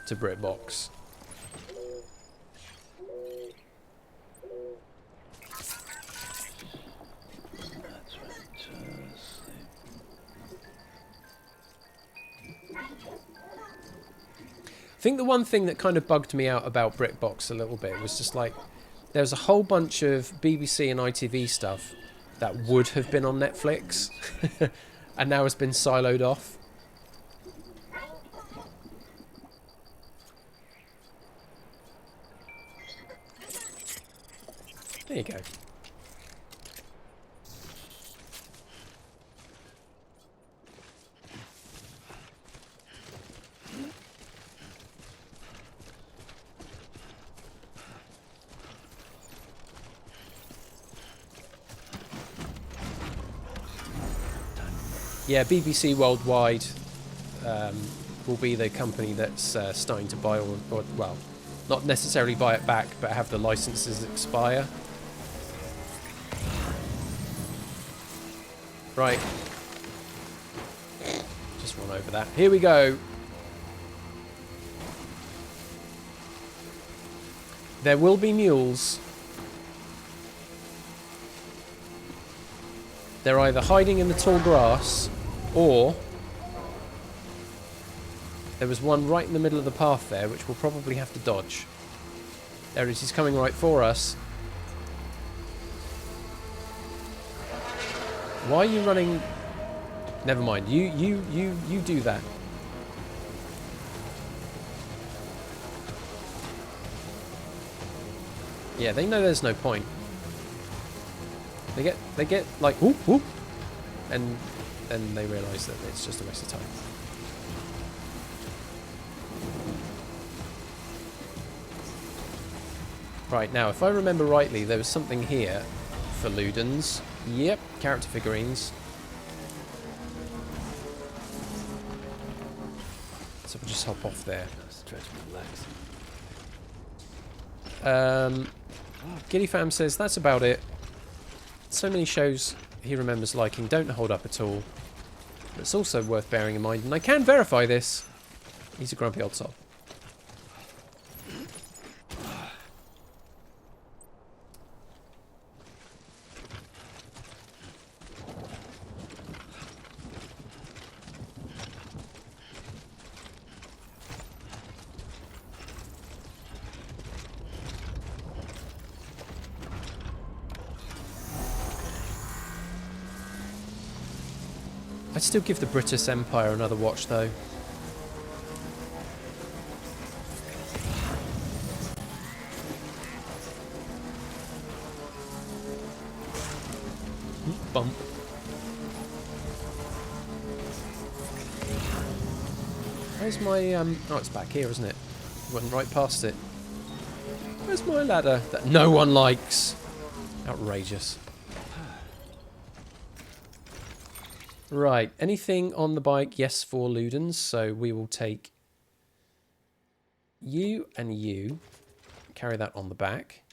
to BritBox? That's right. Just sleep. I think the one thing that kind of bugged me out about BritBox a little bit was just like, there's a whole bunch of BBC and ITV stuff that would have been on Netflix and now has been siloed off. There you go. Yeah, BBC Worldwide will be the company that's starting to buy, or well, not necessarily buy it back, but have the licenses expire. Right. Just run over that. Here we go. There will be mules. They're either hiding in the tall grass, or there was one right in the middle of the path there, which we'll probably have to dodge. There it is. He's coming right for us. Why are you running? Never mind. You do that. Yeah, they know there's no point. They get like whoop whoop, and then they realise that it's just a waste of time. Right, now if I remember rightly, there was something here for Ludens. Yep, character figurines. So we'll just hop off there. Stretch my legs. Giddy Fam says that's about it. So many shows he remembers liking don't hold up at all. But it's also worth bearing in mind, and I can verify this. He's a grumpy old soul. I'd still give the British Empire another watch, though. Bump. Where's my oh, it's back here, isn't it? Went right past it. Where's my ladder that no one likes? Outrageous. Right, anything on the bike? Yes, for Ludens. So we will take you and you. Carry that on the back.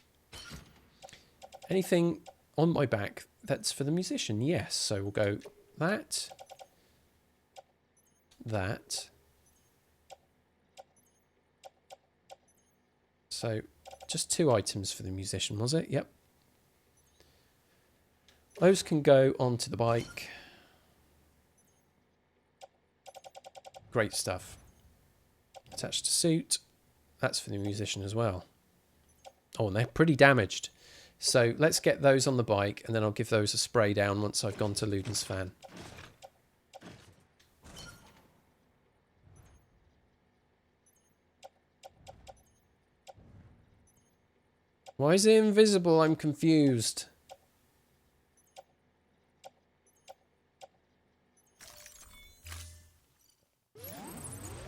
Anything on my back that's for the musician? Yes. So we'll go that. That. So just 2 items for the musician, was it? Yep. Those can go onto the bike. Great stuff. Attached to suit. That's for the musician as well. Oh, and they're pretty damaged. So let's get those on the bike, and then I'll give those a spray down once I've gone to Ludens Fan. Why is it invisible? I'm confused.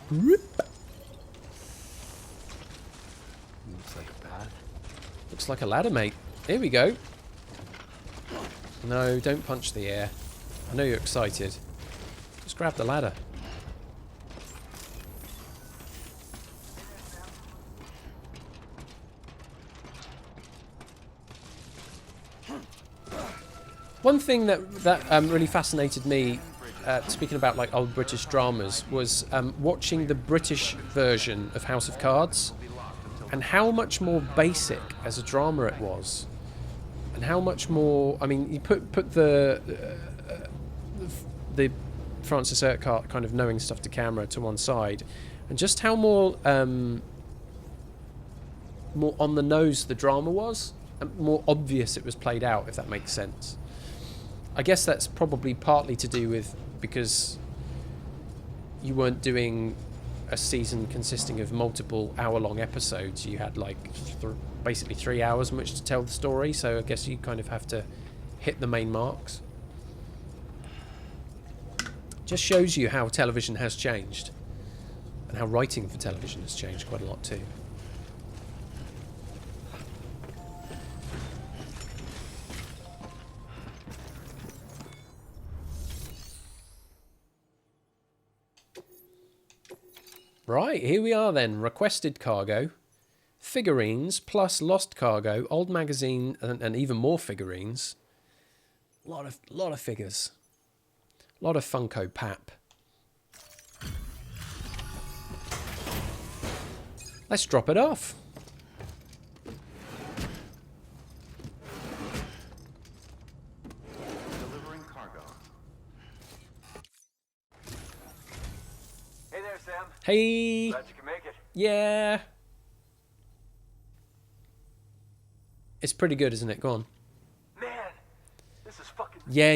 Looks like a path. Looks like a ladder, mate. Here we go. No, don't punch the air. I know you're excited. Just grab the ladder. One thing that really fascinated me, speaking about like old British dramas, was watching the British version of House of Cards, and how much more basic as a drama it was, and how much more. I mean, you put the Francis Urquhart kind of knowing stuff to camera to one side, and just how more on the nose the drama was, and more obvious it was played out, if that makes sense. I guess that's probably partly to do with because you weren't doing a season consisting of multiple hour-long episodes. You had like basically 3 hours in which to tell the story, so I guess you kind of have to hit the main marks. Just shows you how television has changed, and how writing for television has changed quite a lot too. Right, here we are then. Requested cargo, figurines plus lost cargo, old magazine, and even more figurines. Lot of figures. A lot of Funko Pap. Let's drop it off. Delivering cargo. Hey there, Sam. Hey. Glad you can make it. Yeah. It's pretty good, isn't it? Go on. Man, this is fucking... Yeah.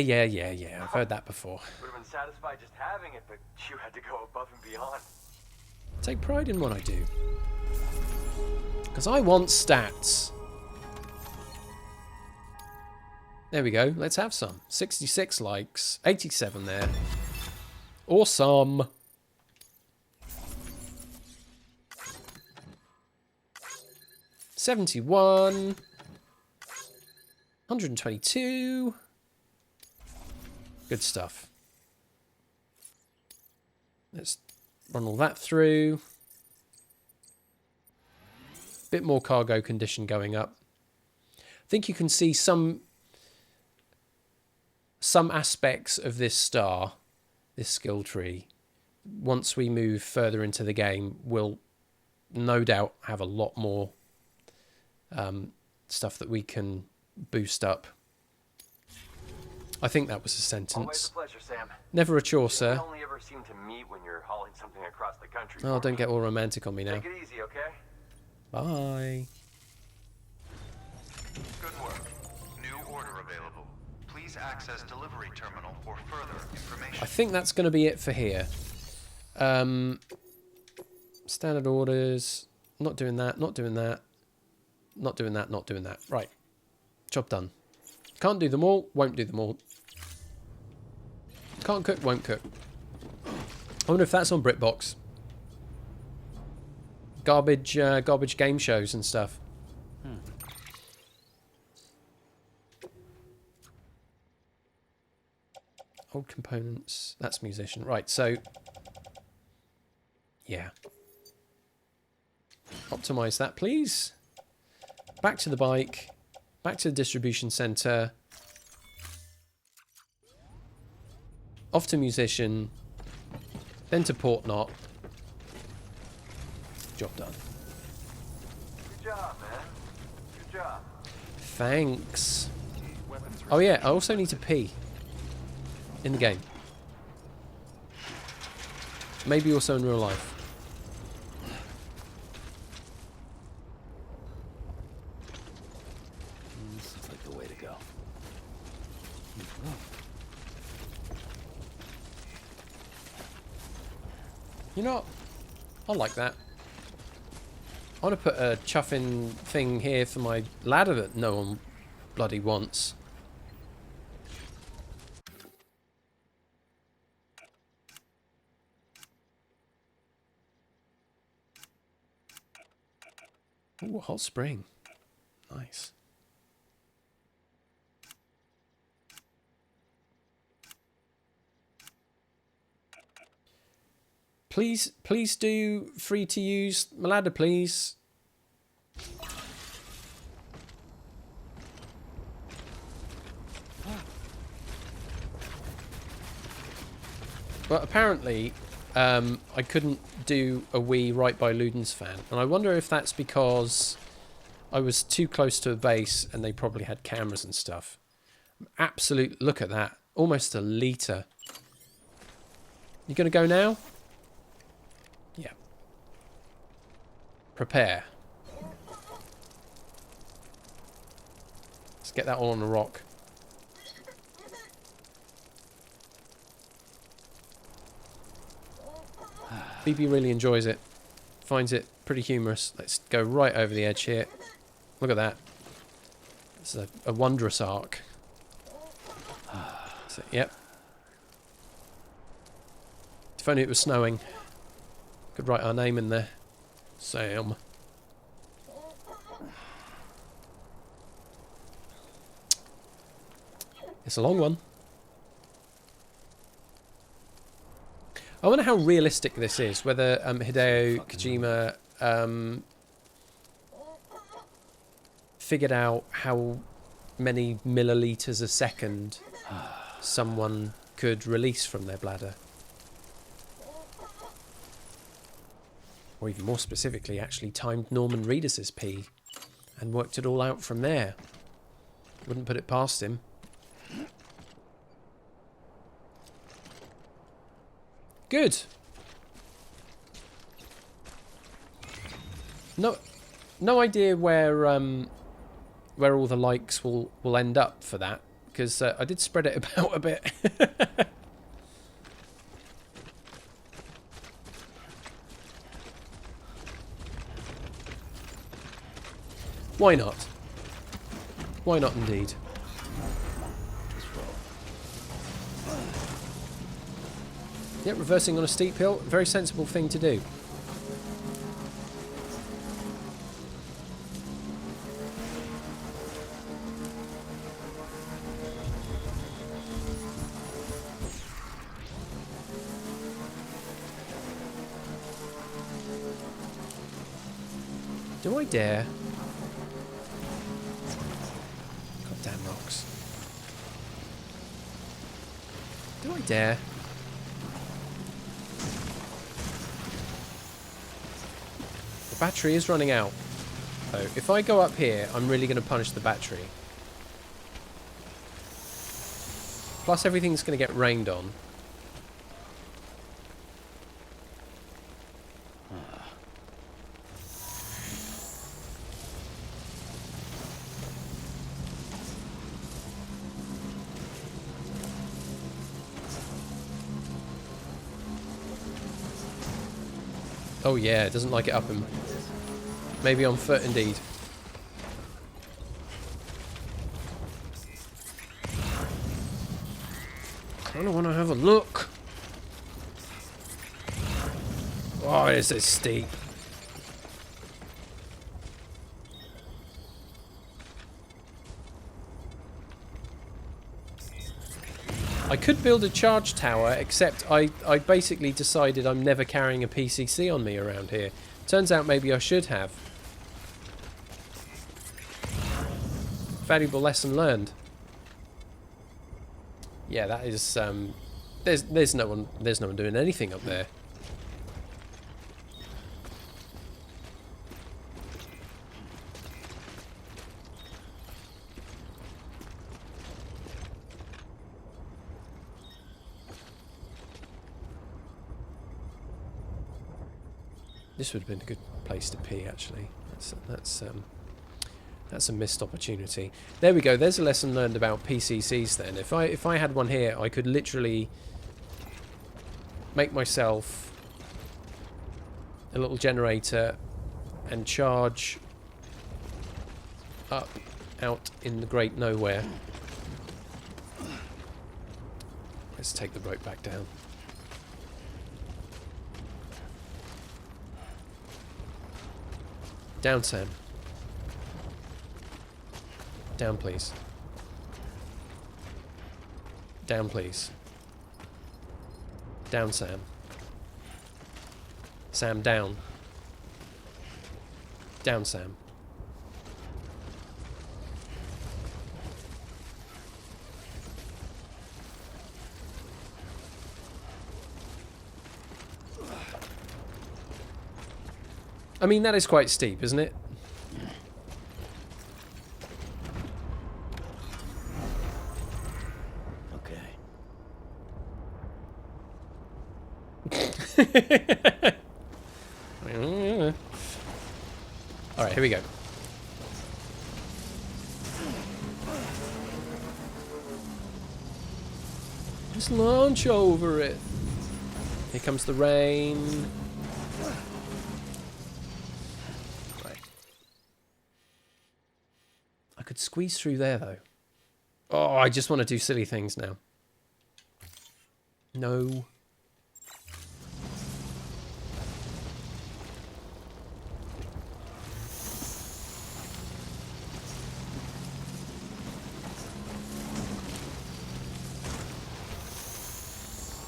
I've heard that before. Would have been satisfied just having it, but you had to go above and beyond. Take pride in what I do. Because I want stats. There we go. Let's have some. 66 likes. 87 there. Awesome. $71. $122. Good stuff. Let's run all that through. Bit more cargo condition going up. I think you can see some aspects of this star, this skill tree. Once we move further into the game, we'll no doubt have a lot more stuff that we can boost up. I think that was a sentence. Always a pleasure, Sam. Never a chore, We sir. only ever seem to meet when you're hauling something across the country. Oh, for don't me. get all romantic on me now. Take it easy, okay? Bye. Good work. New order available. Please access delivery terminal for further information. I think that's going to be it for here. Standard orders. Not doing that. Not doing that. Not doing that. Not doing that. Right. Job done. Can't do them all. Won't do them all. Can't cook. Won't cook. I wonder if that's on BritBox. Garbage game shows and stuff. Old components. That's musician. Right, so... yeah. Optimize that, please. Back to the bike. Back to the distribution centre. Off to musician. Then to port knot. Job done. Good job, man. Good job. Thanks. Oh yeah, I also need to pee. In the game. Maybe also in real life. This looks like the way to go. You know what? I like that. I want to put a chuffing thing here for my ladder that no one bloody wants. Ooh, a hot spring. Nice. Please do free to use my ladder, please. Well, apparently, I couldn't do a wee right by Ludens Fan, and I wonder if that's because I was too close to a base and they probably had cameras and stuff. Absolute, look at that, almost a litre. You gonna go now? Yeah. Prepare. Let's get that all on the rock. BB really enjoys it. Finds it pretty humorous. Let's go right over the edge here. Look at that. This is a wondrous arc. So, yep. If only it was snowing. Could write our name in there. Sam. It's a long one. I wonder how realistic this is. Whether Hideo Kojima figured out how many milliliters a second someone could release from their bladder. Or even more specifically, actually timed Norman Reedus's pee and worked it all out from there. Wouldn't put it past him. Good. No idea where all the likes will end up for that, because I did spread it about a bit. Why not? Why not indeed? Yep, reversing on a steep hill, very sensible thing to do. Do I dare? Goddamn rocks. Do I dare? The battery is running out. So if I go up here, I'm really going to punish the battery. Plus everything's going to get rained on. Oh yeah, it doesn't like it up him. Maybe on foot indeed. Kinda wanna have a look. Oh, this is steep. I could build a charge tower, except I basically decided I'm never carrying a PCC on me around here. Turns out maybe I should have. Valuable lesson learned. Yeah, that is there's no one doing anything up there. This would have been a good place to pee, actually. That's a missed opportunity. There we go. There's a lesson learned about PCCs. Then, if I had one here, I could literally make myself a little generator and charge up out in the great nowhere. Let's take the rope back down. Down, Sam. Down, please. Down, please. Down, Sam. Sam, down. Down, Sam. I mean, that is quite steep, isn't it? Okay. Alright, here we go. Just launch over it. Here comes the rain. I could squeeze through there, though. Oh, I just want to do silly things now. No.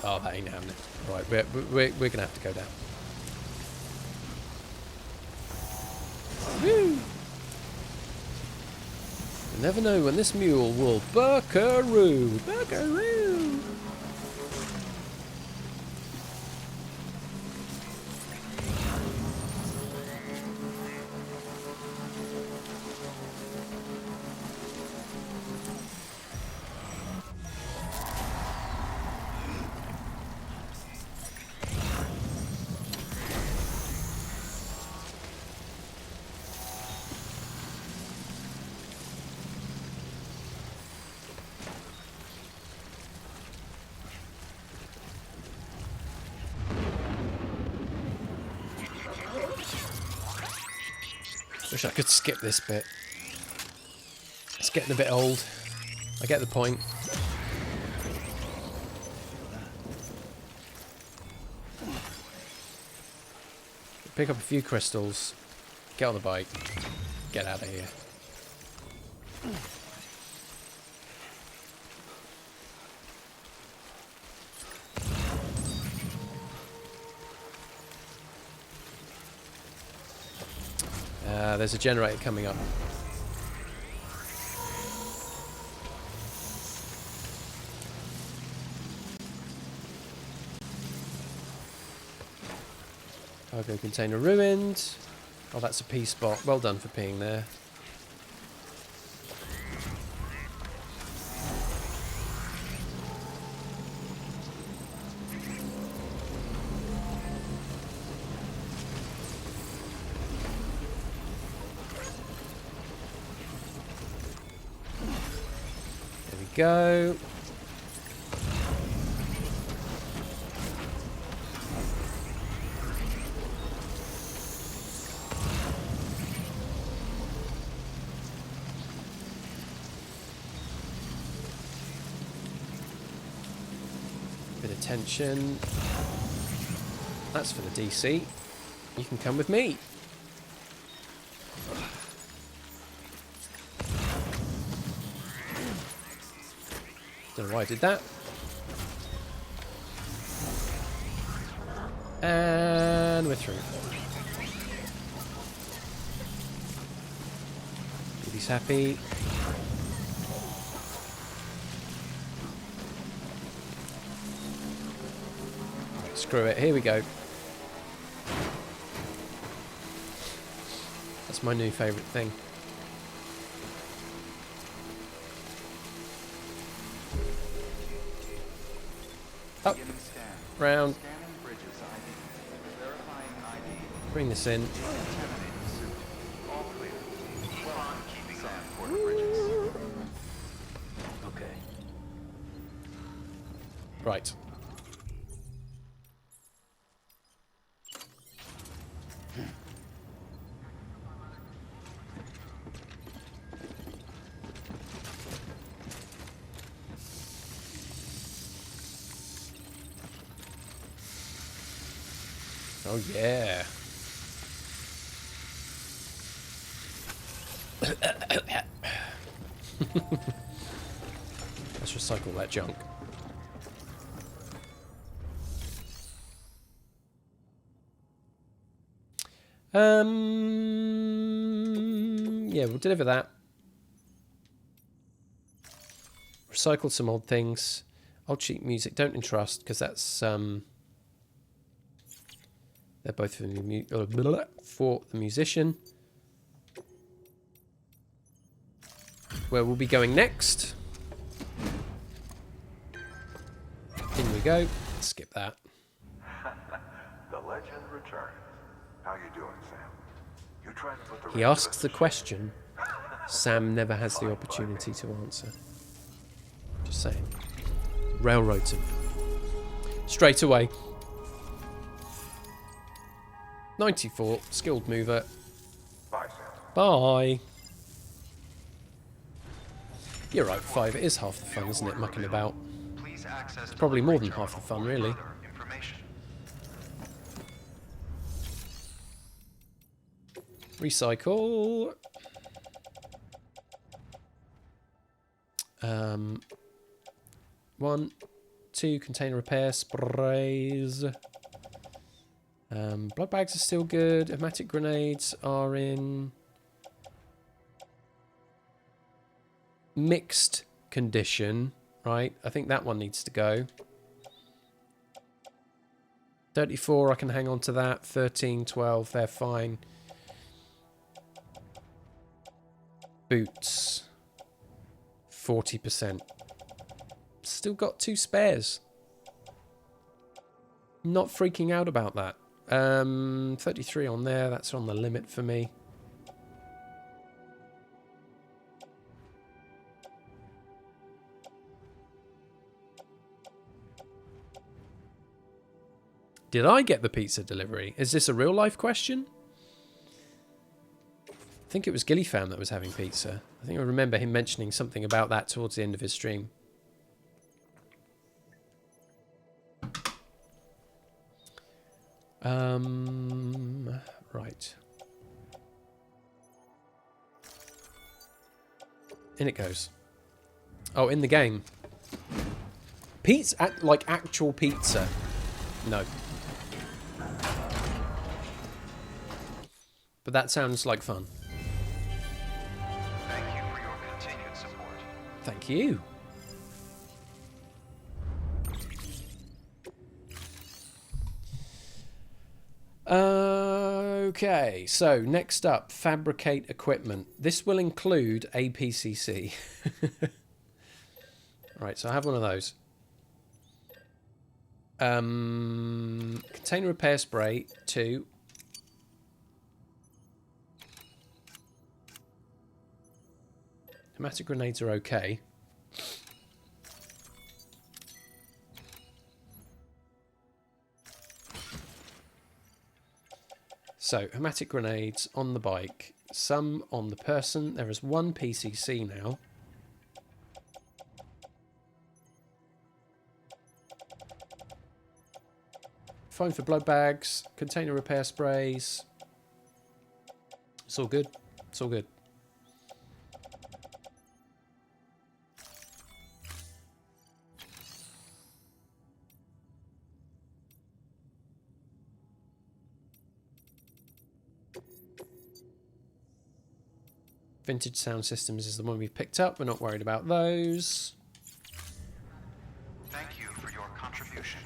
Oh, that ain't happening. Right, we're gonna have to go down. Woo! You never know when this mule will buckaroo. Buckaroo! Wish I could skip this bit. It's getting a bit old. I get the point. Pick up a few crystals. Get on the bike. Get out of here. There's a generator coming up. Cargo container ruined. Oh, that's a pee spot. Well done for peeing there. Go. Attention. That's for the DC. You can come with me. Don't know why I did that. And we're through. He's happy. Right, screw it. Here we go. That's my new favourite thing. Up, round. Bring this in. Okay. Right. Oh yeah. Let's recycle that junk. Yeah, we'll deliver that. Recycle some old things. Old sheet music. Don't entrust because that's they're both for the musician. Where we'll be going next. In we go. Skip that. The legend returns. How you doing, Sam? You trying to put the He asks the question Sam never has the opportunity to answer. Just saying. Railroads him. Straight away. 94, skilled mover. Bye, Sam. Bye. You're right, 5. It is half the fun, isn't it, mucking about? Please access Probably more than delivery half the fun, terminal really. for further information. Recycle. 1, 2 container repair sprays. Blood bags are still good. Hematic grenades are in mixed condition, right? I think that one needs to go. 34, I can hang on to that. 13, 12, they're fine. Boots. 40%. Still got 2 spares. Not freaking out about that. 33 on there. That's on the limit for me. Did I get the pizza delivery? Is this a real life question? I think it was Gilly Fan that was having pizza. I think I remember him mentioning something about that towards the end of his stream. Right. In it goes. Oh, in the game. Pizza, like actual pizza. No. But that sounds like fun. Thank you for your continued support. Thank you. Okay, so next up, fabricate equipment. This will include a PCC. Right, so I have one of those. Container repair spray, 2. Hematic grenades are okay. So, hematic grenades on the bike, some on the person. There is 1 PCC now. Fine for blood bags. Container repair sprays. It's all good. It's all good. Vintage sound systems is the one we've picked up. We're not worried about those. Thank you for your contribution.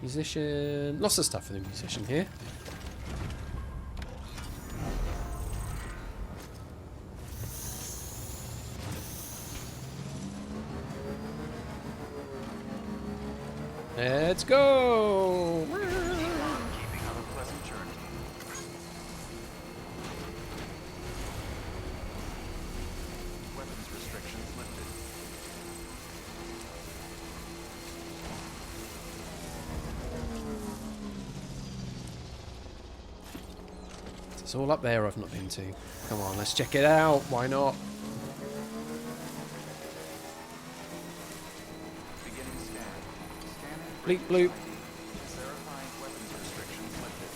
Musician. Lots of stuff for the musician here. Let's go! Keeping on a pleasant journey. Weapons restrictions lifted. It's all up there I've not been to. Come on, let's check it out. Why not? Beginning scan. Scanning. Bleep bloop. Verifying weapons restrictions lifted.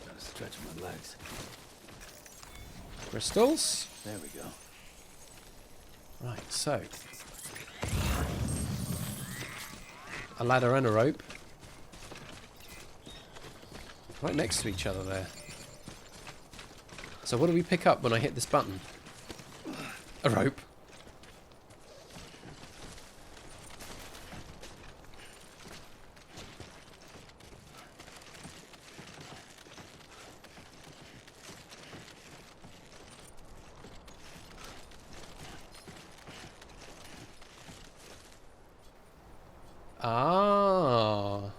Gotta stretch my legs. Crystals. There we go. Right, so. A ladder and a rope. Right next to each other there. So what do we pick up when I hit this button? A rope. Ah.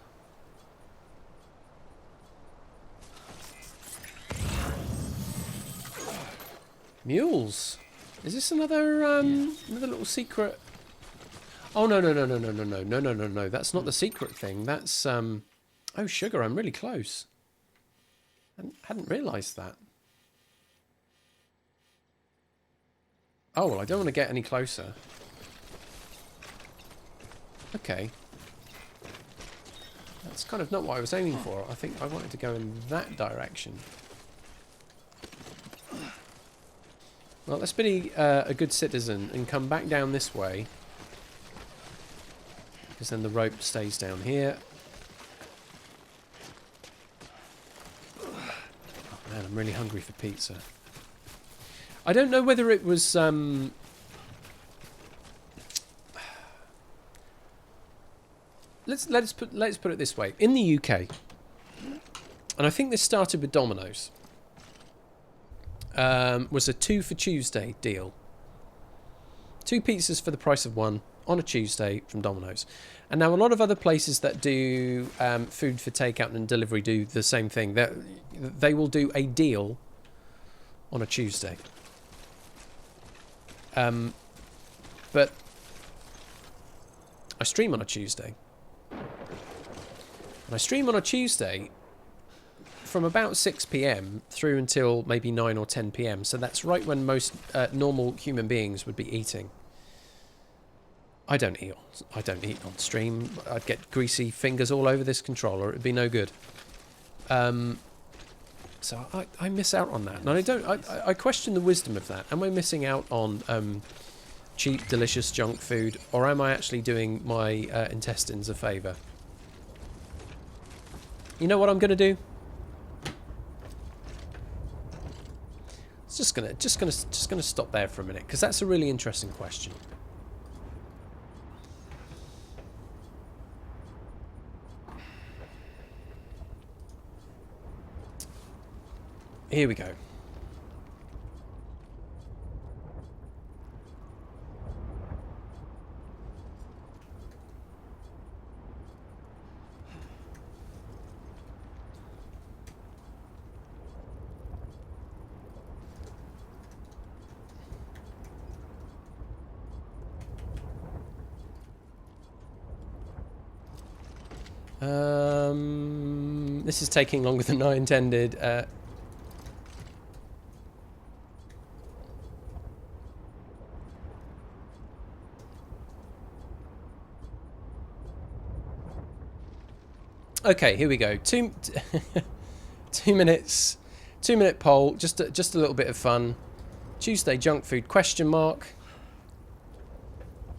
Mules. Is this another another little secret? Oh no. That's not the secret thing. That's oh sugar, I'm really close. I hadn't realised that. Oh well, I don't want to get any closer. Okay. That's kind of not what I was aiming for. I think I wanted to go in that direction. Well, let's be a good citizen and come back down this way. Because then the rope stays down here. Oh man, I'm really hungry for pizza. I don't know whether it was... Let's put it this way. In the UK, and I think this started with Domino's, was a 2 for Tuesday deal. 2 pizzas for the price of 1 on a Tuesday from Domino's. And now a lot of other places that do food for takeout and delivery do the same thing. They will do a deal on a Tuesday. But I stream on a Tuesday. And I stream on a Tuesday from about 6 p.m. through until maybe 9 or 10 p.m. So that's right when most normal human beings would be eating. I don't eat on stream. I'd get greasy fingers all over this controller. It'd be no good. So I miss out on that. And I question the wisdom of that. Am I missing out on cheap, delicious junk food, or am I actually doing my intestines a favour? You know what I'm gonna do? It's just gonna stop there for a minute, because that's a really interesting question. Here we go. This is taking longer than I intended. Okay, here we go. 2 minutes. 2-minute poll. Just a little bit of fun. Tuesday junk food ?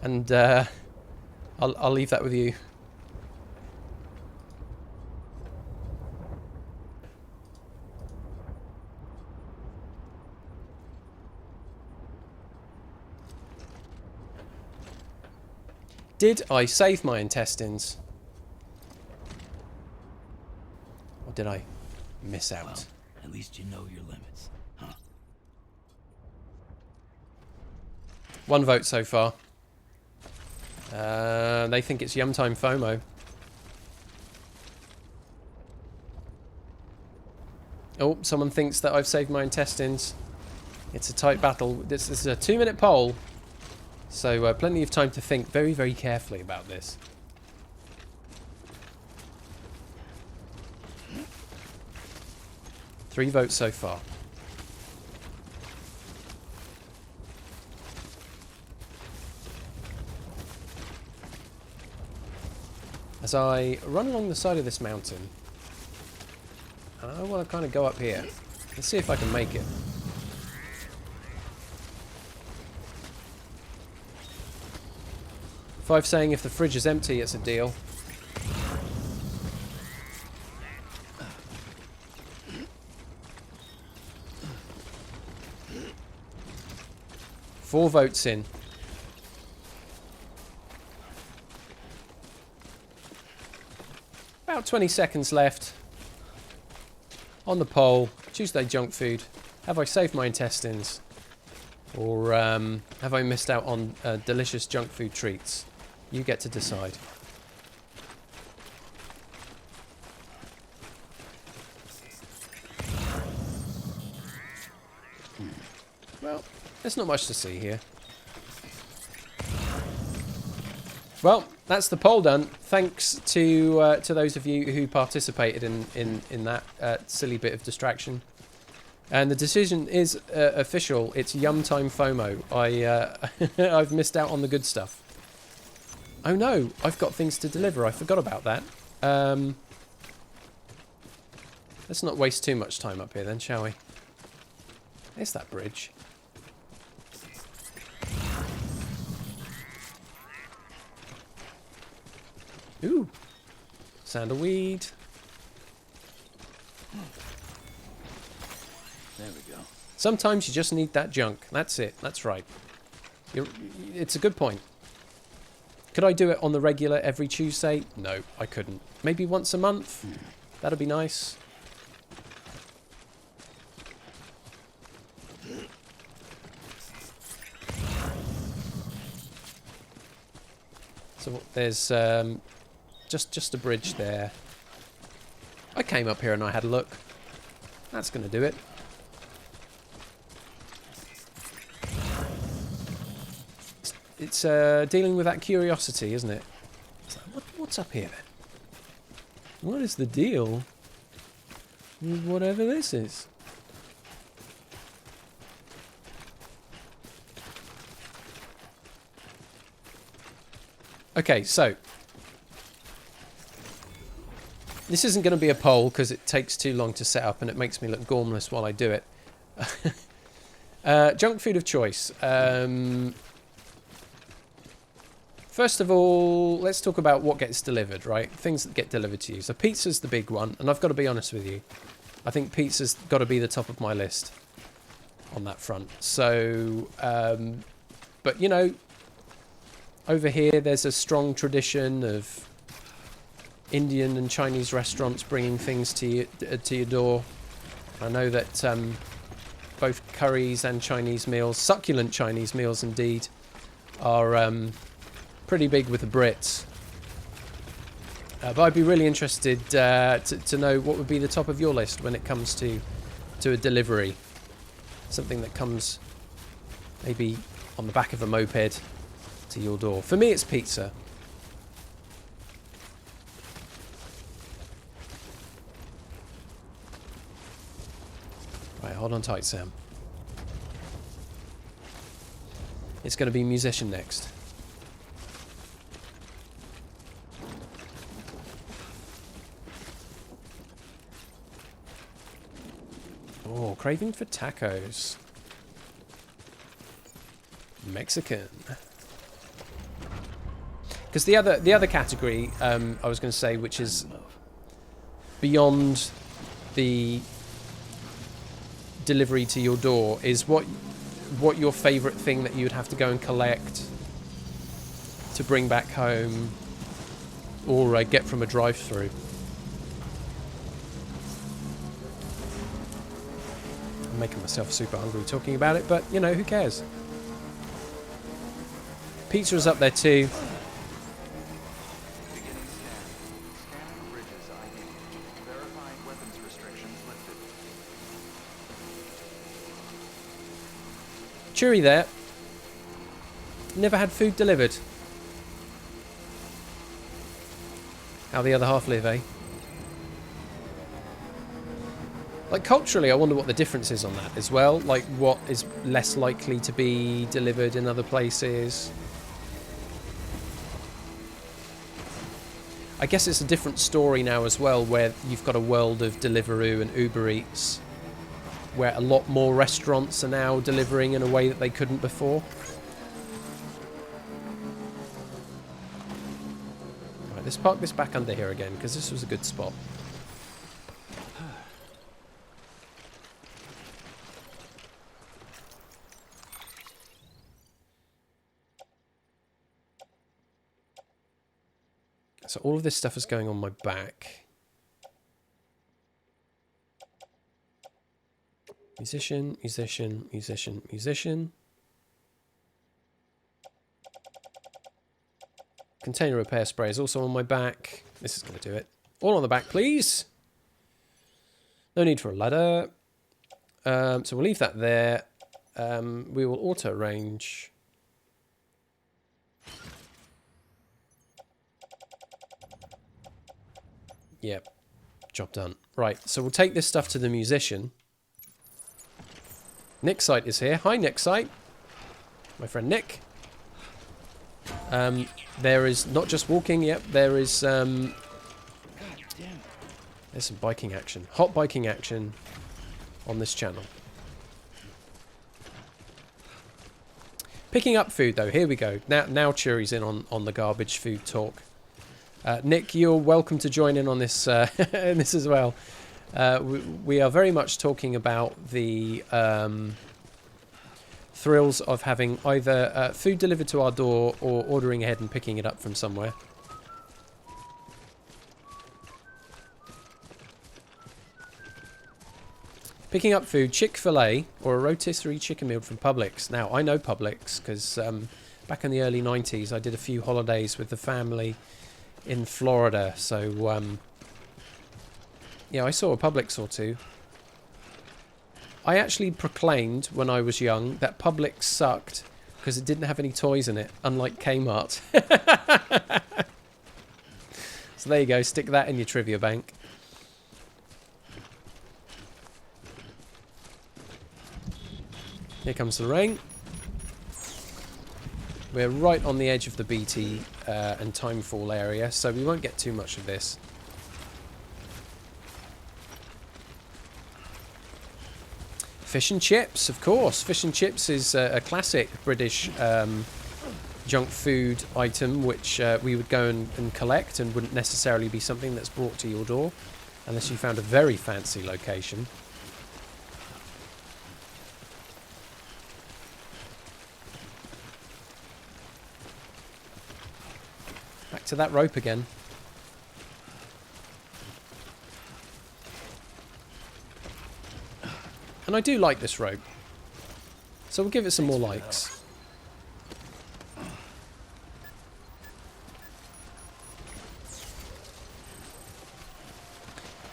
And I'll leave that with you. Did I save my intestines? Or did I miss out? Well, at least you know your limits, huh? 1 vote so far. They think it's Yum Time FOMO. Oh, someone thinks that I've saved my intestines. It's a tight battle. This is a 2-minute poll. So plenty of time to think very, very carefully about this. Three votes so far. As I run along the side of this mountain, and I want to kind of go up here. Let's see if I can make it. Five saying if the fridge is empty, it's a deal. Four votes in. About 20 seconds left. On the poll, Tuesday junk food. Have I saved my intestines? Or have I missed out on delicious junk food treats? You get to decide. Well, there's not much to see here. Well, that's the poll done. Thanks to those of you who participated in that silly bit of distraction. And the decision is official. It's Yum Time FOMO. I've missed out on the good stuff. Oh no, I've got things to deliver. I forgot about that. Let's not waste too much time up here then, shall we? There's that bridge. Ooh. Sandalweed. There we go. Sometimes you just need that junk. That's it. That's right. It's a good point. Could I do it on the regular every Tuesday? No, I couldn't. Maybe once a month? That'd be nice. So there's just a bridge there. I came up here and I had a look. That's going to do it. It's dealing with that curiosity, isn't it? It's like, what's up here then? What is the deal with whatever this is? Okay, so this isn't going to be a poll because it takes too long to set up and it makes me look gormless while I do it. Junk food of choice. First of all, let's talk about what gets delivered, right? Things that get delivered to you. So pizza's the big one, and I've got to be honest with you. I think pizza's got to be the top of my list on that front. So, but you know, over here there's a strong tradition of Indian and Chinese restaurants bringing things to your door. I know that both curries and Chinese meals, succulent Chinese meals indeed, are pretty big with the Brits. But I'd be really interested to know what would be the top of your list when it comes to a delivery. Something that comes maybe on the back of a moped to your door. For me, it's pizza. hold on tight, Sam. It's going to be musician next. Oh, craving for tacos. Mexican. Because the other category, I was going to say, which is beyond the delivery to your door, is what your favourite thing that you would have to go and collect to bring back home or get from a drive-through. I'm making myself super hungry talking about it, but, you know, who cares? Pizza is up there too. Scanning Bridges ID. Verifying weapons restrictions lifted. Cheery there. Never had food delivered. How the other half live, eh? Like, culturally, I wonder what the difference is on that as well. Like, what is less likely to be delivered in other places. I guess it's a different story now as well, where you've got a world of Deliveroo and Uber Eats, where a lot more restaurants are now delivering in a way that they couldn't before. Right, let's park this back under here again, because this was a good spot. So all of this stuff is going on my back. Musician, musician, musician, musician. Container repair spray is also on my back. This is going to do it. All on the back, please. No need for a ladder. So we'll leave that there. We will auto-arrange. Yep, job done. Right, so we'll take this stuff to the musician. Nick Sight is here. Hi, Nick Sight. My friend Nick. There is not just walking, yep, there is there's some biking action. Hot biking action on this channel. Picking up food though, here we go. Now Cheery's in on the garbage food talk. Nick, you're welcome to join in on this this as well. We are very much talking about the thrills of having either food delivered to our door or ordering ahead and picking it up from somewhere. Picking up food, Chick-fil-A or a rotisserie chicken meal from Publix. Now, I know Publix because back in the early 90s I did a few holidays with the family in Florida, so yeah, I saw a Publix or two. I actually proclaimed when I was young that Publix sucked because it didn't have any toys in it, unlike Kmart. So there you go, stick that in your trivia bank. Here comes the rain. We're right on the edge of the BT and timefall area, so we won't get too much of this. Fish and chips, of course. Fish and chips is a classic British junk food item, which we would go and collect, and wouldn't necessarily be something that's brought to your door, unless you found a very fancy location. Back to that rope again. And I do like this rope. So we'll give it some more likes.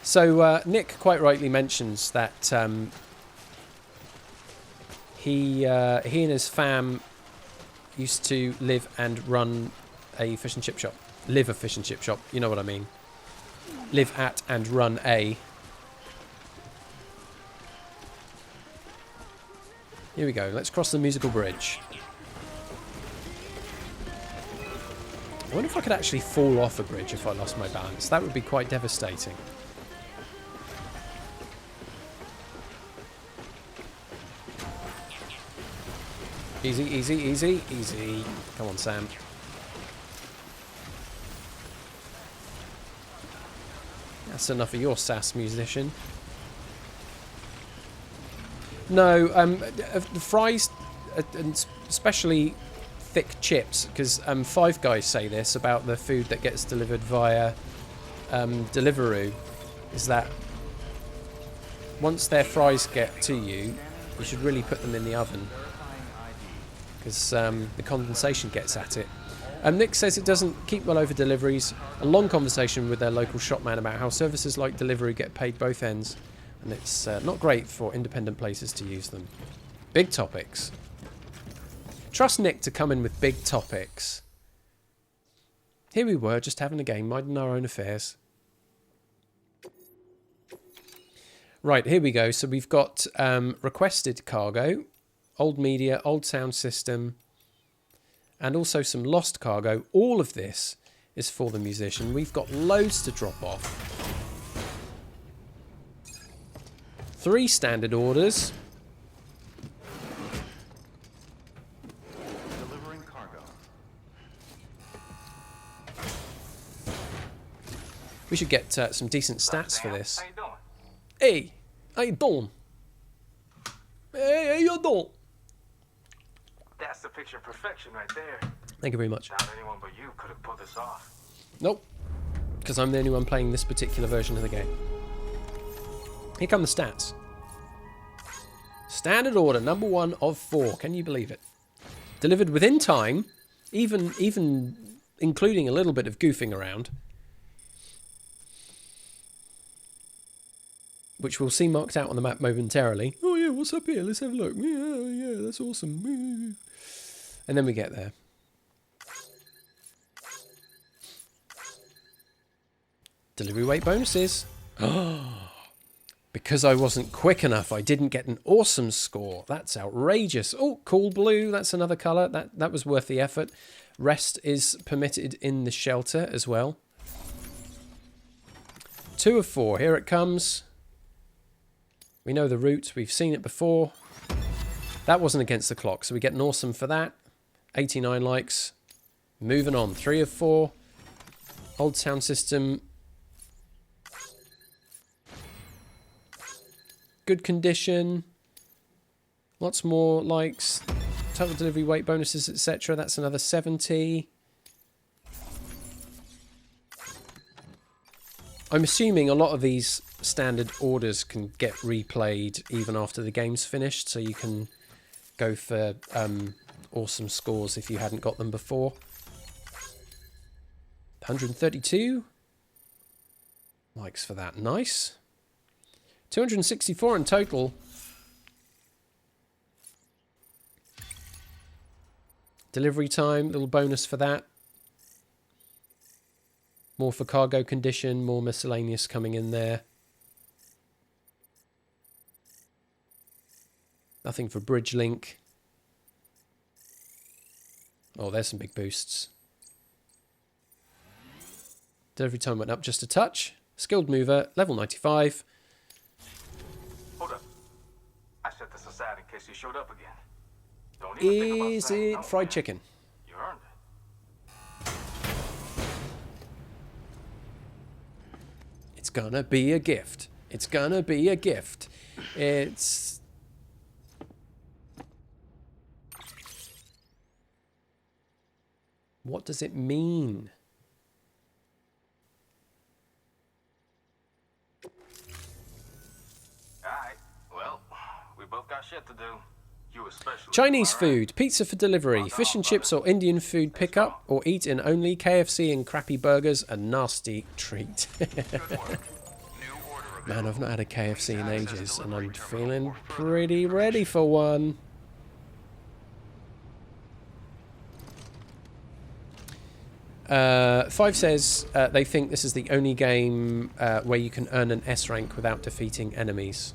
So Nick quite rightly mentions that he and his fam used to live and run a fish and chip shop. Live a fish and chip shop, you know what I mean. Live at and run a. Here we go. Let's cross the musical bridge. I wonder if I could actually fall off a bridge if I lost my balance. That would be quite devastating. Easy, easy, easy, easy. Come on, Sam. That's enough of your sass, musician. No, the fries, and especially thick chips, because Five Guys say this about the food that gets delivered via Deliveroo, is that once their fries get to you, you should really put them in the oven, because the condensation gets at it. Nick says it doesn't keep well over deliveries. A long conversation with their local shopman about how services like Deliveroo get paid both ends, and it's not great for independent places to use them. Big topics. Trust Nick to come in with big topics. Here we were, just having a game, minding our own affairs. Right, here we go. So we've got requested cargo, old media, old sound system, and also some lost cargo. All of this is for the musician. We've got loads to drop off. 3 standard orders. Delivering cargo. We should get some decent stats for this. How you doing? Hey, how you doing? Hey, how you doing? That's the picture of perfection right there. Thank you very much. Not anyone but you could have pulled this off. Nope, because I'm the only one playing this particular version of the game. Here come the stats. Standard order, number 1 of 4. Can you believe it? Delivered within time, even including a little bit of goofing around, which we'll see marked out on the map momentarily. Oh yeah, what's up here? Let's have a look. Yeah, that's awesome. And then we get there. Delivery weight bonuses. Because I wasn't quick enough, I didn't get an awesome score. That's outrageous. Oh, cool blue. That's another colour. That was worth the effort. Rest is permitted in the shelter as well. 2 of 4. Here it comes. We know the route. We've seen it before. That wasn't against the clock, so we get an awesome for that. 89 likes. Moving on. 3 of 4. Old sound system. Good condition. Lots more likes. Total delivery weight bonuses, etc. That's another 70. I'm assuming a lot of these standard orders can get replayed even after the game's finished, so you can go for awesome scores if you hadn't got them before. 132 likes for that. Nice. 264 in total. Delivery time, little bonus for that. More for cargo condition, more miscellaneous coming in there. Nothing for bridge link. Oh, there's some big boosts. Delivery time went up just a touch. Skilled mover, level 95. Hold up. I set this aside in case you showed up again. Don't even think about Is saying it no, fried man. chicken? You earned it. It's gonna be a gift. It's gonna be a gift. It's... What does it mean? Alright, well, we both got shit to do. You especially. Chinese alright? food, pizza for delivery, fish and chips or Indian food pickup, or eat in only KFC and crappy burgers, a nasty treat. Good work. New order Man, I've not had a KFC in Access ages, and delivery I'm terminal feeling or further pretty ready for one. Five says they think this is the only game where you can earn an S rank without defeating enemies.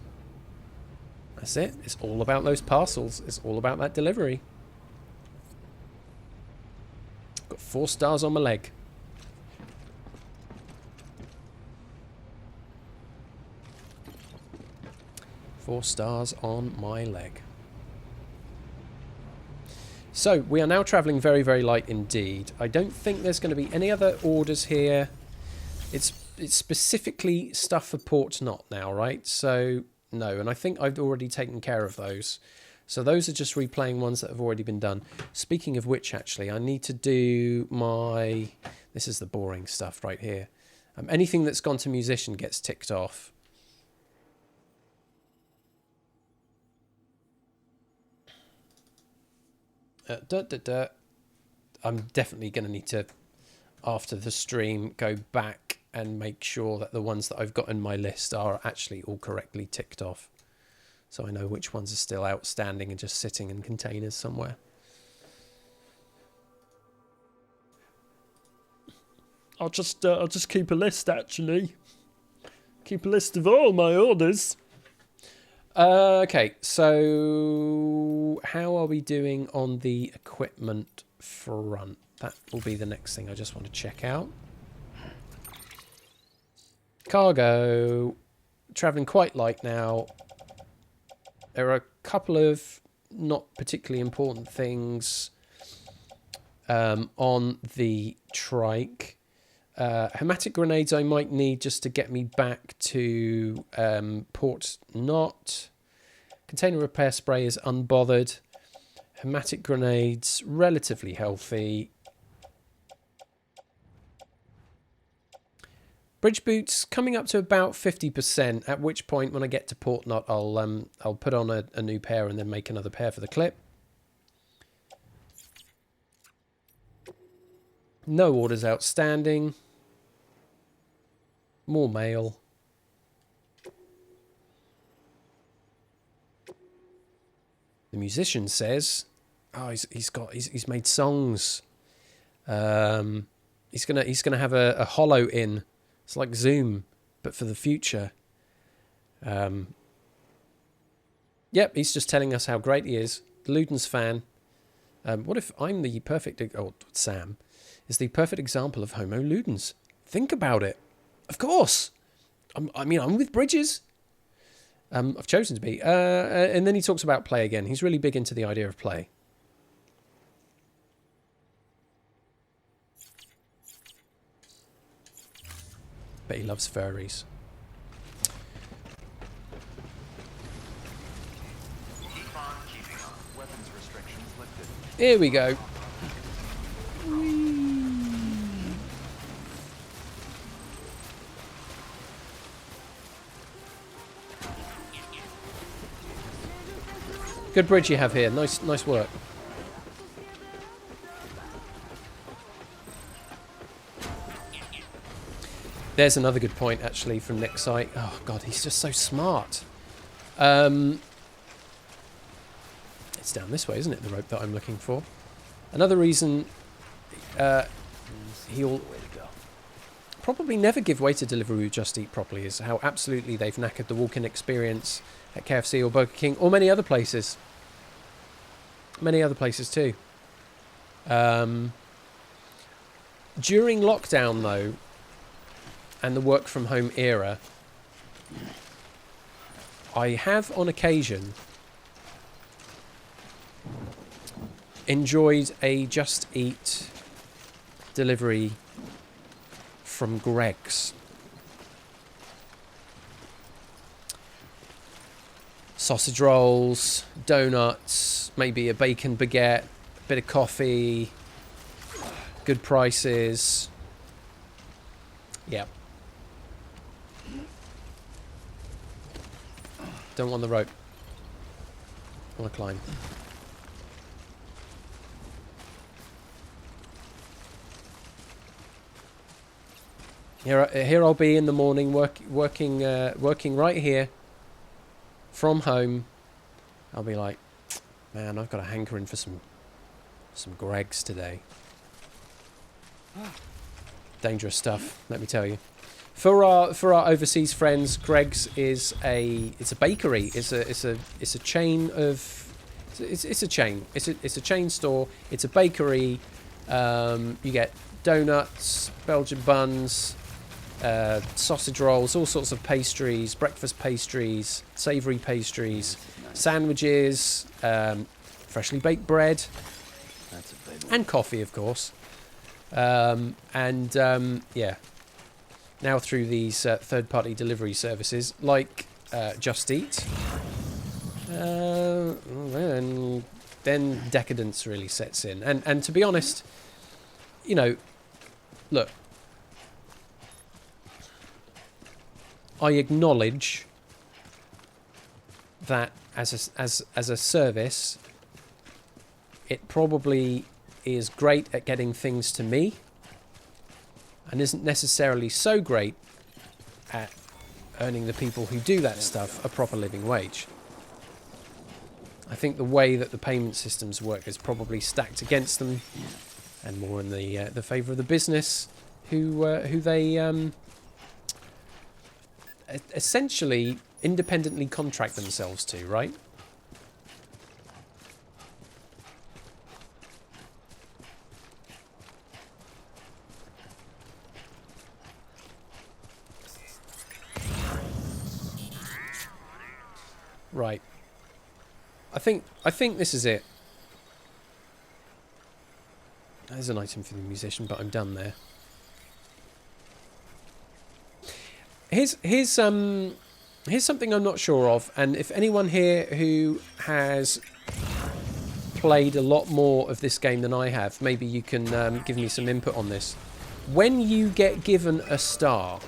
That's it. It's all about those parcels. It's all about that delivery. Got 4 stars on my leg. Four stars on my leg. So, we are now travelling very, very light indeed. I don't think there's going to be any other orders here. It's specifically stuff for Port Knot now, right? So, no. And I think I've already taken care of those. So, those are just replaying ones that have already been done. Speaking of which, actually, I need to do my... This is the boring stuff right here. Anything that's gone to musician gets ticked off. I'm definitely going to need to, after the stream, go back and make sure that the ones that I've got in my list are actually all correctly ticked off. So I know which ones are still outstanding and just sitting in containers somewhere. I'll just keep a list, actually. Keep a list of all my orders. Okay, so how are we doing on the equipment front? That will be the next thing I just want to check out. Cargo. Travelling quite light now. There are a couple of not particularly important things on the trike. Hematic grenades I might need just to get me back to Port Knot. Container repair spray is unbothered. Hematic grenades, relatively healthy. Bridge boots coming up to about 50%, at which point when I get to Port Knot I'll put on a new pair and then make another pair for the clip. No orders outstanding. More mail. The musician says, "Oh, he's made songs. He's gonna have a hollow in. It's like Zoom, but for the future." Yep, he's just telling us how great he is. Ludens Fan. What if I'm the perfect? Oh, Sam is the perfect example of Homo Ludens. Think about it. Of course. I'm with Bridges. I've chosen to be. And then he talks about play again. He's really big into the idea of play. But he loves furries. Keep on keeping on. Weapons restrictions lifted. Here we go. Good bridge you have here. Nice work. There's another good point, actually, from Nick's site. Oh, God, he's just so smart. It's down this way, isn't it, the rope that I'm looking for? Another reason he'll probably never give way to Deliveroo Just Eat properly is how absolutely they've knackered the walk-in experience at KFC or Burger King or many other places. Many other places too. During lockdown, though, and the work from home era, I have on occasion enjoyed a Just Eat delivery from Greg's. Sausage rolls, donuts, maybe a bacon baguette, a bit of coffee, good prices. Yeah. Don't want the rope. I want to climb. Here I'll be in the morning working right here from home. I'll be like, man, I've got a hankering for some Greg's today. Dangerous stuff, let me tell you. For our overseas friends, Greg's is a bakery. It's a chain of it's a chain. It's a chain store. It's a bakery. You get donuts, Belgian buns, sausage rolls, all sorts of pastries, breakfast pastries, savoury pastries, sandwiches, freshly baked bread, That's a big one. and coffee, of course. Yeah. Now through these third-party delivery services like Just Eat, then decadence really sets in. And to be honest, you know, look, I acknowledge that as a service, it probably is great at getting things to me, and isn't necessarily so great at earning the people who do that stuff a proper living wage. I think the way that the payment systems work is probably stacked against them, and more in the favour of the business, who they essentially independently contract themselves to, right? Right. I think this is it. There's an item for the musician, but I'm done there. Here's something I'm not sure of, and if anyone here who has played a lot more of this game than I have, maybe you can give me some input on this. When you get given a star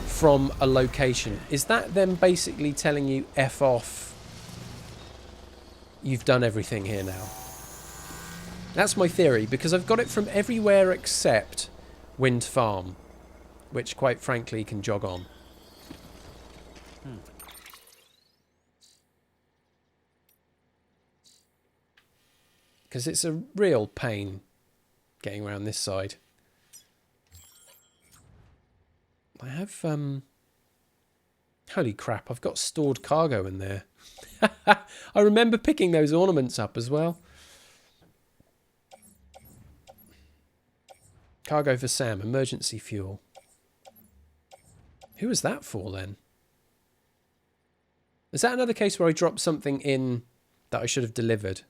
from a location, is that them basically telling you F off, you've done everything here now? That's my theory, because I've got it from everywhere except Wind Farm, which quite frankly can jog on. Because it's a real pain getting around this side. I have, holy crap, I've got stored cargo in there. I remember picking those ornaments up as well. Cargo for Sam, emergency fuel. Who was that for then? Is that another case where I dropped something in that I should have delivered?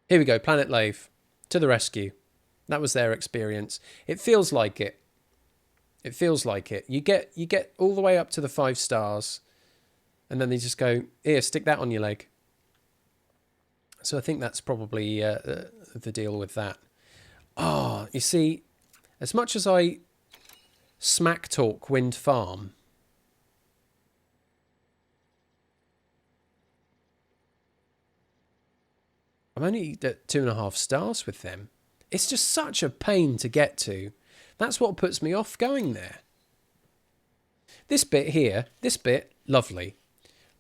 Here we go, Planet Lave. To the rescue. That was their experience. It feels like it. It feels like it. You get all the way up to the 5 stars, and then they just go, here, stick that on your leg. So I think that's probably the deal with that. Ah, you see, as much as I smack talk Wind Farm, I'm only at 2.5 stars with them. It's just such a pain to get to. That's what puts me off going there. This bit here, this bit, lovely.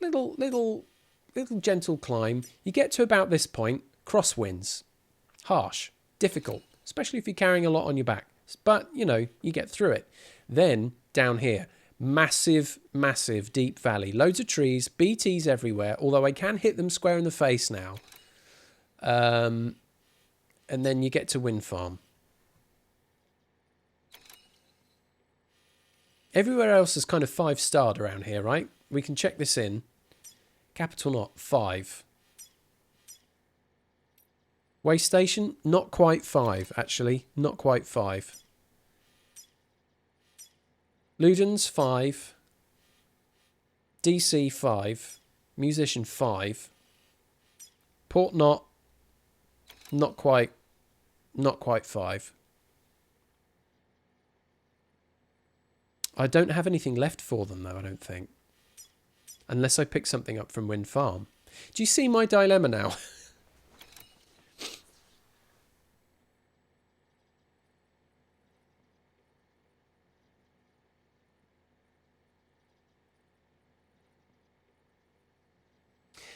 Little gentle climb. You get to about this point, crosswinds. Harsh, difficult, especially if you're carrying a lot on your back. But, you know, you get through it. Then, down here, massive, massive deep valley. Loads of trees, BTs everywhere, although I can hit them square in the face now. And then you get to Wind Farm. Everywhere else is kind of 5-starred around here, right? We can check this in. Capital Knot, 5. Way Station, not quite 5, actually. Not quite 5. Ludens, 5. DC, 5. Musician, 5. Port Knot, not quite 5. I don't have anything left for them, though, I don't think. Unless I pick something up from Wind Farm. Do you see my dilemma now?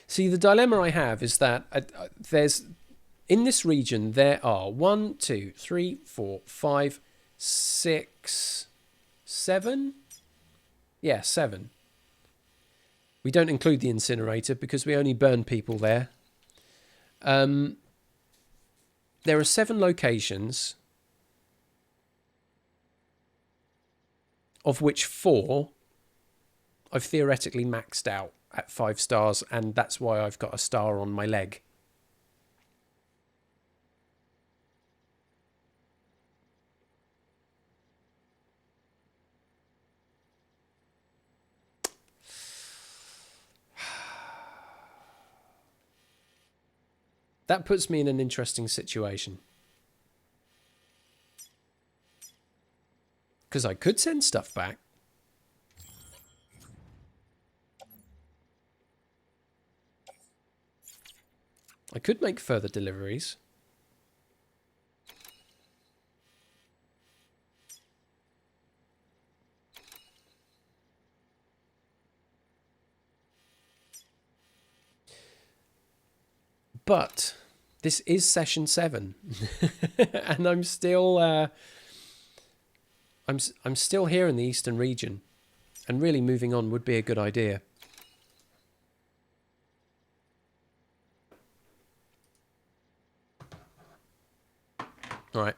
See, the dilemma I have is that there's In this region, there are 1, 2, 3, 4, 5, 6, 7? Yeah, 7. We don't include the incinerator because we only burn people there. There are 7 locations, of which 4 I've theoretically maxed out at 5 stars, and that's why I've got a star on my leg. That puts me in an interesting situation. Because I could send stuff back. I could make further deliveries. But this is session 7, and I'm still I'm still here in the eastern region, and really moving on would be a good idea. All right.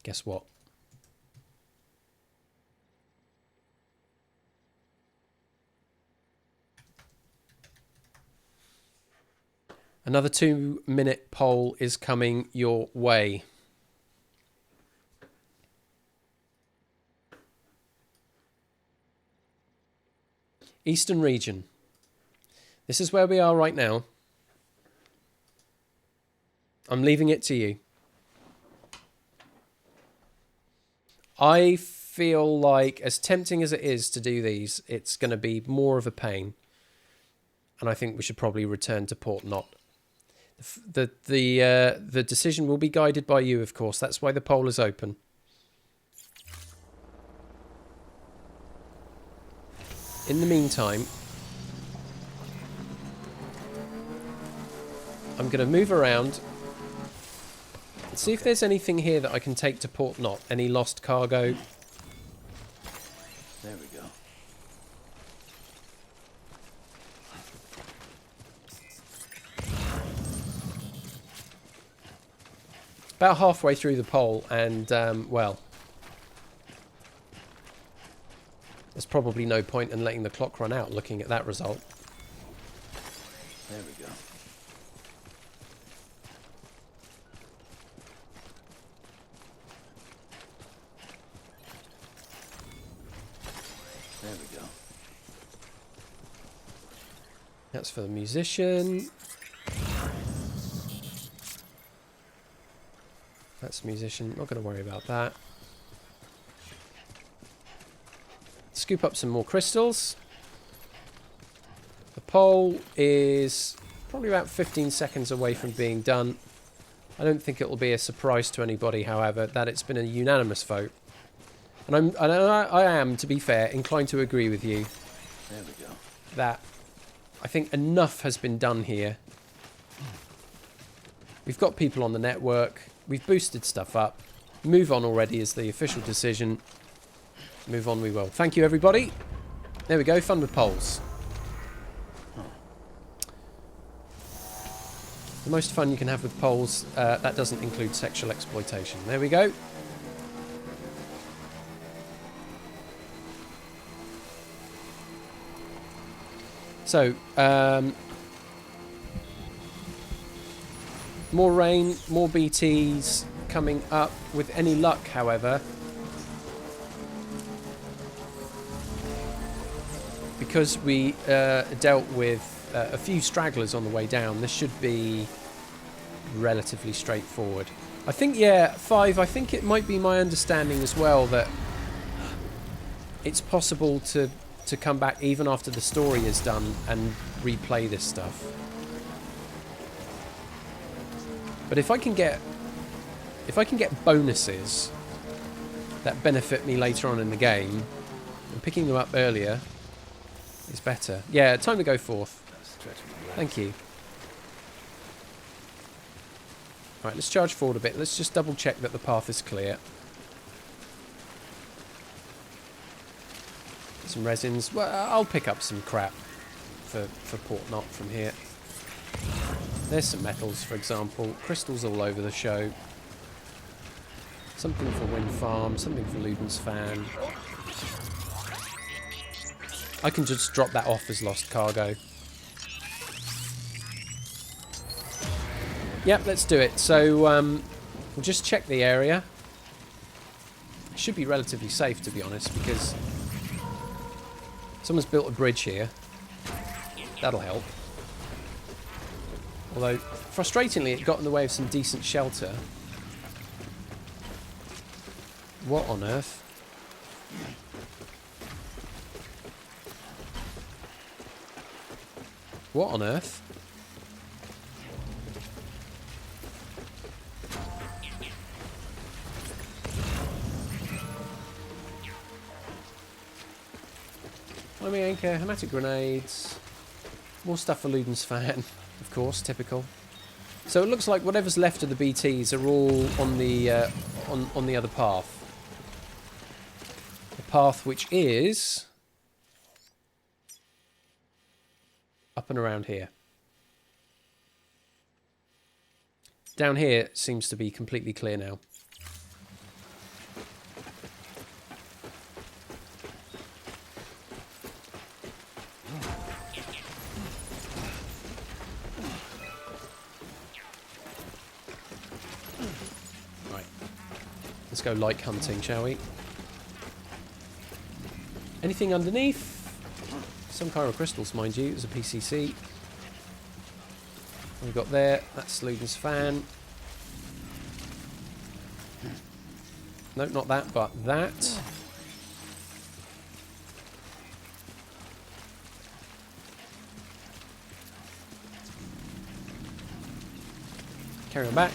Guess what? Another 2-minute poll is coming your way. Eastern region. This is where we are right now. I'm leaving it to you. I feel like, as tempting as it is to do these, it's going to be more of a pain. And I think we should probably return to Port Knot. The decision will be guided by you, of course. That's why the poll is open. In the meantime, I'm going to move around and see if there's anything here that I can take to Port Knot. Any lost cargo. There we go. About halfway through the poll, and well, there's probably no point in letting the clock run out looking at that result. There we go. There we go. That's for the musician. That's musician. Not going to worry about that. Scoop up some more crystals. The poll is probably about 15 seconds away from being done. I don't think it will be a surprise to anybody, however, that it's been a unanimous vote. And I am, to be fair, inclined to agree with you. There we go. That I think enough has been done here. We've got people on the network. We've boosted stuff up. Move on already is the official decision. Move on we will. Thank you, everybody. There we go. Fun with polls. The most fun you can have with polls, that doesn't include sexual exploitation. There we go. So, more rain, more BTs coming up. With any luck, however, because we dealt with a few stragglers on the way down, this should be relatively straightforward. I think, yeah, 5, I think it might be my understanding as well that it's possible to come back even after the story is done and replay this stuff. But if I can get bonuses that benefit me later on in the game, And picking them up earlier is better. Yeah, time to go forth. Thank you. Right, let's charge forward a bit. Let's just double check that the path is clear. Some resins. Well, I'll pick up some crap for Port Knot from here. There's some metals, for example. Crystals all over the show. Something for Wind Farm, something for Ludens Fan. I can just drop that off as lost cargo. Yep, let's do it. So, we'll just check the area. It should be relatively safe, to be honest, because someone's built a bridge here. That'll help. Although, frustratingly, it got in the way of some decent shelter. What on earth? What on earth? Climbing anchor, hematic grenades, more stuff for Ludens Fan, of course, typical. So it looks like whatever's left of the BTs are all on the on the other path. The path which is up and around here. Down here seems to be completely clear now. Right. Let's go like hunting, shall we? Anything underneath? Some chiral crystals, mind you. There's a PCC. What we've got there, that's Ludens Fan. No, not that, but that. Carry on back.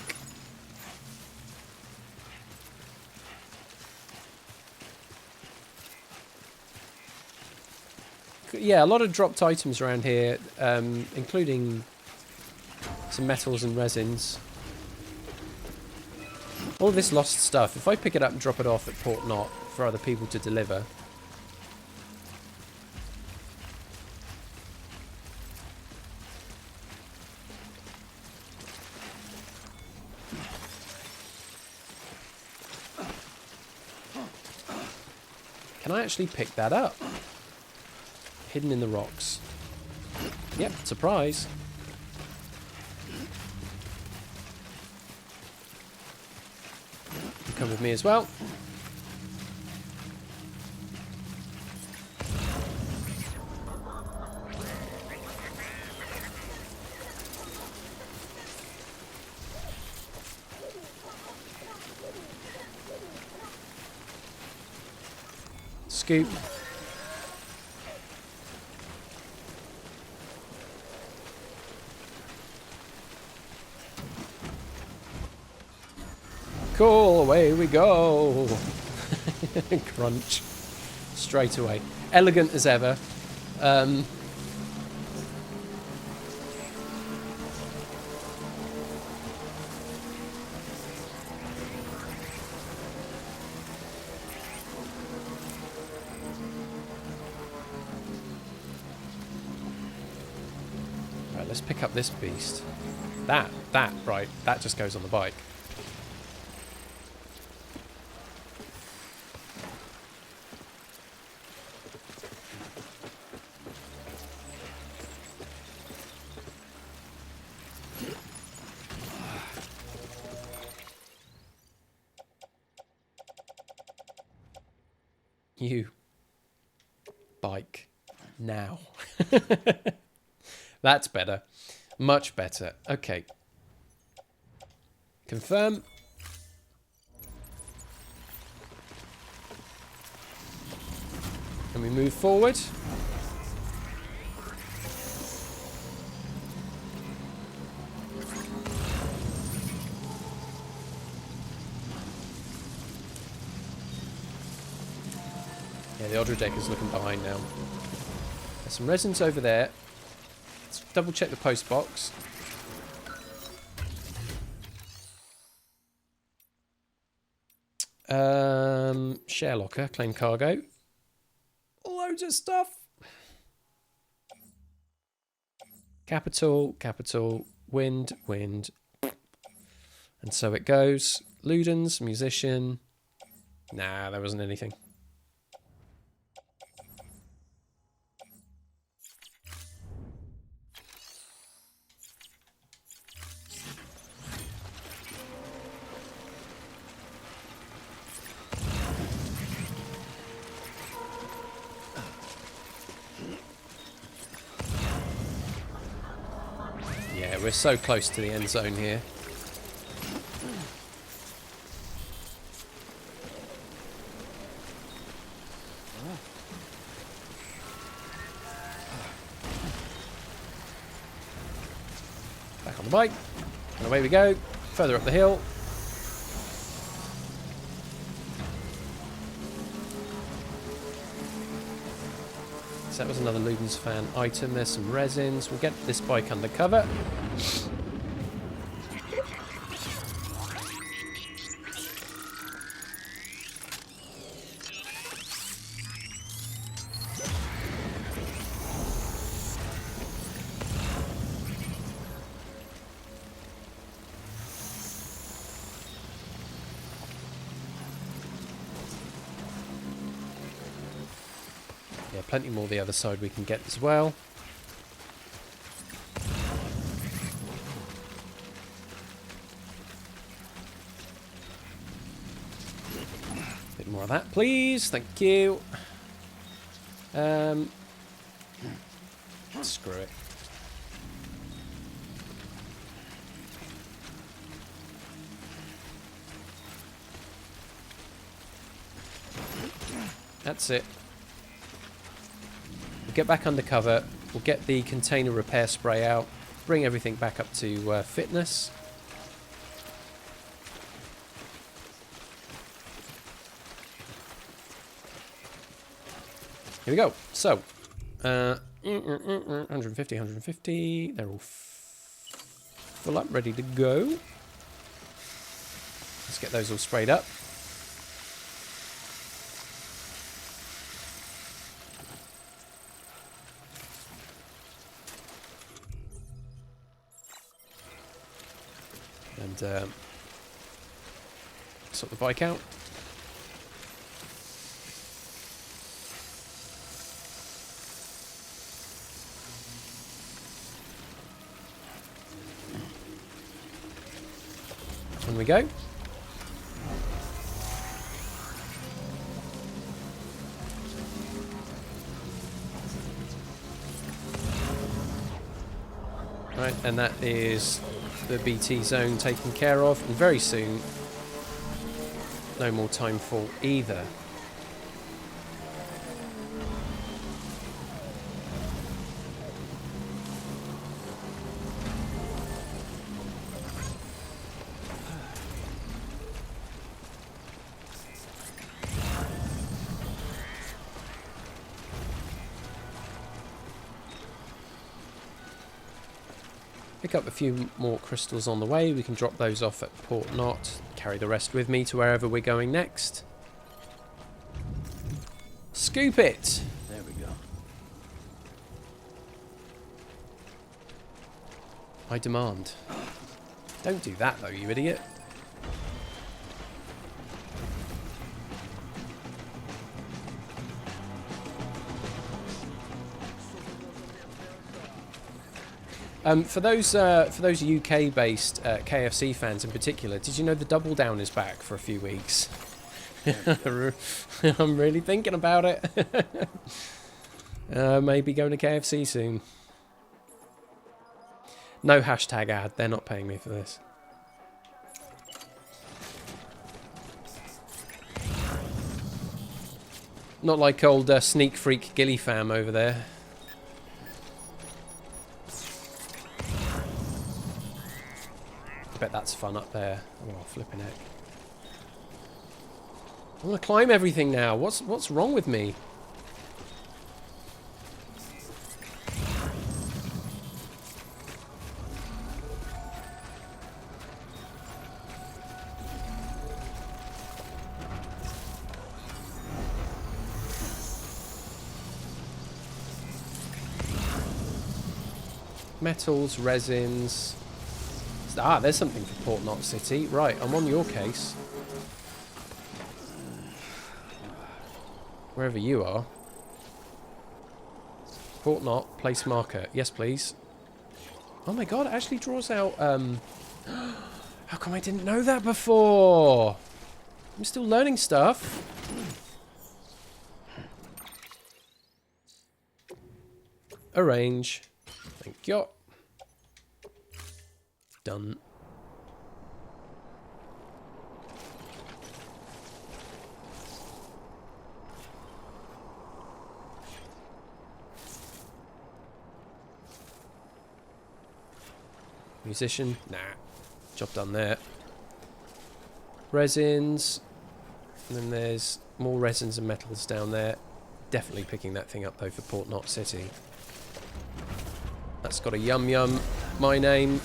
Yeah, a lot of dropped items around here, including some metals and resins. All this lost stuff, if I pick it up and drop it off at Port Knot for other people to deliver. Can I actually pick that up? Hidden in the rocks. Yep, surprise. You come with me as well. Scoop. Cool, away we go. Crunch. Straight away. Elegant as ever. Right, let's pick up this beast. That, right, that just goes on the bike. You bike now. That's better. Much better. Okay. Confirm. And we move forward. Yeah, the Odradecker's looking behind now. There's some resins over there. Let's double check the post box. Share locker, claim cargo. Loads of stuff. Capital, capital, wind, wind. And so it goes. Ludens, musician. Nah, there wasn't anything. Yeah, we're so close to the end zone here. Back on the bike. And away we go. Further up the hill. So that was another Ludens Fan item. There's some resins. We'll get this bike under cover. Yeah, plenty more the other side we can get as well. Bit more of that, please. Thank you. Screw it. That's it. We'll get back under cover. We'll get the container repair spray out. Bring everything back up to fitness. Here we go. So, 150, 150. They're all full up, ready to go. Let's get those all sprayed up. And sort the bike out. On we go. Right, and that is the BT zone taken care of, and very soon no more timefall either. Pick up a few more crystals on the way. We can drop those off at Port Knot. Carry the rest with me to wherever we're going next. Scoop it! There we go. I demand. Don't do that though, you idiot. For those UK-based KFC fans in particular, did you know the Double Down is back for a few weeks? I'm really thinking about it. Maybe going to KFC soon. No hashtag ad. They're not paying me for this. Not like old Sneak Freak Gilly fam over there. Bet that's fun up there. Oh, flipping heck. I want to climb everything now. What's wrong with me? Metals, resins. Ah, there's something for Port Knot City. Right, I'm on your case. Wherever you are. Port Knot, place marker. Yes, please. Oh my god, it actually draws out... How come I didn't know that before? I'm still learning stuff. Arrange. Thank you. Done. Musician? Nah. Job done there. Resins. And then there's more resins and metals down there. Definitely picking that thing up though for Port Knot City. That's got a yum yum. My name.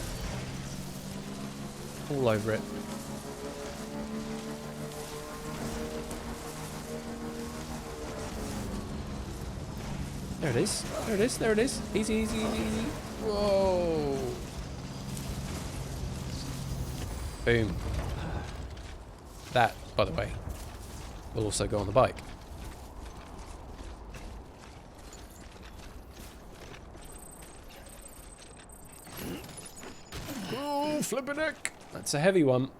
All over it. There it is. There it is. There it is. Easy, easy, easy, easy. Whoa. Boom. That, by the way, will also go on the bike. Oh, flippin' heck. That's a heavy one.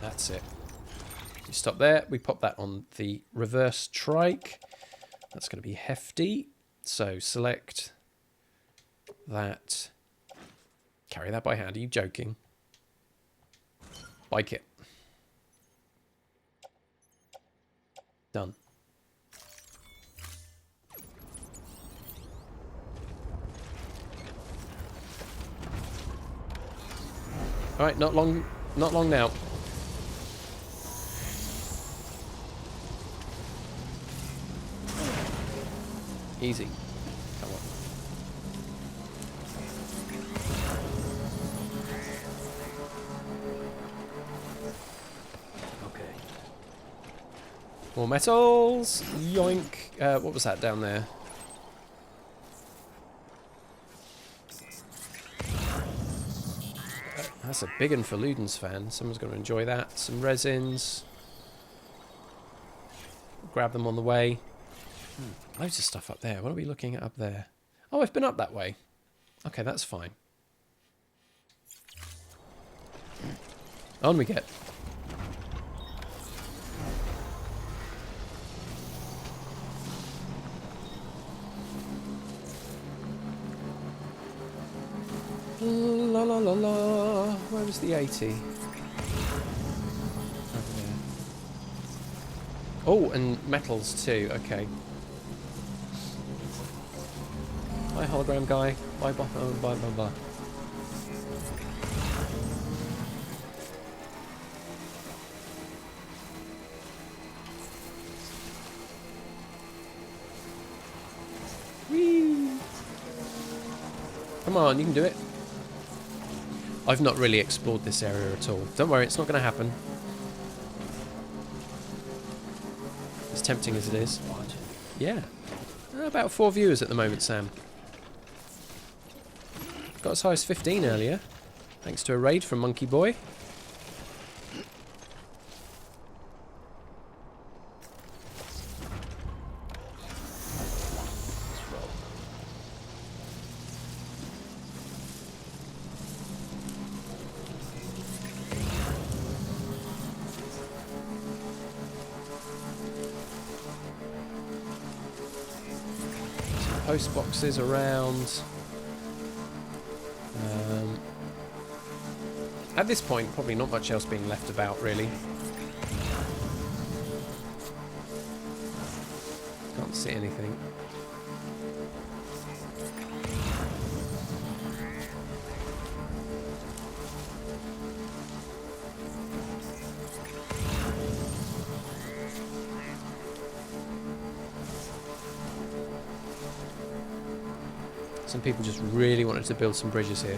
That's it. You stop there. We pop that on the reverse trike. That's going to be hefty. So select that. Carry that by hand. Are you joking? Bike it. Done. All right, not long now. Easy. Come on. Okay. More metals. Yoink. What was that down there? That's a big one for Ludens Fan. Someone's going to enjoy that. Some resins. Grab them on the way. Loads of stuff up there. What are we looking at up there? Oh, I've been up that way. Okay, that's fine. On we get. La la la la. Where was the 80? Over there. Oh, and metals too. Okay. Bye, hologram guy. Bye, bye, bye, bye, bye. Whee! Come on, you can do it. I've not really explored this area at all. Don't worry, it's not going to happen. As tempting as it is. Yeah. About 4 viewers at the moment, Sam. Got as high as 15 earlier, thanks to a raid from Monkey Boy. Some post boxes around. At this point, probably not much else being left about, really. Can't see anything. Some people just really wanted to build some bridges here.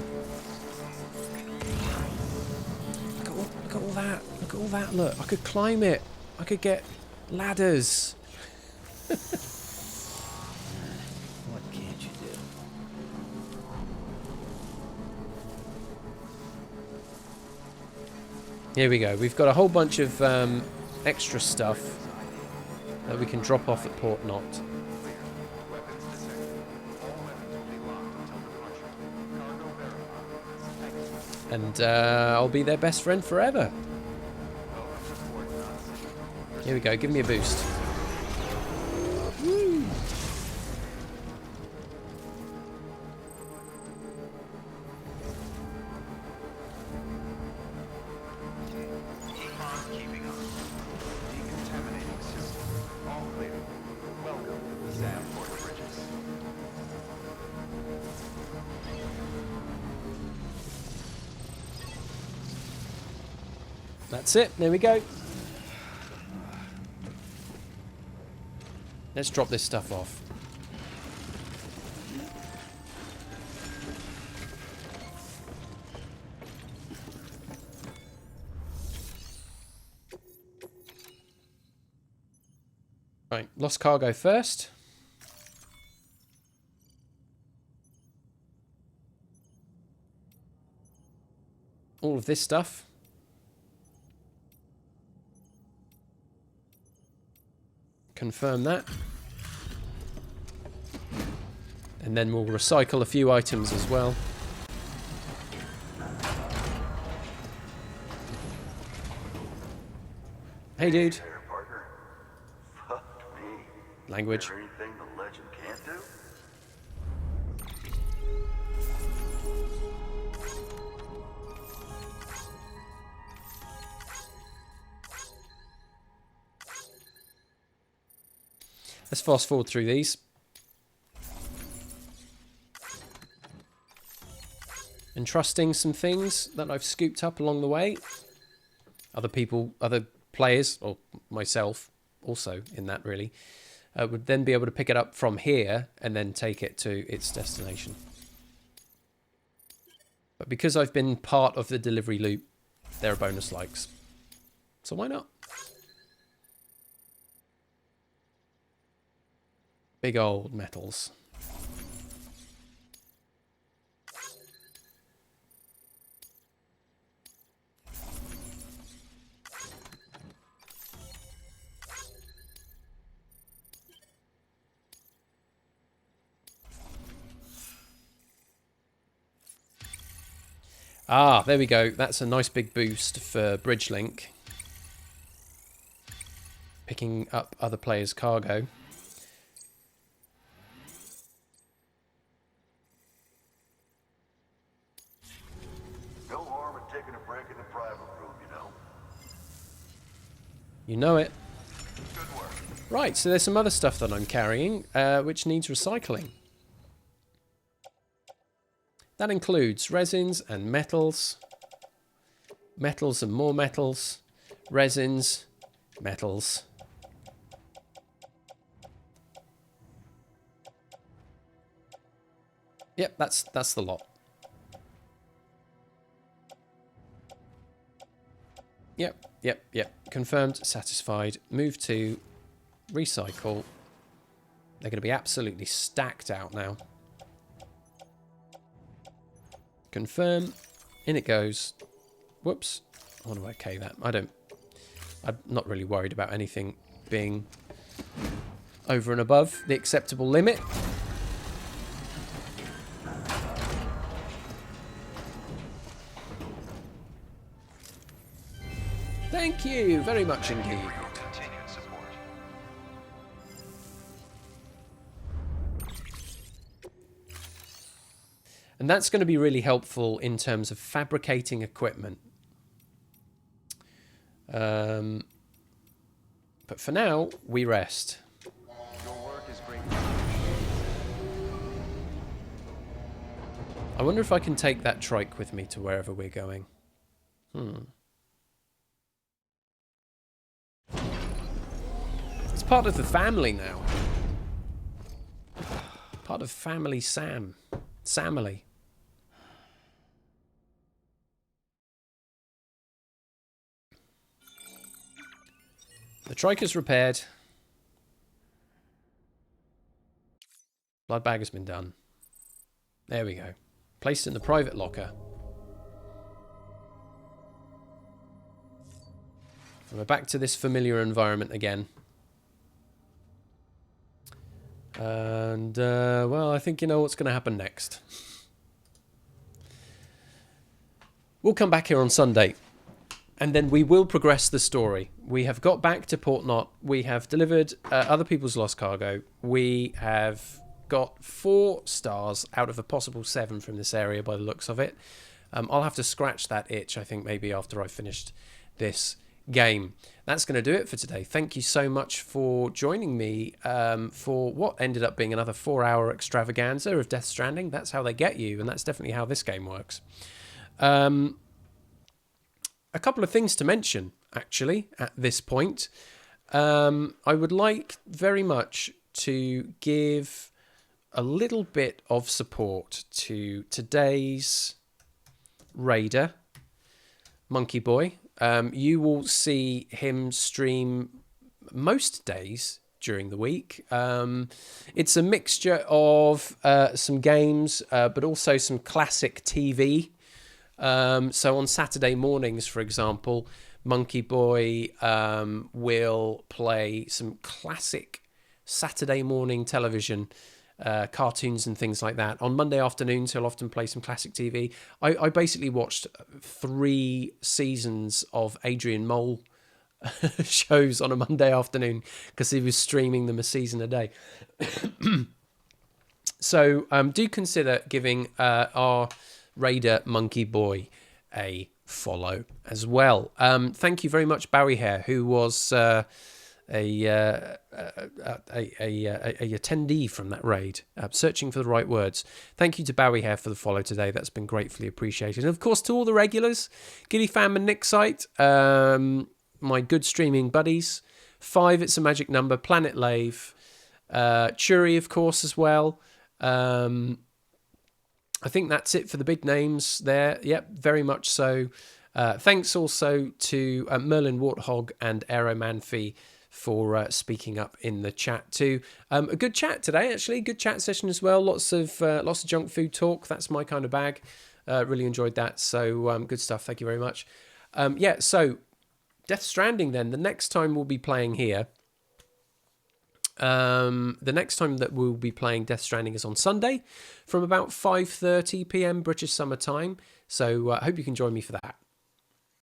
that. Look at all that. Look, I could climb it. I could get ladders. What can't you do? Here we go. We've got a whole bunch of extra stuff that we can drop off at Port Knot. Weapons detected. All weapons will be locked until departure. Cargo verified. Thank you. And I'll be their best friend forever. Here we go. Give me a boost. Woo. Keep on keeping on. Decontaminating system. All clear. Welcome, Sam Port Bridges. That's it. There we go. Let's drop this stuff off. Right, lost cargo first. All of this stuff. Confirm that. And then we'll recycle a few items as well. Hey, dude. There, partner. Fuck me. Language. Is there anything the legend can't do? Let's fast forward through these. Entrusting some things that I've scooped up along the way. Other people, other players, or myself also in that really, would then be able to pick it up from here and then take it to its destination. But because I've been part of the delivery loop, there are bonus likes. So why not? Big old metals. Ah, there we go. That's a nice big boost for Bridge Link. Picking up other players' cargo. No harm in taking a break in the private room, you know? You know it. Good work. Right, so there's some other stuff that I'm carrying, which needs recycling. That includes resins and metals. Metals and more metals. Resins. Metals. Yep, that's the lot. Yep. Confirmed, satisfied. Move to recycle. They're going to be absolutely stacked out now. Confirm. In it goes. Whoops. I want to okay that. I'm not really worried about anything being over and above the acceptable limit. Thank you very much indeed. For your continued support. And that's going to be really helpful in terms of fabricating equipment. But for now, we rest. Your work is great. I wonder if I can take that trike with me to wherever we're going. It's part of the family now. Part of family Sam. Samily. The trike is repaired. Blood bag has been done. There we go. Placed in the private locker. And we're back to this familiar environment again. And, well, I think you know what's going to happen next. We'll come back here on Sunday. And then we will progress the story. We have got back to Port Knot. We have delivered other people's lost cargo. We have got 4 stars out of a possible 7 from this area by the looks of it. I'll have to scratch that itch, I think, maybe after I've finished this game. That's going to do it for today. Thank you so much for joining me for what ended up being another 4-hour extravaganza of Death Stranding. That's how they get you, and that's definitely how this game works. A couple of things to mention, actually, at this point. I would like very much to give a little bit of support to today's raider, Monkey Boy. You will see him stream most days during the week. It's a mixture of some games, but also some classic TV. So on Saturday mornings, for example, Monkey Boy will play some classic Saturday morning television cartoons and things like that. On Monday afternoons, he'll often play some classic TV. I basically watched 3 seasons of Adrian Mole shows on a Monday afternoon because he was streaming them a season a day. So do consider giving our Raider Monkey Boy a follow as well. Thank you very much, Bowie Hare, who was a attendee from that raid, searching for the right words. Thank you to Bowie Hare for the follow today. That's been gratefully appreciated. And of course, to all the regulars, Giddy Fam and Nick Sight, my good streaming buddies, 5, It's a Magic Number, Planet Lave, Churi, of course, as well. I think that's it for the big names there. Yep, very much so. Thanks also to Merlin Warthog and Aero Manfi for speaking up in the chat too. A good chat today, actually. Good chat session as well. Lots of junk food talk. That's my kind of bag. Really enjoyed that. So good stuff. Thank you very much. Yeah, so Death Stranding then. The next time we'll be playing here. The next time that we'll be playing Death Stranding is on Sunday from about 5:30 p.m. British Summer Time. So I hope you can join me for that.